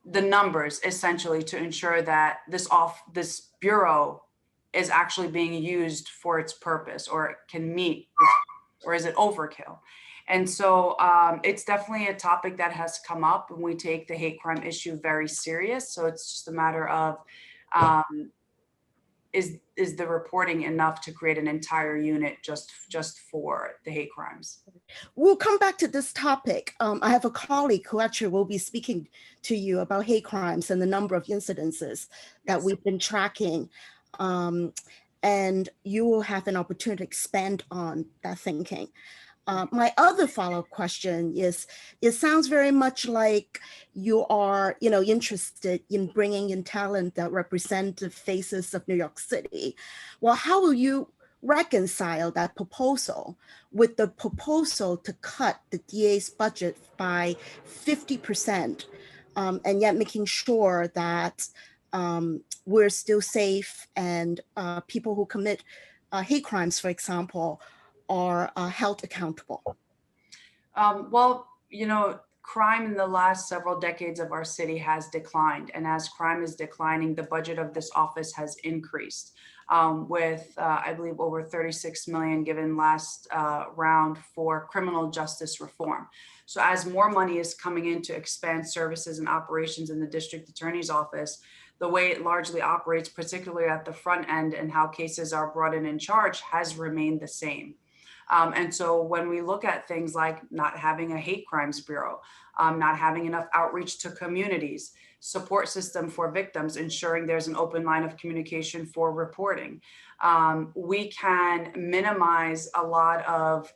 the numbers essentially to ensure that this bureau is actually being used for its purpose, or it can meet, or is it overkill? And so it's definitely a topic that has come up, and we take the hate crime issue very serious. So it's just a matter of, is the reporting enough to create an entire unit just for the hate crimes? We'll come back to this topic. I have a colleague who actually will be speaking to you about hate crimes and the number of incidences that we've been tracking. And you will have an opportunity to expand on that thinking. My other follow-up question is, it sounds very much like you are, interested in bringing in talent that represent the faces of New York City. Well, how will you reconcile that proposal with the proposal to cut the DA's budget by 50%, and yet making sure that we're still safe and people who commit hate crimes, for example, are held accountable? Well, crime in the last several decades of our city has declined. And as crime is declining, the budget of this office has increased with, I believe, over 36 million given last round for criminal justice reform. So as more money is coming in to expand services and operations in the district attorney's office, the way it largely operates, particularly at the front end and how cases are brought in and charged, has remained the same. And so when we look at things like not having a hate crimes bureau, not having enough outreach to communities, support system for victims, ensuring there's an open line of communication for reporting, we can minimize a lot of,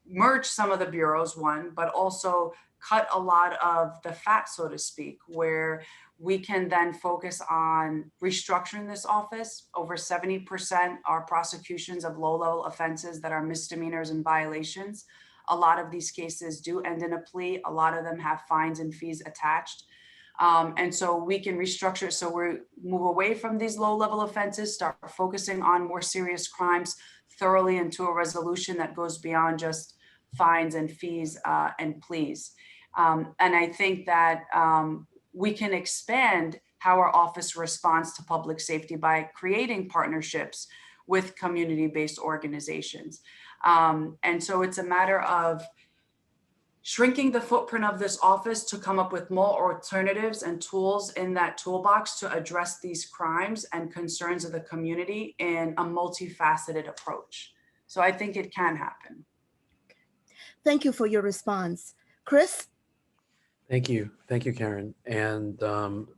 merge some of the bureaus, one, but also cut a lot of the fat, so to speak, where we can then focus on restructuring this office. Over 70% are prosecutions of low-level offenses that are misdemeanors and violations. A lot of these cases do end in a plea. A lot of them have fines and fees attached. And so we can restructure. So we move away from these low-level offenses, start focusing on more serious crimes thoroughly into a resolution that goes beyond just fines and fees and pleas. And I think that we can expand how our office responds to public safety by creating partnerships with community-based organizations. And so it's a matter of shrinking the footprint of this office to come up with more alternatives and tools in that toolbox to address these crimes and concerns of the community in a multifaceted approach. So I think it can happen. Thank you for your response. Chris? Thank you, Karen. And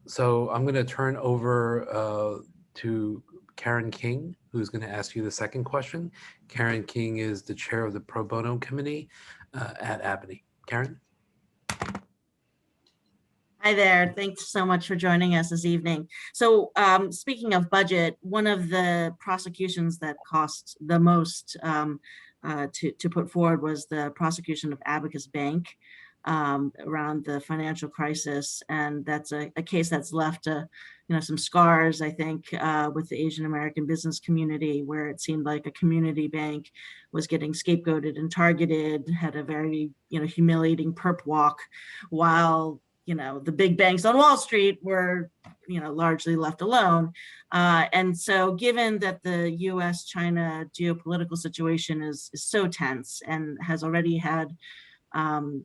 so I'm going to turn over to Karen King, who's going to ask you the second question. Karen King is the chair of the Pro Bono Committee at AABANY. Karen? Hi there. Thanks so much for joining us this evening. So speaking of budget, one of the prosecutions that cost the most to put forward was the prosecution of Abacus Bank around the financial crisis. And that's a case that's left some scars, I think, with the Asian American business community, where it seemed like a community bank was getting scapegoated and targeted, had a very humiliating perp walk, while the big banks on Wall Street were largely left alone. And so given that the US-China geopolitical situation is so tense and has already had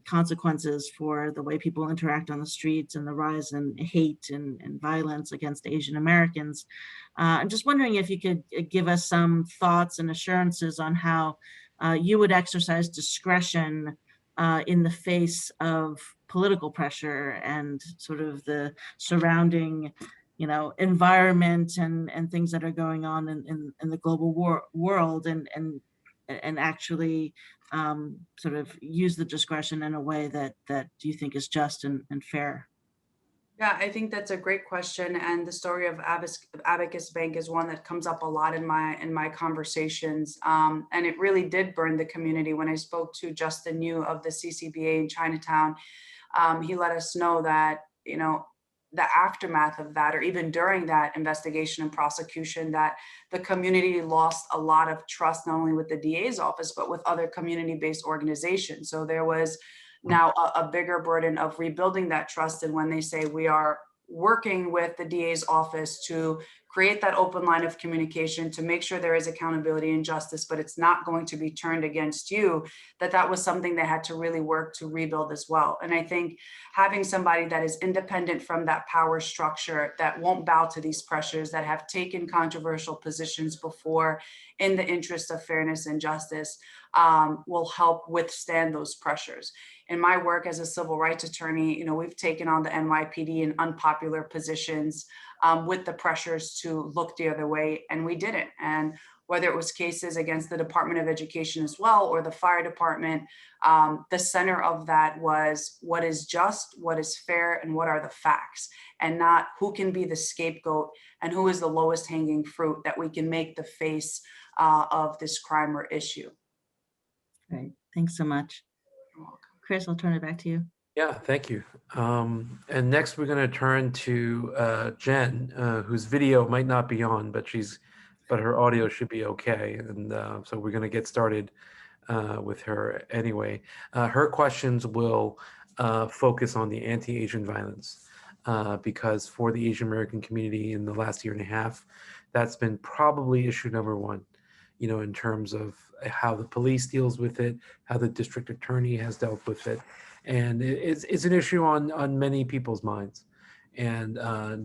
consequences for the way people interact on the streets and the rise in hate and violence against Asian Americans, I'm just wondering if you could give us some thoughts and assurances on how you would exercise discretion in the face of political pressure and sort of the surrounding environment and things that are going on in the global world, and actually sort of use the discretion in a way that you think is just and fair. Yeah, I think that's a great question. And the story of Abacus Bank is one that comes up a lot in my conversations. And it really did burn the community. When I spoke to Justin Yu of the CCBA in Chinatown, he let us know that, the aftermath of that, or even during that investigation and prosecution, that the community lost a lot of trust, not only with the DA's office, but with other community-based organizations. So there was now a bigger burden of rebuilding that trust. And when they say we are working with the DA's office to create that open line of communication, to make sure there is accountability and justice, but it's not going to be turned against you, that was something they had to really work to rebuild as well. And I think having somebody that is independent from that power structure, that won't bow to these pressures, that have taken controversial positions before in the interest of fairness and justice, will help withstand those pressures. In my work as a civil rights attorney, we've taken on the NYPD in unpopular positions with the pressures to look the other way, and we didn't. And whether it was cases against the Department of Education as well, or the fire department, the center of that was what is just, what is fair, and what are the facts, and not who can be the scapegoat and who is the lowest hanging fruit that we can make the face of this crime or issue. Great, thanks so much. You're welcome. Chris, I'll turn it back to you. Yeah, thank you. And next we're going to turn to Jen, whose video might not be on, but her audio should be okay. And so we're going to get started with her anyway. Her questions will focus on the anti-Asian violence, because for the Asian American community in the last year and a half, that's been probably issue number one, in terms of how the police deals with it, how the district attorney has dealt with it. And it's an issue on many people's minds. And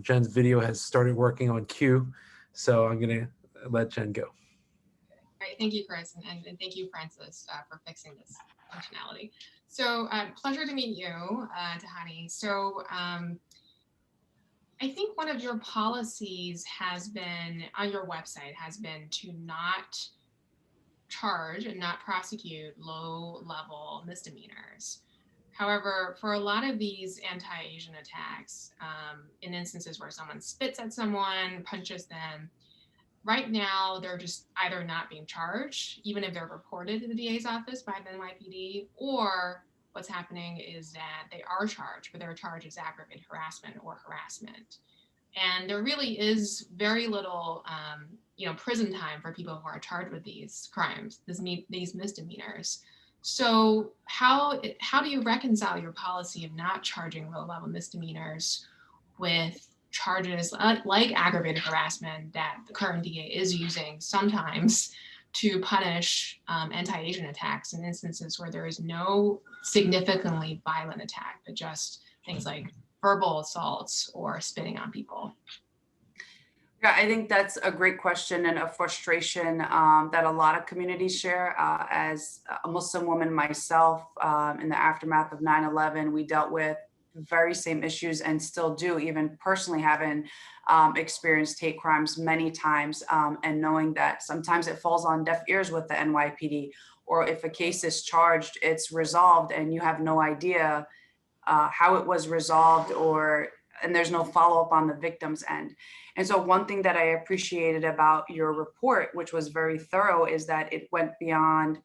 Jen's video has started working on Q. So I'm gonna let Jen go. All right, thank you, Chris, and thank you, Francis, for fixing this functionality. So pleasure to meet you, Tahanie. So I think one of your policies has been, on your website, has been to not charge and not prosecute low-level misdemeanors. However, for a lot of these anti-Asian attacks, in instances where someone spits at someone, punches them, right now they're just either not being charged, even if they're reported to the DA's office by the NYPD, or what's happening is that they are charged, but their charge is aggravated harassment or harassment. And there really is very little, prison time for people who are charged with these crimes, these misdemeanors. So how do you reconcile your policy of not charging low-level misdemeanors with charges like aggravated harassment that the current DA is using sometimes to punish anti-Asian attacks in instances where there is no significantly violent attack, but just things like verbal assaults or spitting on people? Yeah, I think that's a great question and a frustration that a lot of communities share. As a Muslim woman myself, in the aftermath of 9/11, we dealt with very same issues and still do, even personally having experienced hate crimes many times, and knowing that sometimes it falls on deaf ears with the NYPD, or if a case is charged, it's resolved and you have no idea how it was resolved, and there's no follow-up on the victim's end. And so one thing that I appreciated about your report, which was very thorough, is that it went beyond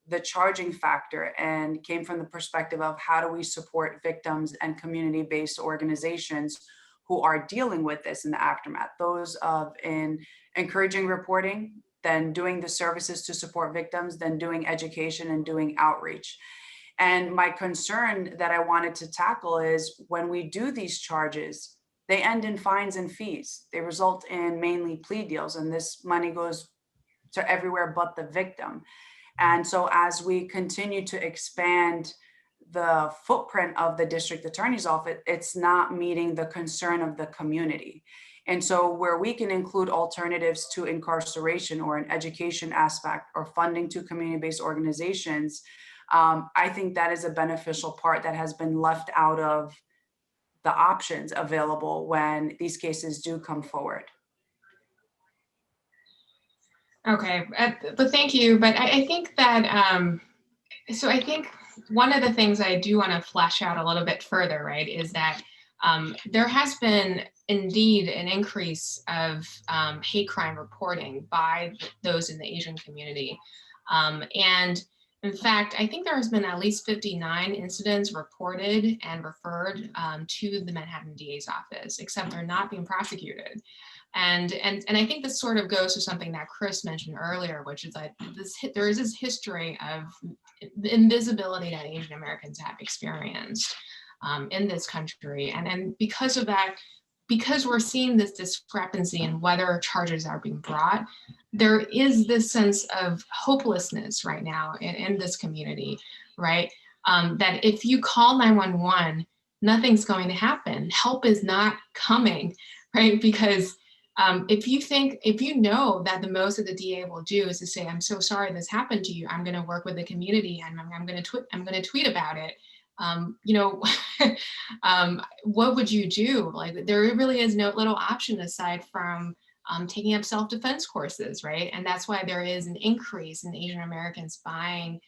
the charging factor and came from the perspective of how do we support victims and community-based organizations who are dealing with this in the aftermath, those in encouraging reporting, then doing the services to support victims, then doing education and doing outreach. And my concern that I wanted to tackle is when we do these charges, they end in fines and fees. They result in mainly plea deals, and this money goes to everywhere but the victim. And so as we continue to expand the footprint of the district attorney's office, it's not meeting the concern of the community. And so where we can include alternatives to incarceration or an education aspect or funding to community-based organizations, I think that is a beneficial part that has been left out of the options available when these cases do come forward. Okay, but thank you. But I think that, so I think one of the things I do want to flesh out a little bit further, right, is that there has been indeed an increase of hate crime reporting by those in the Asian community. And in fact, I think there has been at least 59 incidents reported and referred to the Manhattan DA's office, except they're not being prosecuted. And I think this sort of goes to something that Chris mentioned earlier, which is that there is this history of invisibility that Asian Americans have experienced in this country. And because of that, because we're seeing this discrepancy in whether charges are being brought, there is this sense of hopelessness right now in this community, right? That if you call 911, nothing's going to happen. Help is not coming, right? Because if you know that the most that the DA will do is to say, "I'm so sorry this happened to you. I'm going to work with the community and I'm going to tweet about it." What would you do? Like, there really is no little option aside from taking up self-defense courses, right? And that's why there is an increase in Asian Americans buying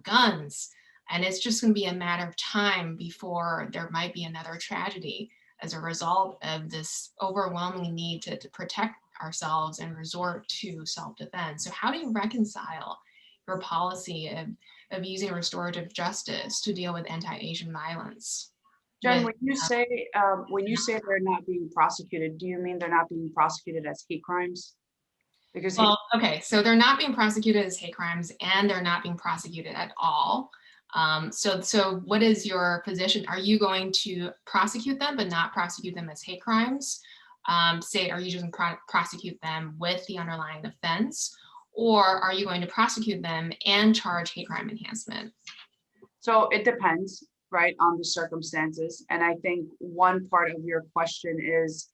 guns. And it's just going to be a matter of time before there might be another tragedy as a result of this overwhelming need to protect ourselves and resort to self-defense. So how do you reconcile your policy of using restorative justice to deal with anti-Asian violence? Jen, when you say they're not being prosecuted, do you mean they're not being prosecuted as hate crimes? Because okay, so they're not being prosecuted as hate crimes, and they're not being prosecuted at all. So what is your position? Are you going to prosecute them, but not prosecute them as hate crimes? Are you just going to prosecute them with the underlying offense? Or are you going to prosecute them and charge hate crime enhancement? So it depends, right, on the circumstances. And I think one part of your question is,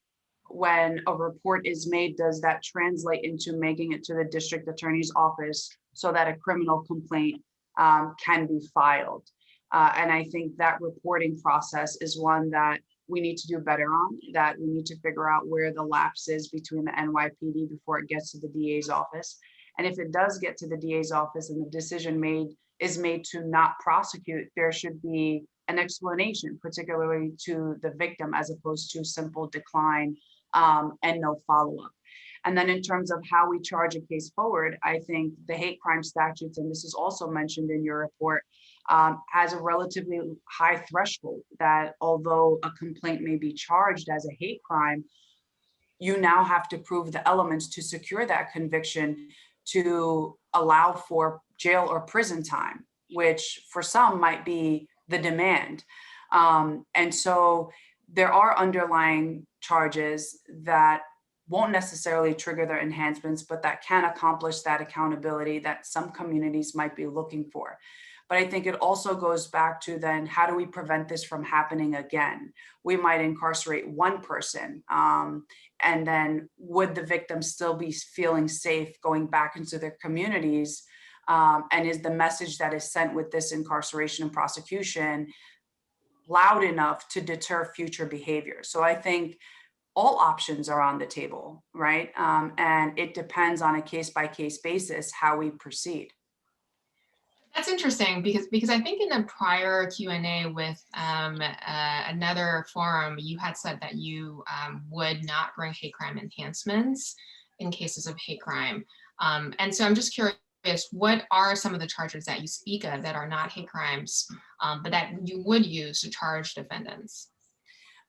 when a report is made, does that translate into making it to the district attorney's office so that a criminal complaint can be filed? And I think that reporting process is one that we need to do better on, that we need to figure out where the lapse is between the NYPD before it gets to the DA's office. And if it does get to the DA's office and the decision is made to not prosecute, there should be an explanation, particularly to the victim, as opposed to simple decline and no follow-up. And then in terms of how we charge a case forward, I think the hate crime statutes, and this is also mentioned in your report, has a relatively high threshold that although a complaint may be charged as a hate crime, you now have to prove the elements to secure that conviction to allow for jail or prison time, which for some might be the demand. And so there are underlying charges that won't necessarily trigger their enhancements, but that can accomplish that accountability that some communities might be looking for. But I think it also goes back to then, how do we prevent this from happening again? We might incarcerate one person, and then would the victim still be feeling safe going back into their communities? And is the message that is sent with this incarceration and prosecution loud enough to deter future behavior? So I think all options are on the table, right? And it depends on a case-by-case basis how we proceed. That's interesting because I think in the prior Q&A with another forum, you had said that you would not bring hate crime enhancements in cases of hate crime. And so I'm just curious, what are some of the charges that you speak of that are not hate crimes, but that you would use to charge defendants?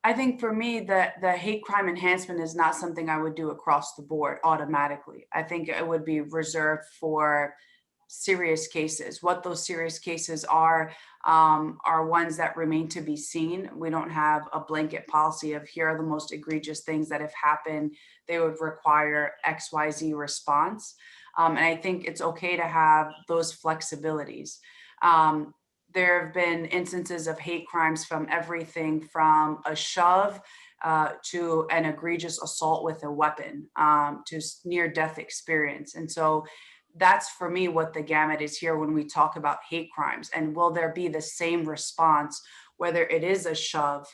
I think for me, the hate crime enhancement is not something I would do across the board automatically. I think it would be reserved for serious cases. What those serious cases are ones that remain to be seen. We don't have a blanket policy of here are the most egregious things that have happened. They would require XYZ response. And I think it's okay to have those flexibilities. There have been instances of hate crimes from everything from a shove to an egregious assault with a weapon, to near-death experience. And so that's for me what the gamut is here when we talk about hate crimes. And will there be the same response, whether it is a shove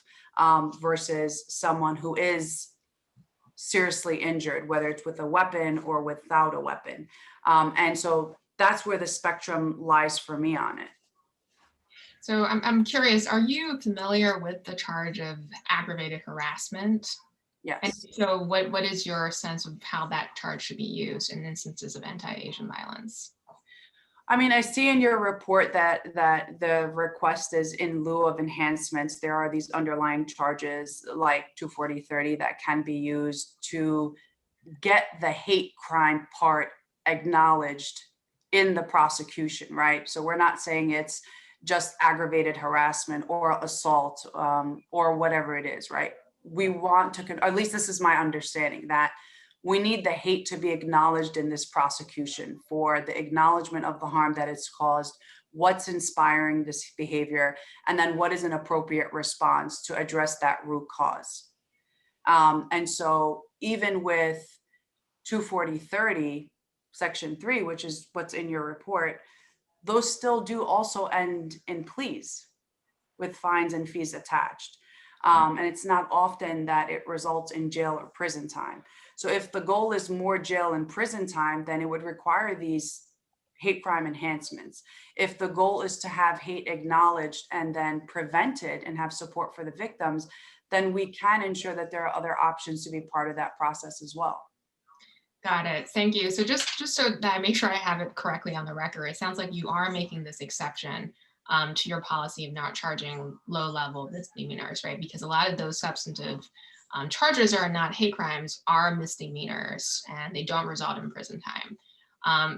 versus someone who is seriously injured, whether it's with a weapon or without a weapon? And so that's where the spectrum lies for me on it. So I'm curious, are you familiar with the charge of aggravated harassment? Yes. And so what is your sense of how that charge should be used in instances of anti-Asian violence? I mean, I see in your report that the request is in lieu of enhancements. There are these underlying charges like 240-30 that can be used to get the hate crime part acknowledged in the prosecution, right? So we're not saying it's just aggravated harassment or assault or whatever it is, right? We want to, or at least this is my understanding, that we need the hate to be acknowledged in this prosecution for the acknowledgement of the harm that it's caused, what's inspiring this behavior, and then what is an appropriate response to address that root cause. And so even with 240-30, Section 3, which is what's in your report, those still do also end in pleas with fines and fees attached. And it's not often that it results in jail or prison time. So if the goal is more jail and prison time, then it would require these hate crime enhancements. If the goal is to have hate acknowledged and then prevented and have support for the victims, then we can ensure that there are other options to be part of that process as well. Got it. Thank you. So just so that I make sure I have it correctly on the record, it sounds like you are making this exception to your policy of not charging low-level misdemeanors, right? Because a lot of those substantive charges are not hate crimes, are misdemeanors, and they don't result in prison time.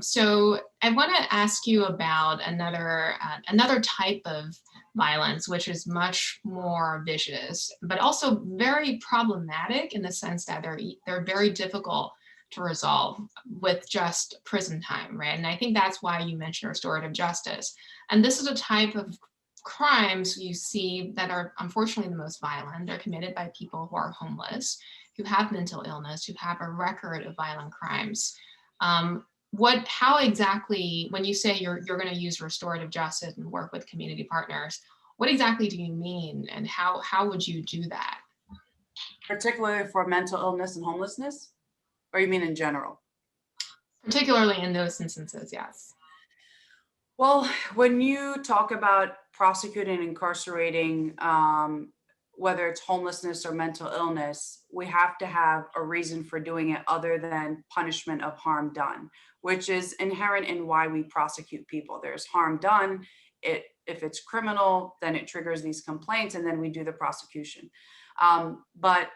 So I want to ask you about another type of violence, which is much more vicious, but also very problematic in the sense that they're very difficult to resolve with just prison time, right? And I think that's why you mentioned restorative justice. And this is a type of crimes you see that are unfortunately the most violent. They're committed by people who are homeless, who have mental illness, who have a record of violent crimes. How exactly, when you say you're going to use restorative justice and work with community partners, what exactly do you mean, and how would you do that? Particularly for mental illness and homelessness, or you mean in general? Particularly in those instances, yes. Well, when you talk about prosecuting and incarcerating, whether it's homelessness or mental illness, we have to have a reason for doing it other than punishment of harm done, which is inherent in why we prosecute people. There's harm done. If it's criminal, then it triggers these complaints, and then we do the prosecution. But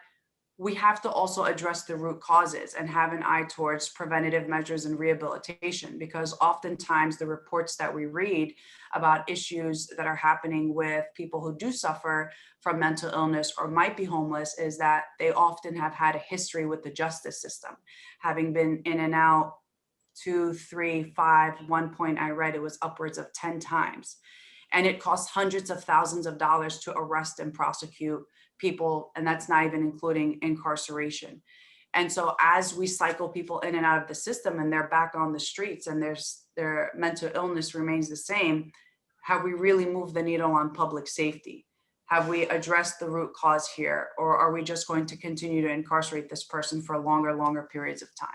we have to also address the root causes and have an eye towards preventative measures and rehabilitation, because oftentimes the reports that we read about issues that are happening with people who do suffer from mental illness or might be homeless is that they often have had a history with the justice system, having been in and out 2, 3, 5, one point I read it was upwards of 10 times. And it costs hundreds of thousands of dollars to arrest and prosecute people, and that's not even including incarceration. And so as we cycle people in and out of the system and they're back on the streets and their mental illness remains the same, have we really moved the needle on public safety? Have we addressed the root cause here? Or are we just going to continue to incarcerate this person for longer periods of time?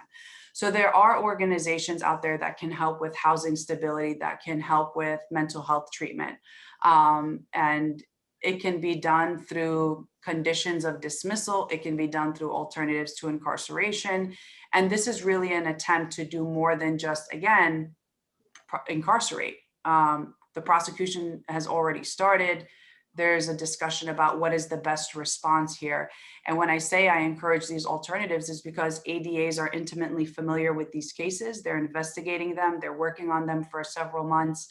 So there are organizations out there that can help with housing stability, that can help with mental health treatment. And it can be done through conditions of dismissal. It can be done through alternatives to incarceration. And this is really an attempt to do more than just, again, incarcerate. The prosecution has already started. There's a discussion about what is the best response here. And when I say I encourage these alternatives is because ADAs are intimately familiar with these cases. They're investigating them. They're working on them for several months.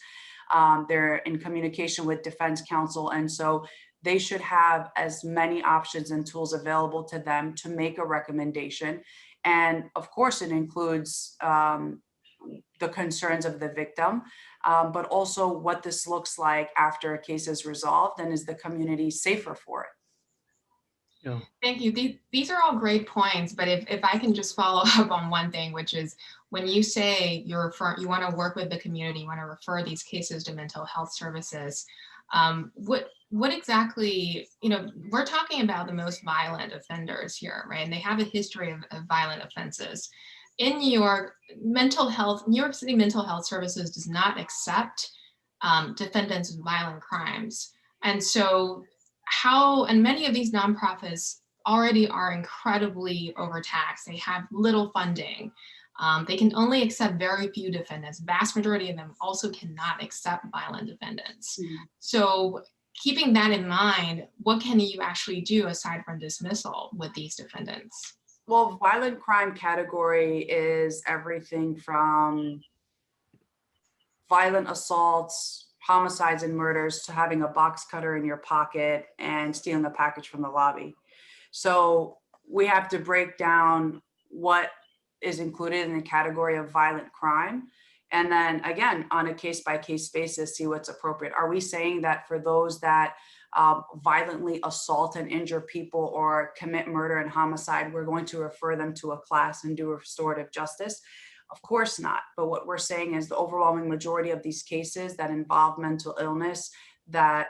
They're in communication with defense counsel. And so they should have as many options and tools available to them to make a recommendation. And of course, it includes the concerns of the victim, but also what this looks like after a case is resolved, and is the community safer for it. Yeah. Thank you. These are all great points, but if I can just follow up on one thing, which is when you say you want to work with the community, you want to refer these cases to mental health services, what exactly, we're talking about the most violent offenders here, right? And they have a history of violent offenses. In New York, New York City Mental Health Services does not accept defendants of violent crimes. And so and many of these nonprofits already are incredibly overtaxed. They have little funding. They can only accept very few defendants. Vast majority of them also cannot accept violent defendants. Mm-hmm. So keeping that in mind, what can you actually do aside from dismissal with these defendants? Well, violent crime category is everything from violent assaults, homicides and murders, to having a box cutter in your pocket and stealing a package from the lobby. So we have to break down what is included in the category of violent crime. And then again, on a case-by-case basis, see what's appropriate. Are we saying that for those that violently assault and injure people or commit murder and homicide, we're going to refer them to a class and do restorative justice? Of course not. But what we're saying is the overwhelming majority of these cases that involve mental illness that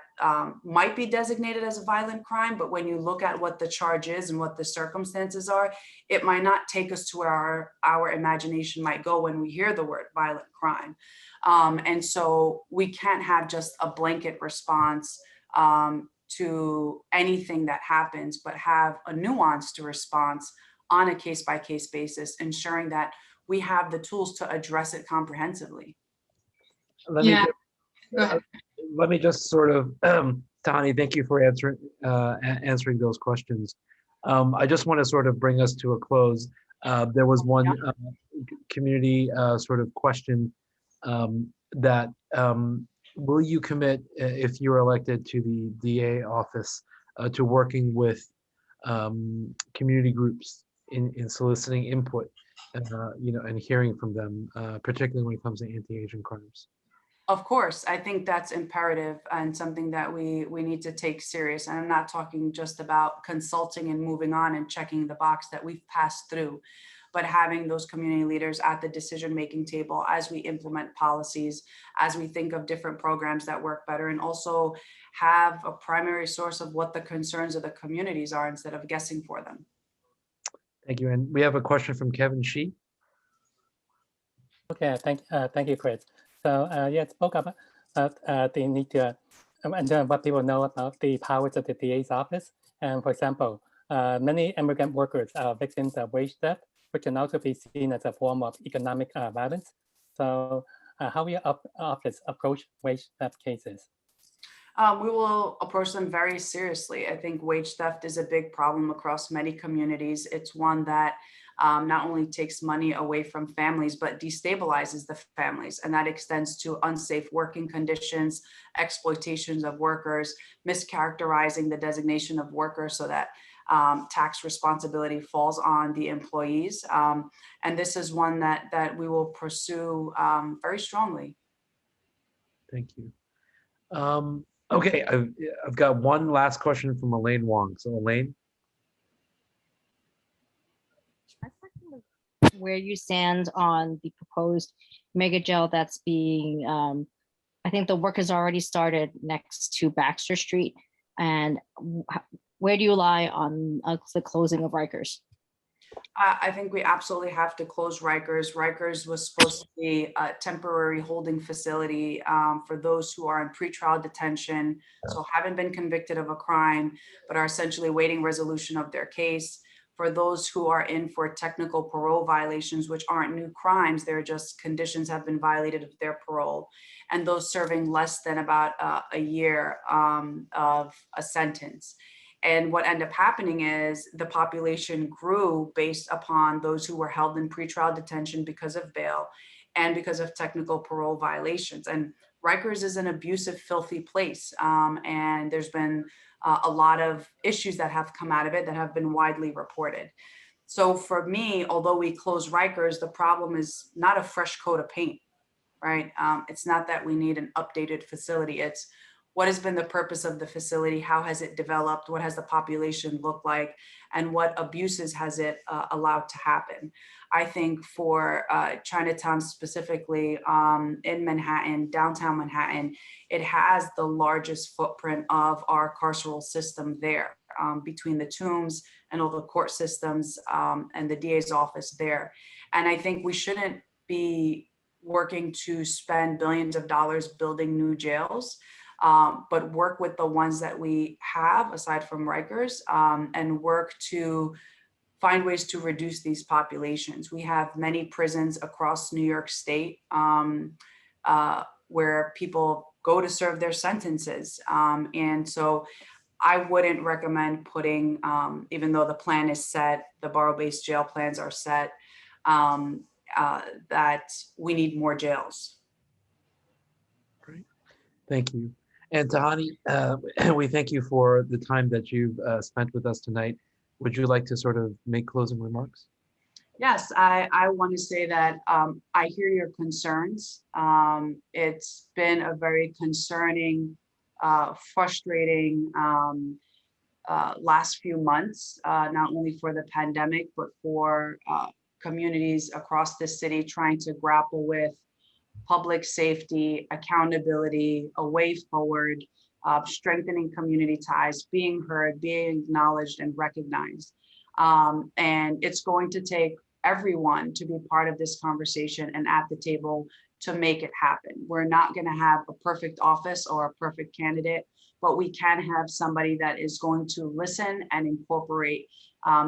might be designated as a violent crime, but when you look at what the charge is and what the circumstances are, it might not take us to where our imagination might go when we hear the word violent crime. And so we can't have just a blanket response to anything that happens, but have a nuanced response on a case-by-case basis, ensuring that we have the tools to address it comprehensively. Let me just sort of, Tahanie, thank you for answering those questions. I just want to sort of bring us to a close. There was one community sort of question that will you commit if you are elected to the DA office to working with community groups in soliciting input, and hearing from them, particularly when it comes to anti-Asian crimes? Of course, I think that's imperative and something that we need to take serious. And I'm not talking just about consulting and moving on and checking the box that we've passed through, but having those community leaders at the decision-making table as we implement policies, as we think of different programs that work better, and also have a primary source of what the concerns of the communities are instead of guessing for them. Thank you. And we have a question from Kevin Shee. Okay, thank you, Chris. So yeah, spoke about the need to and what people know about the powers of the DA's office. And for example, many immigrant workers are victims of wage theft, which can also be seen as a form of economic violence. So how will your office approach wage theft cases? We will approach them very seriously. I think wage theft is a big problem across many communities. It's one that not only takes money away from families, but destabilizes the families. And that extends to unsafe working conditions, exploitations of workers, mischaracterizing the designation of workers so that tax responsibility falls on the employees. And this is one that we will pursue very strongly. Thank you. Okay, I've got one last question from Elaine Wong. So Elaine. My question was where you stand on the proposed mega jail that's being, I think the work has already started next to Baxter Street. And where do you lie on the closing of Rikers? I think we absolutely have to close Rikers. Rikers was supposed to be a temporary holding facility for those who are in pretrial detention, so haven't been convicted of a crime, but are essentially waiting resolution of their case. For those who are in for technical parole violations, which aren't new crimes, they're just conditions have been violated of their parole. And those serving less than about a year of a sentence. And what ended up happening is the population grew based upon those who were held in pretrial detention because of bail and because of technical parole violations. And Rikers is an abusive, filthy place. And there's been a lot of issues that have come out of it that have been widely reported. So for me, although we close Rikers, the problem is not a fresh coat of paint, right? It's not that we need an updated facility. It's what has been the purpose of the facility? How has it developed? What has the population looked like? And what abuses has it allowed to happen? I think for Chinatown specifically in Manhattan, downtown Manhattan, it has the largest footprint of our carceral system there between the Tombs and all the court systems and the DA's office there. And I think we shouldn't be working to spend billions of dollars building new jails. But work with the ones that we have aside from Rikers and work to find ways to reduce these populations. We have many prisons across New York State where people go to serve their sentences. And so I wouldn't recommend putting, even though the plan is set, the borough-based jail plans are set, that we need more jails. Great, thank you. And Tahanie, we thank you for the time that you've spent with us tonight. Would you like to sort of make closing remarks? Yes, I want to say that I hear your concerns. It's been a very concerning, frustrating last few months, not only for the pandemic, but for communities across the city trying to grapple with public safety, accountability, a way forward, strengthening community ties, being heard, being acknowledged and recognized. And it's going to take everyone to be part of this conversation and at the table to make it happen. We're not going to have a perfect office or a perfect candidate, but we can have somebody that is going to listen and incorporate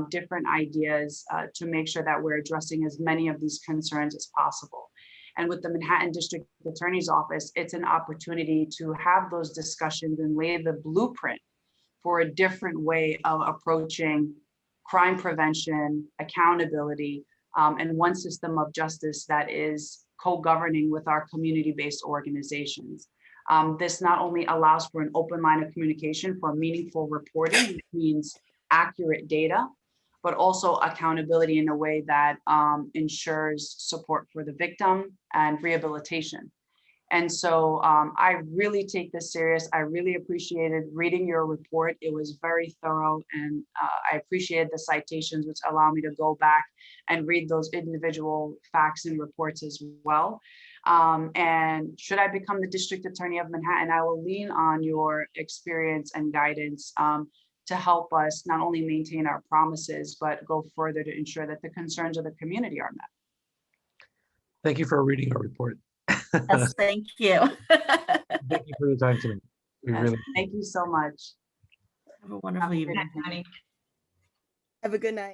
different ideas to make sure that we're addressing as many of these concerns as possible. And with the Manhattan District Attorney's Office, it's an opportunity to have those discussions and lay the blueprint for a different way of approaching crime prevention, accountability, and one system of justice that is co-governing with our community-based organizations. This not only allows for an open line of communication for meaningful reporting, which means accurate data, but also accountability in a way that ensures support for the victim and rehabilitation. And so I really take this serious. I really appreciated reading your report. It was very thorough, and I appreciated the citations, which allow me to go back and read those individual facts and reports as well. And should I become the District Attorney of Manhattan, I will lean on your experience and guidance to help us not only maintain our promises, but go further to ensure that the concerns of the community are met. Thank you for reading our report. Yes, thank you. Thank you for your time tonight. We Yes, really thank you so much. Have a wonderful evening. Have a good night.